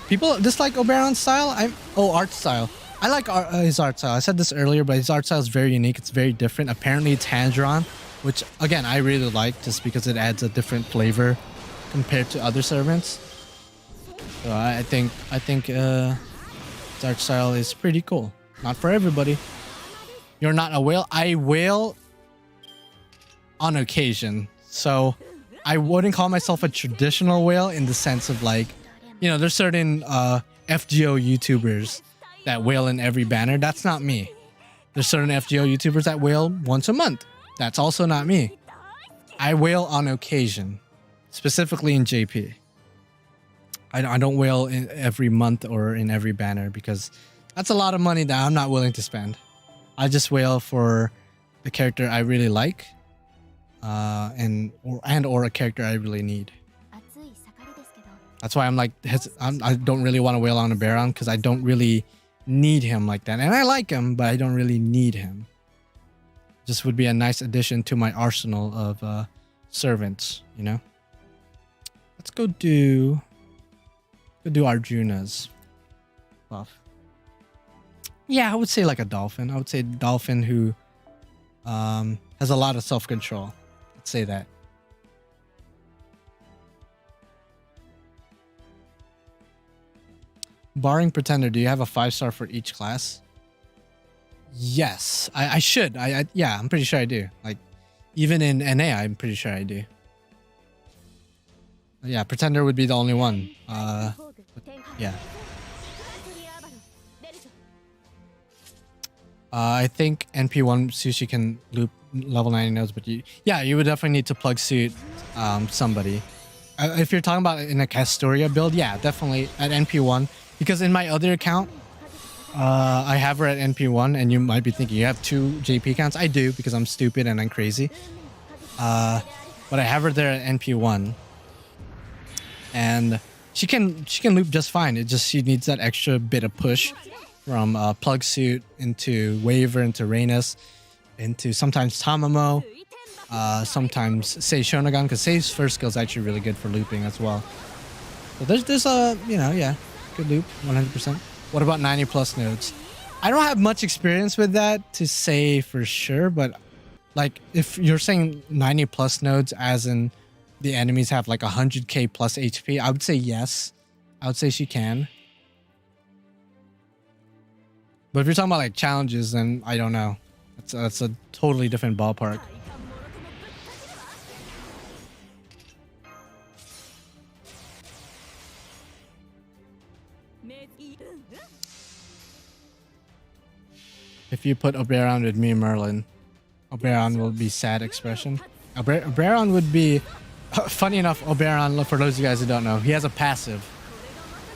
S1: People dislike Oberon's style? Art style. I like his art style. I said this earlier, but his art style is very unique. It's very different. Apparently, it's hand-drawn, which, again, I really like just because it adds a different flavor compared to other servants. So I think his art style is pretty cool. Not for everybody. You're not a whale? I whale on occasion. So I wouldn't call myself a traditional whale in the sense of like, you know, there's certain FGO YouTubers that whale in every banner. That's not me. There's certain FGO YouTubers that whale once a month. That's also not me. I whale on occasion, specifically in JP. I don't whale in every month or in every banner because that's a lot of money that I'm not willing to spend. I just whale for the character I really like, and or a character I really need. That's why I'm like, I don't really want to whale on a Baron because I don't really need him like that. And I like him, but I don't really need him. Just would be a nice addition to my arsenal of servants, you know? Let's go do Arjuna's buff. Yeah, I would say like a dolphin. I would say dolphin who has a lot of self-control. Let's say that. Barring Pretender, do you have a 5-star for each class? Yes, I should. Yeah, I'm pretty sure I do. Like, even in NA, I'm pretty sure I do. Yeah, Pretender would be the only one. Yeah. I think NP1 Sushi can loop level 90 nodes, but you would definitely need to plug suit somebody. If you're talking about in a Castoria build, yeah, definitely at NP1. Because in my other account, I have her at NP1, and you might be thinking, you have 2 JP accounts? I do, because I'm stupid and I'm crazy. But I have her there at NP1. And she can loop just fine. It just she needs that extra bit of push from Plug Suit into Waver into Reynas into sometimes Tamamo, sometimes Sei Shonagon, because Sei's first skill is actually really good for looping as well. So there's a yeah, good loop 100%. What about 90 plus nodes? I don't have much experience with that to say for sure, but like if you're saying 90 plus nodes as in the enemies have like 100k plus HP, I would say yes. I would say she can. But if you're talking about like challenges, then I don't know. That's a totally different ballpark. If you put Oberon with me, Merlin, Oberon will be sad expression. Oberon would be, funny enough, Oberon, for those of you guys who don't know, he has a passive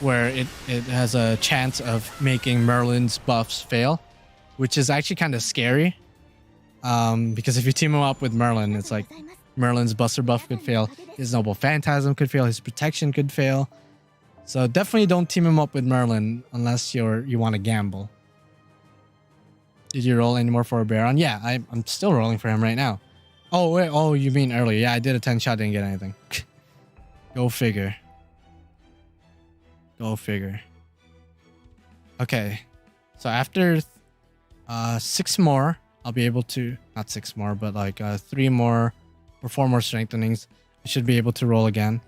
S1: where it has a chance of making Merlin's buffs fail, which is actually kind of scary. Because if you team him up with Merlin, it's like Merlin's Buster buff could fail, his Noble Phantasm could fail, his Protection could fail. So definitely don't team him up with Merlin unless you want to gamble. Did you roll anymore for Oberon? Yeah, I'm still rolling for him right now. Oh, wait. Oh, you mean earlier. Yeah, I did a 10 shot, didn't get anything. Go figure. Go figure. Okay. So after 6 more, I'll be able to... Not 6 more, but like 3 more or 4 more strengthenings. I should be able to roll again.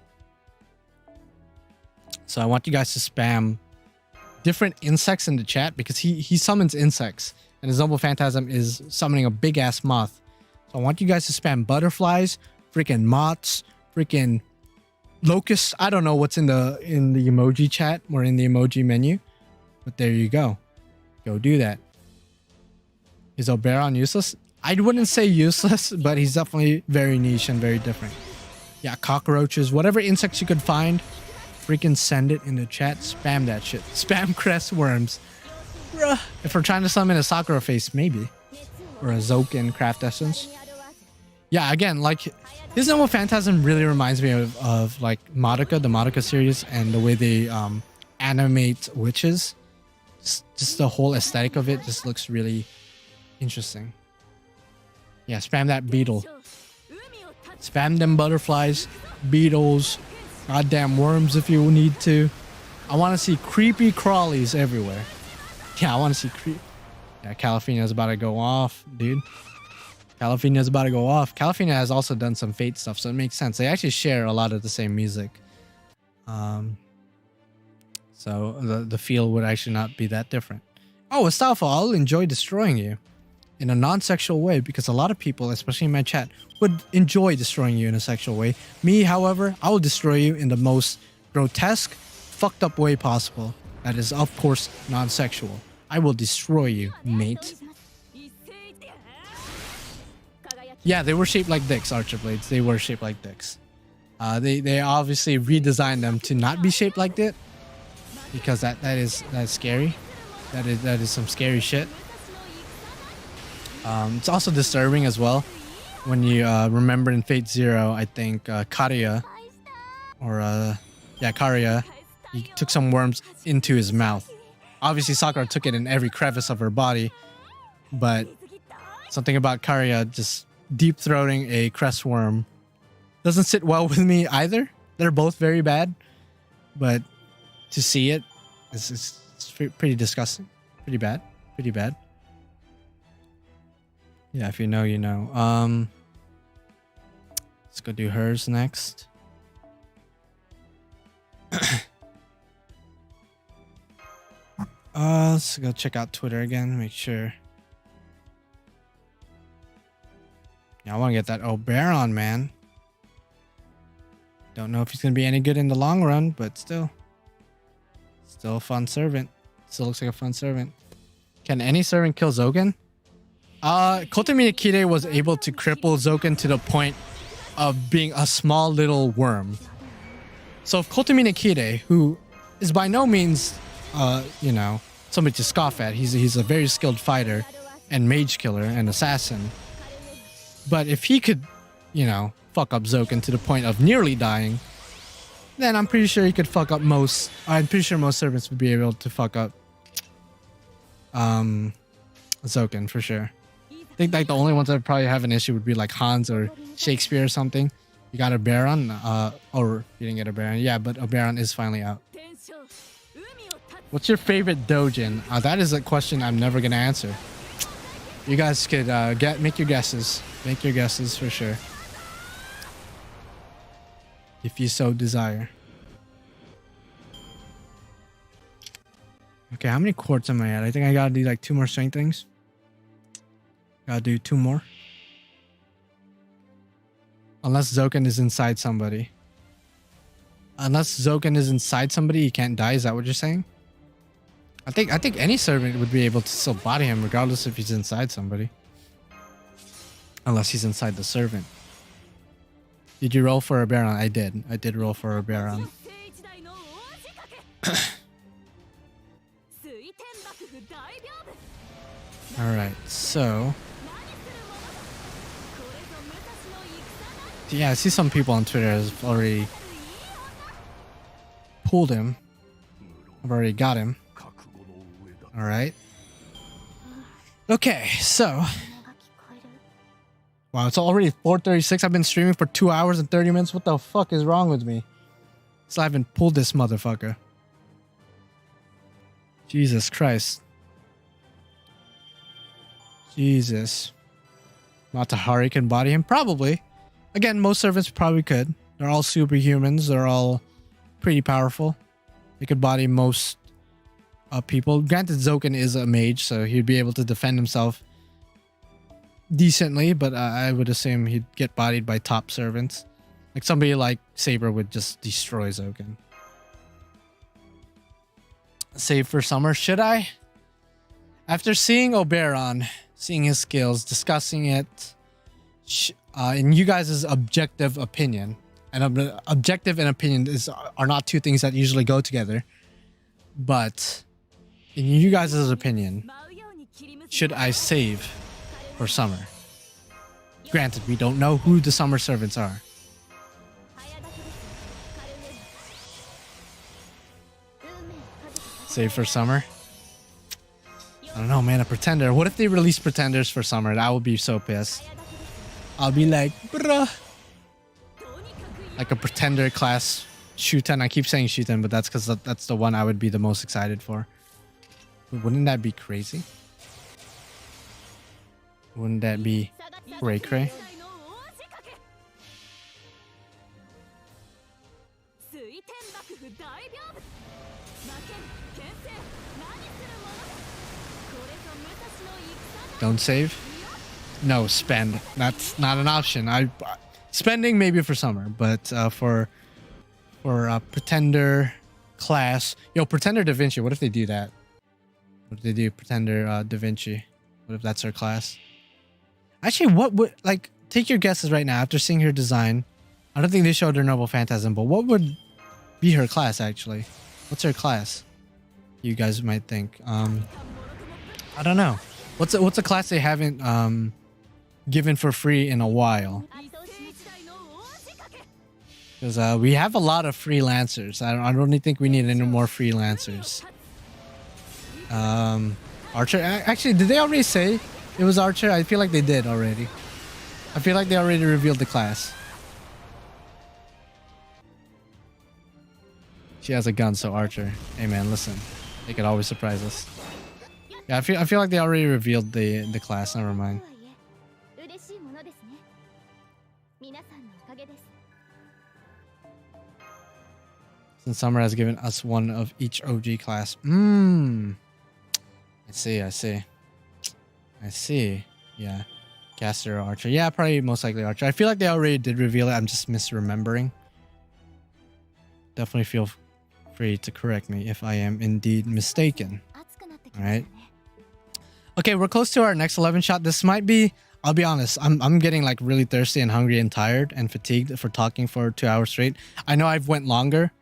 S1: So I want you guys to spam different insects in the chat because he summons insects. And his Noble Phantasm is summoning a big-ass moth. So I want you guys to spam butterflies, freaking moths, freaking locusts. I don't know what's in the emoji chat or in the emoji menu. But there you go. Go do that. Is Oberon useless? I wouldn't say useless, but he's definitely very niche and very different. Yeah, cockroaches, whatever insects you could find, freaking send it in the chat. Spam that shit. Spam crest worms. Bruh. If we're trying to summon a Sakura face, maybe. Or a Zoken craft essence. Yeah, again, like his Noble Phantasm really reminds me of like Madoka, the Madoka series, and the way they animate witches. Just the whole aesthetic of it just looks really interesting. Yeah, spam that beetle. Spam them butterflies, beetles, goddamn worms if you need to. I want to see creepy crawlies everywhere. Yeah, I want to see creep. Yeah, Calafina's about to go off, dude. Calafina's about to go off. Calafina has also done some Fate stuff, so it makes sense. They actually share a lot of the same music. So the feel would actually not be that different. Oh, Astolfo, I'll enjoy destroying you in a non-sexual way because a lot of people, especially in my chat, would enjoy destroying you in a sexual way. Me, however, I will destroy you in the most grotesque, fucked up way possible. That is, of course, non-sexual. I will destroy you, mate. Yeah, they were shaped like dicks, Archer Blades. They were shaped like dicks. They obviously redesigned them to not be shaped like that because that's scary. That is some scary shit. It's also disturbing as well when you remember in Fate Zero, I think Karia Karia, he took some worms into his mouth. Obviously, Sakura took it in every crevice of her body, but something about Karia just deep throating a crest worm doesn't sit well with me either. They're both very bad, but to see it is pretty disgusting. Pretty bad. Pretty bad. Yeah, if you know, you know. Let's go do hers next. Let's go check out Twitter again, make sure. Yeah, I want to get that Oberon, man. Don't know if he's going to be any good in the long run, but still a fun servant. Still looks like a fun servant. Can any servant kill Zoken? Kotomi Nikide was able to cripple Zoken to the point of being a small little worm. So if Kotomi Nikide, who is by no means, somebody to scoff at, he's a very skilled fighter and mage killer and assassin. But if he could, fuck up Zoken to the point of nearly dying, then I'm pretty sure he could fuck up most. I'm pretty sure most servants would be able to fuck up Zoken for sure. I think like the only ones that would probably have an issue would be like Hans or Shakespeare or something. You got a Baron, or you didn't get a Baron. Yeah, but Oberon is finally out. What's your favorite Dojin? That is a question I'm never gonna answer. You guys could make your guesses. Make your guesses for sure, if you so desire. Okay, how many quartz am I at? I think I gotta do like 2 more strength things. Gotta do 2 more. Unless Zoken is inside somebody. Unless Zoken is inside somebody, he can't die. Is that what you're saying? I think any servant would be able to still body him regardless if he's inside somebody. Unless he's inside the servant. Did you roll for a Baron? I did. I did roll for a Baron. Alright, so... yeah, I see some people on Twitter have already pulled him. I've already got him. Alright. Okay, so... wow, it's already 4:36. I've been streaming for 2 hours and 30 minutes. What the fuck is wrong with me? So I haven't pulled this motherfucker. Jesus Christ. Jesus. Matahari can body him? Probably. Again, most servants probably could. They're all superhumans. They're all pretty powerful. They could body most people. Granted, Zoken is a mage, so he'd be able to defend himself decently, but I would assume he'd get bodied by top servants. Like somebody like Saber would just destroy Zoken. Save for summer, should I? After seeing Oberon, seeing his skills, discussing it, in you guys' objective opinion, and objective and opinion are not two things that usually go together, but in you guys' opinion, should I save for summer? Granted, we don't know who the summer servants are. Save for summer? I don't know, man. A pretender. What if they release pretenders for summer? I would be so pissed. I'll be like, bruh. Like a pretender class Shuten. I keep saying Shuten, but that's because that's the one I would be the most excited for. Wouldn't that be crazy? Wouldn't that be cray cray? Don't save? No, spend. That's not an option. Spending maybe for summer, but for pretender class. Yo, pretender Da Vinci. What if they do that? What if they do pretender Da Vinci? What if that's her class? Actually, what would, like, take your guesses right now after seeing her design. I don't think they showed her Noble Phantasm, but what would be her class actually? What's her class? You guys might think. I don't know. What's a class they haven't given for free in a while? Because we have a lot of freelancers. I don't think we need any more freelancers. Archer. Actually, did they already say it was Archer? I feel like they did already. I feel like they already revealed the class. She has a gun, so Archer. Hey man, listen. They could always surprise us. Yeah, I feel like they already revealed the class. Never mind. Since Summer has given us one of each OG class. I see. Yeah. Caster or Archer. Yeah, probably most likely Archer. I feel like they already did reveal it. I'm just misremembering. Definitely feel free to correct me if I am indeed mistaken. Alright. Okay, we're close to our next 11 shot. This might be, I'll be honest, I'm getting like really thirsty and hungry and tired and fatigued for talking for 2 hours straight. I know I've went longer,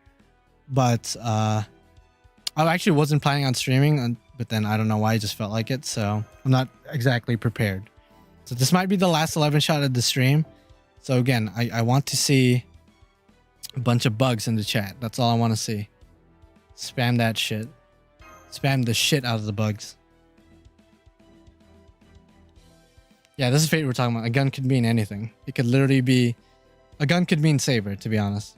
S1: but I actually wasn't planning on streaming, but then I don't know why I just felt like it, so I'm not exactly prepared. So this might be the last 11 shot of the stream. So again, I want to see A bunch of bugs in the chat. That's all I want to see. Spam that shit. Spam the shit out of the bugs. Yeah, this is fate we're talking about. A gun could mean anything. It could literally be... A gun could mean saber, to be honest.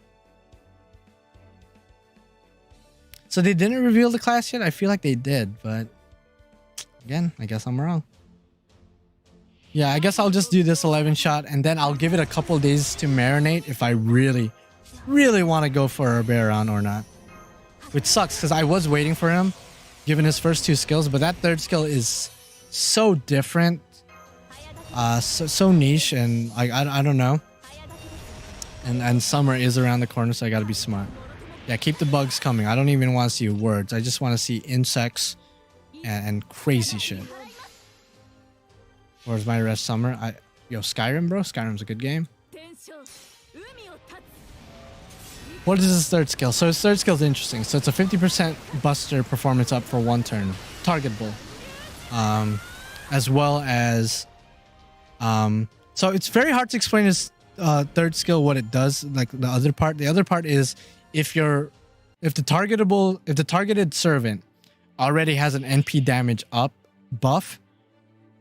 S1: So they didn't reveal the class yet? I feel like they did, but... Again, I guess I'm wrong. Yeah, I guess I'll just do this 11 shot and then I'll give it a couple days to marinate if I really want to go for a Baron or not. Which sucks because I was waiting for him given his first two skills, but that third skill is so different, so niche, and I don't know. And summer is around the corner, so I gotta be smart. Yeah, keep the bugs coming. I don't even want to see words. I just want to see insects and crazy shit. Where's my rest summer? Yo, Skyrim, bro. Skyrim's a good game. What is his third skill? So his third skill is interesting. So it's a 50% buster performance up for 1 turn. Targetable. As well as... so it's very hard to explain his third skill, what it does. Like the other part. The other part is if the targeted servant already has an NP damage up buff,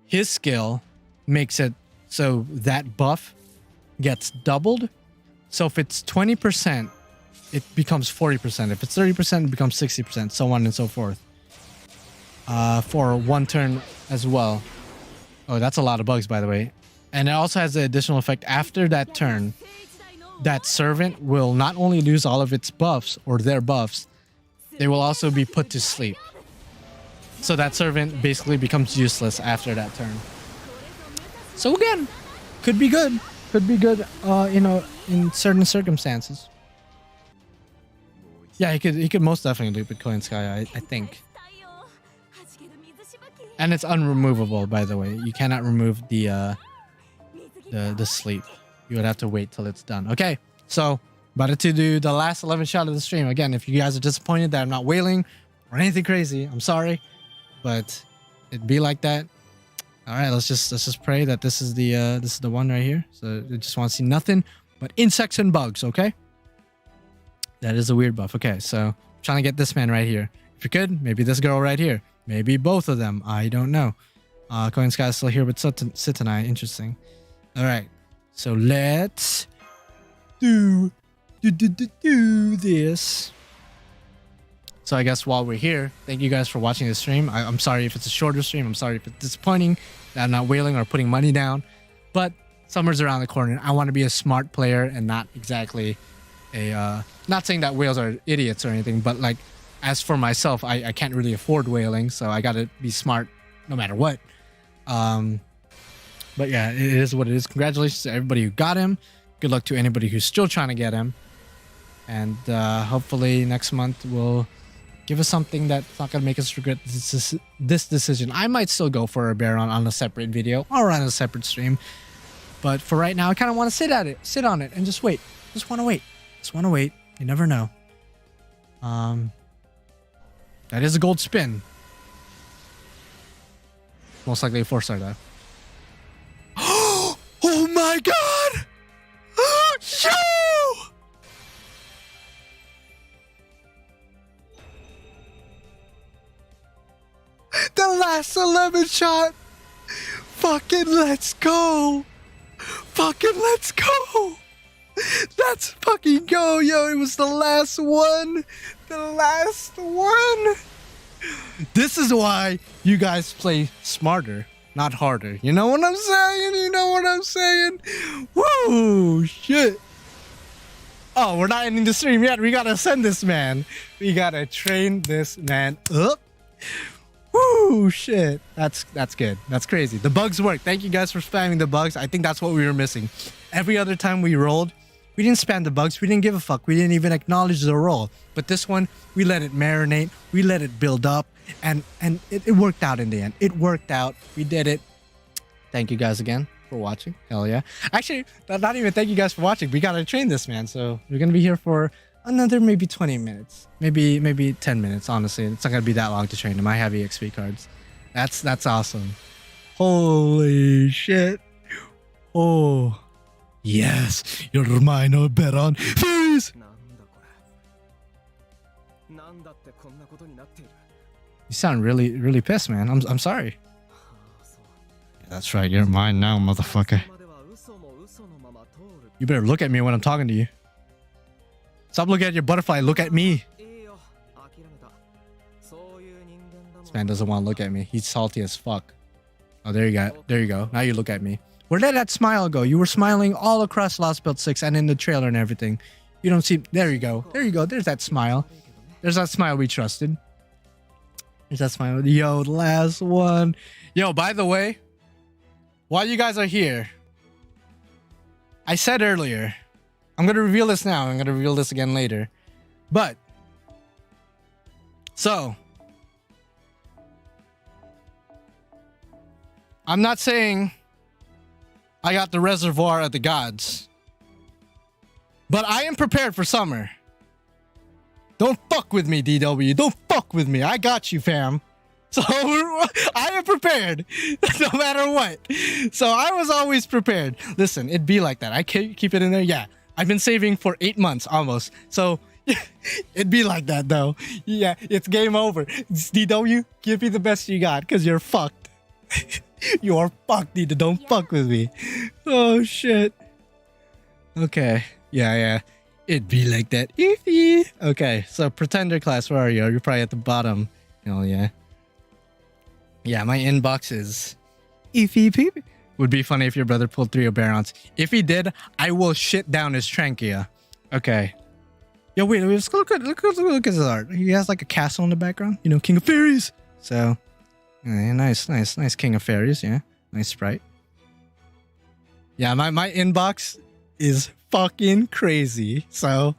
S1: his skill makes it so that buff gets doubled. So if it's 20%, it becomes 40%. If it's 30%, it becomes 60%, so on and so forth. For 1 turn as well. Oh, that's a lot of bugs, by the way. And it also has the additional effect after that turn. That servant will not only lose all of its buffs or their buffs, they will also be put to sleep. So that servant basically becomes useless after that turn. So again, could be good. Could be good, you know, in certain circumstances. Yeah, he could most definitely do Bitcoin Sky, I think. And it's unremovable, by the way. You cannot remove the sleep. You would have to wait till it's done. Okay, so about to do the last 11 shot of the stream. Again, if you guys are disappointed that I'm not wailing or anything crazy, I'm sorry, but it'd be like that. All right, let's just pray that this is the one right here. So I just want to see nothing but insects and bugs. Okay, that is a weird buff. Okay, so I'm trying to get this man right here. If you could, maybe this girl right here, maybe both of them. I don't know. Coin Sky is still here with Sitanai. Interesting. All right, so let's do this. So I guess while we're here, thank you guys for watching the stream. I'm sorry if it's a shorter stream. I'm sorry if it's disappointing that I'm not wailing or putting money down. But summer's around the corner. I want to be a smart player and not exactly a... not saying that whales are idiots or anything, but like as for myself, I can't really afford whaling, so I got to be smart no matter what. But yeah, it is what it is. Congratulations to everybody who got him. Good luck to anybody who's still trying to get him. And hopefully next month we'll... give us something that's not going to make us regret this decision. I might still go for a Baron on a separate video or on a separate stream. But for right now, I kind of want to sit on it and just wait. Just want to wait. Just want to wait. You never know. That is a gold spin. Most likely a 4-star though. Oh my god! Yo! The last 11 shot. Fucking let's go. Fucking let's go. Let's fucking go, yo. It was the last one. The last one. This is why you guys play smarter, not harder. You know what I'm saying? You know what I'm saying? Woo, shit. Oh, we're not ending the stream yet. We gotta send this man. We gotta train this man up. Woo, shit. That's good. That's crazy. The bugs work. Thank you guys for spamming the bugs. I think that's what we were missing. Every other time we rolled, we didn't spam the bugs. We didn't give a fuck. We didn't even acknowledge the roll. But this one, we let it marinate. We let it build up. And it worked out in the end. It worked out. We did it. Thank you guys again for watching. Hell yeah. Actually, not even thank you guys for watching. We gotta train this man. So we're gonna be here for another maybe 20 minutes, maybe 10 minutes. Honestly, it's not gonna be that long to train him. I have EXP cards. That's awesome. Holy shit. Oh yes, you're mine, Oberon. Freeze. No. You sound really pissed, man. I'm sorry. Yeah, that's right. You're mine now, motherfucker. You better look at me when I'm talking to you. Stop looking at your butterfly. Look at me. This man doesn't want to look at me. He's salty as fuck. Oh, there you go. There you go. Now you look at me. Where did that smile go? You were smiling all across Lostbelt 6 and in the trailer and everything. You don't see... There you go. There you go. There's that smile. There's that smile we trusted. There's that smile. Yo, the last one. Yo, by the way, while you guys are here, I said earlier, I'm going to reveal this now. I'm going to reveal this again later. But, so, I'm not saying I got the reservoir at the gods, but I am prepared for summer. Don't fuck with me, DW. Don't fuck with me. I got you, fam. So I am prepared no matter what. So I was always prepared. Listen, it'd be like that. I keep it in there. Yeah, I've been saving for 8 months almost. So it'd be like that though. Yeah, it's game over. DW, give me the best you got because you're fucked. You're fucked, DW. Don't fuck with me. Oh, shit. Okay. Yeah. It'd be like that. Iffy. Okay, so Pretender class, where are you? You're probably at the bottom. Hell yeah. Yeah, my inbox is iffy peepy. Would be funny if your brother pulled 3 Oberons. If he did, I will shit down his trachea. Okay. Yo, wait, let's look at his art. He has like a castle in the background. You know, King of Fairies. So, yeah, nice King of Fairies. Yeah, nice sprite. Yeah, my inbox is fucking crazy. So,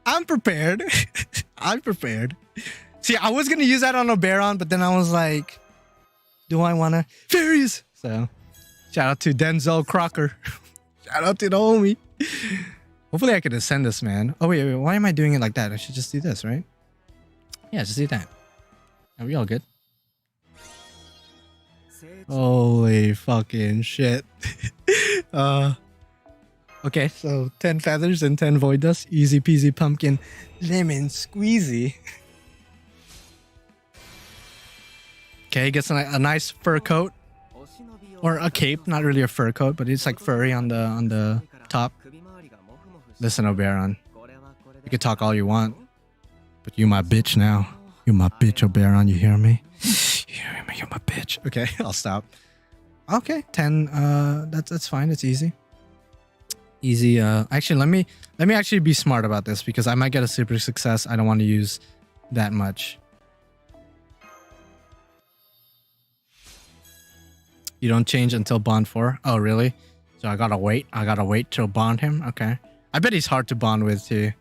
S1: I'm prepared. I'm prepared. See, I was gonna use that on Oberon, but then I was like, do I wanna fairies? So, shout out to Denzel Crocker. Shout out to the homie. Hopefully I can ascend this, man. Oh wait, why am I doing it like that? I should just do this, right? Yeah, just do that. Are we all good? Holy fucking shit. Okay, so 10 feathers and 10 void dust. Easy peasy pumpkin lemon squeezy. Okay, gets a nice fur coat. Or a cape, not really a fur coat, but it's like furry on the top. Listen, Oberon. You can talk all you want, but you my bitch now. You my bitch, Oberon, you hear me? You hear me? You're my bitch. Okay, I'll stop. Okay, 10, that's fine, it's easy. Easy, actually, let me actually be smart about this because I might get a super success. I don't want to use that much. You don't change until bond 4. Oh, really? So I gotta wait till bond him? Okay. I bet he's hard to bond with too.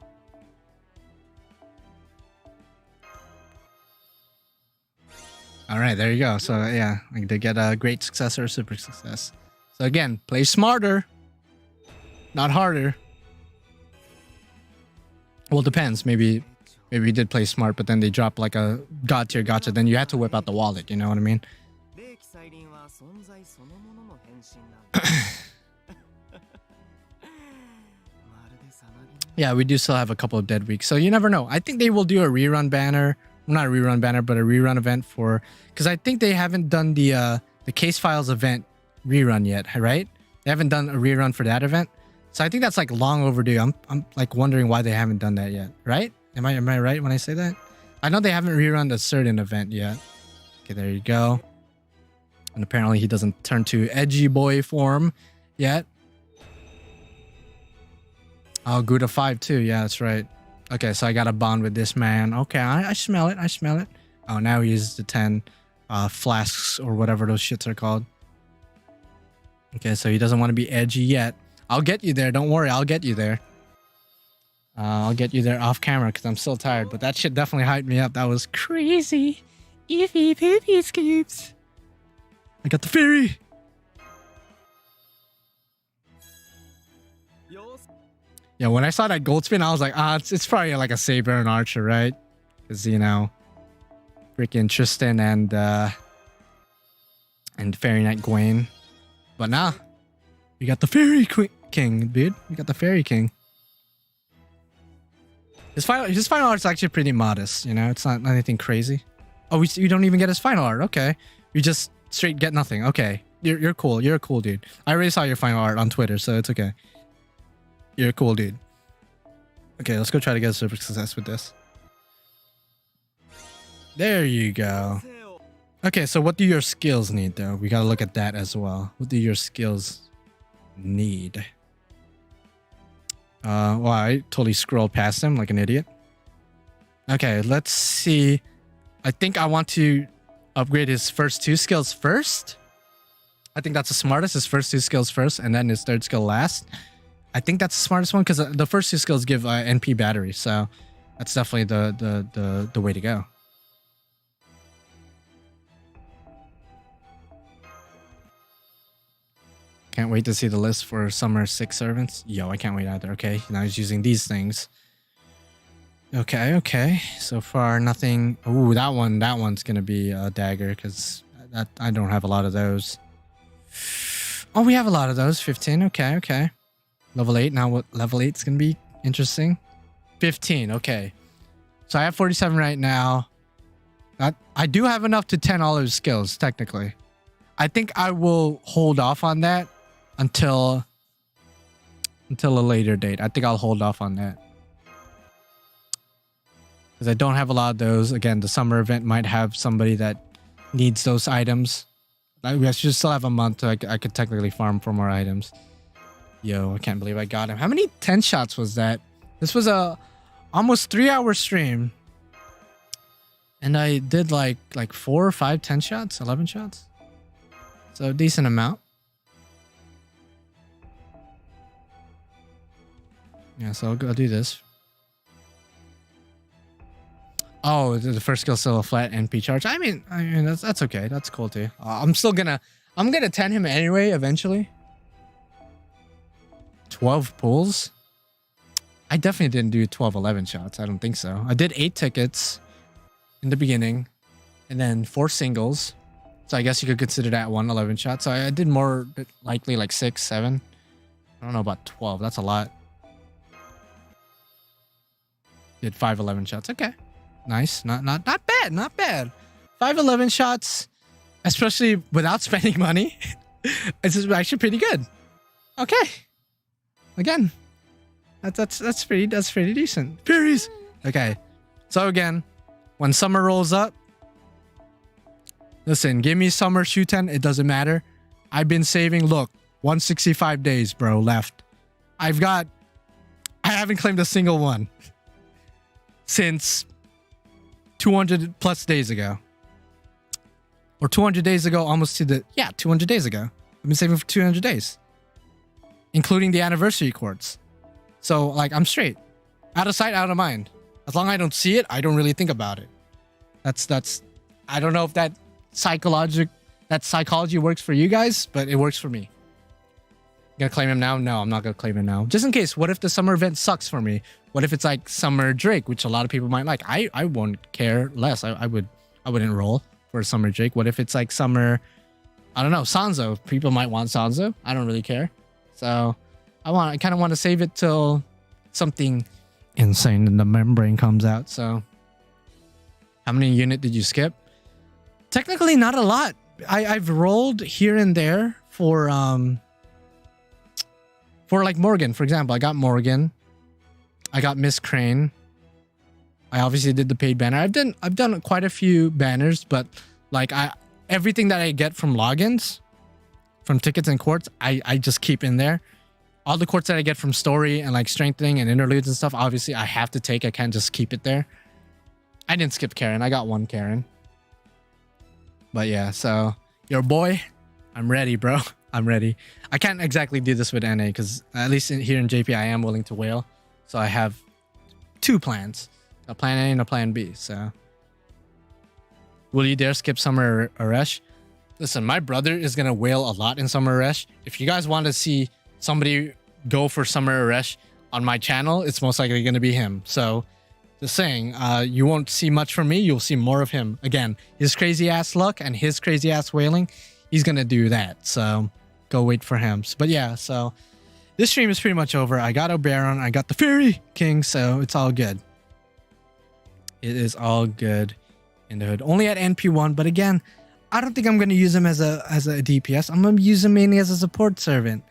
S1: Alright, there you go. So yeah, I did get a great success or a super success. So again, play smarter, not harder. Well, it depends. Maybe we did play smart, but then they drop like a god tier gotcha. Then you had to whip out the wallet. You know what I mean? Yeah, we do still have a couple of dead weeks, so you never know. I think they will do a rerun banner. Well, not a rerun banner, but a rerun event for... Because I think they haven't done the Case Files event rerun yet, right? They haven't done a rerun for that event. So I think that's like long overdue. I'm like wondering why they haven't done that yet, right? Am I right when I say that? I know they haven't rerun the certain event yet. Okay, there you go. And apparently he doesn't turn to edgy boy form yet. Oh, Gouda 5 too. Yeah, that's right. Okay, so I got a bond with this man. Okay, I smell it. I smell it. Oh, now he uses the 10 flasks or whatever those shits are called. Okay, so he doesn't want to be edgy yet. I'll get you there. Don't worry. I'll get you there. I'll get you there off camera because I'm still tired. But that shit definitely hyped me up. That was crazy. Iffy poopy scoops. I got the fairy. Yeah, when I saw that gold spin, I was like, it's probably like a Saber and Archer, right? Because, you know, freaking Tristan and Fairy Knight Gwaine. But nah, we got the Fairy King, dude. We got the Fairy King. His final art's actually pretty modest, you know? It's not anything crazy. Oh, you don't even get his final art. Okay. You just straight get nothing. Okay. You're cool. You're a cool dude. I already saw your final art on Twitter, so it's okay. You're a cool dude. Okay, let's go try to get a super success with this. There you go. Okay, so what do your skills need, though? We gotta look at that as well. What do your skills need? Well, I totally scrolled past them like an idiot. Okay, let's see. I think I want to upgrade his first 2 skills first. I think that's the smartest. His first 2 skills first, and then his 3rd skill last. I think that's the smartest one because the first 2 skills give NP battery, so that's definitely the way to go. Can't wait to see the list for Summer 6 servants. Yo, I can't wait either. Okay, now he's using these things. Okay. So far, nothing. Ooh, that one's gonna be a dagger because I don't have a lot of those. Oh, we have a lot of those. 15. Okay. Level 8. Now what level 8 is gonna be interesting. 15. Okay. So I have 47 right now. I do have enough to 10 all his skills technically. I think I will hold off on that until a later date. I think I'll hold off on that because I don't have a lot of those. Again, the summer event might have somebody that needs those items. I should still have a month so I could technically farm for more items. Yo, I can't believe I got him. How many 10 shots was that? This was a almost 3-hour stream, and I did like 4 or 5 10 shots, 11 shots. So a decent amount. Yeah, so I'll do this. Oh, the first skill still a flat NP charge. I mean that's okay. That's cool too. I'm gonna 10 him anyway eventually. 12 pulls. I definitely didn't do 12 11 shots. I don't think so. I did 8 tickets in the beginning, and then 4 singles. So I guess you could consider that 1 11 shot. So I did more likely like 6 7. I don't know about 12. That's a lot. Did 5 11 shots. Okay. Nice. Not bad. Not bad. 5 11 shots, especially without spending money. It's actually pretty good. Okay. Again, that's pretty decent. Fairies. Okay. So again, when summer rolls up, listen, give me summer shoe 10. It doesn't matter. I've been saving. Look, 165 days, bro, left. I haven't claimed a single one since 200 plus days ago, or 200 days ago, almost to 200 days ago. I've been saving for 200 days, including the anniversary quartz. So like, I'm straight, out of sight, out of mind. As long as I don't see it, I don't really think about it. That's. I don't know if that psychology works for you guys, but it works for me. Gonna claim him now? No, I'm not gonna claim him now. Just in case. What if the summer event sucks for me? What if it's like Summer Drake, which a lot of people might like? I won't care less. I wouldn't roll for a Summer Drake. What if it's like Summer, I don't know, Sanzo? People might want Sanzo. I don't really care. So I kind of want to save it till something insane in the membrane comes out. So how many unit did you skip? Technically not a lot. I've rolled here and there for like Morgan, for example. I got Morgan. I got Miss Crane. I obviously did the paid banner. I've done quite a few banners, but like everything that I get from logins, from tickets and quartz, I just keep in there. All the quartz that I get from story and like strengthening and interludes and stuff, obviously I have to take. I can't just keep it there. I didn't skip Karen. I got 1 Karen. But yeah, so your boy, I'm ready, bro. I'm ready. I can't exactly do this with NA because at least here in JP, I am willing to whale. So I have 2 plans, a plan A and a plan B. So will you dare skip Summer Aresh? Listen, my brother is going to whale a lot in Summer Aresh. If you guys want to see somebody go for Summer Aresh on my channel, it's most likely going to be him. So just saying, you won't see much from me. You'll see more of him. Again, his crazy ass luck and his crazy ass whaling, he's going to do that. So go wait for him. But yeah, so this stream is pretty much over. I got Oberon. I got the Fairy King. So it's all good. It is all good in the hood. Only at NP1, but again, I don't think I'm going to use him as a DPS. I'm going to use him mainly as a support servant.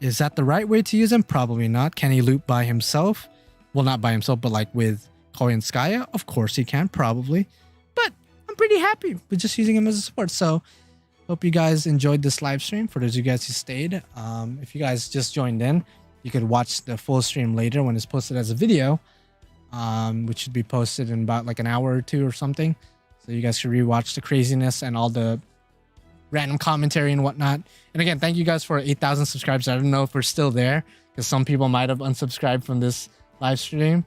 S1: Is that the right way to use him? Probably not. Can he loot by himself? Well, not by himself, but like with Koi and Skya? Of course he can, probably. But I'm pretty happy with just using him as a support. So hope you guys enjoyed this live stream. For those of you guys who stayed, if you guys just joined in, you could watch the full stream later when it's posted as a video, which should be posted in about like an hour or two or something. So you guys should rewatch the craziness and all the random commentary and whatnot. And again, thank you guys for 8,000 subscribers. I don't know if we're still there because some people might have unsubscribed from this live stream.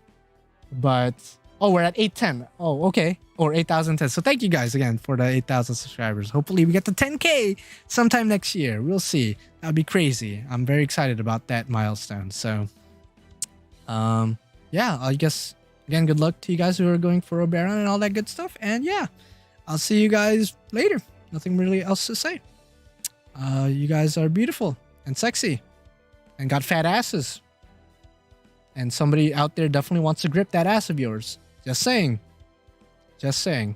S1: But, oh, we're at 810. Oh, okay. Or 8,010. So thank you guys again for the 8,000 subscribers. Hopefully we get to 10K sometime next year. We'll see. That'd be crazy. I'm very excited about that milestone. So, yeah, I guess, again, good luck to you guys who are going for Oberon and all that good stuff. And yeah, I'll see you guys later. Nothing really else to say. You guys are beautiful and sexy and got fat asses. And somebody out there definitely wants to grip that ass of yours. Just saying. Just saying.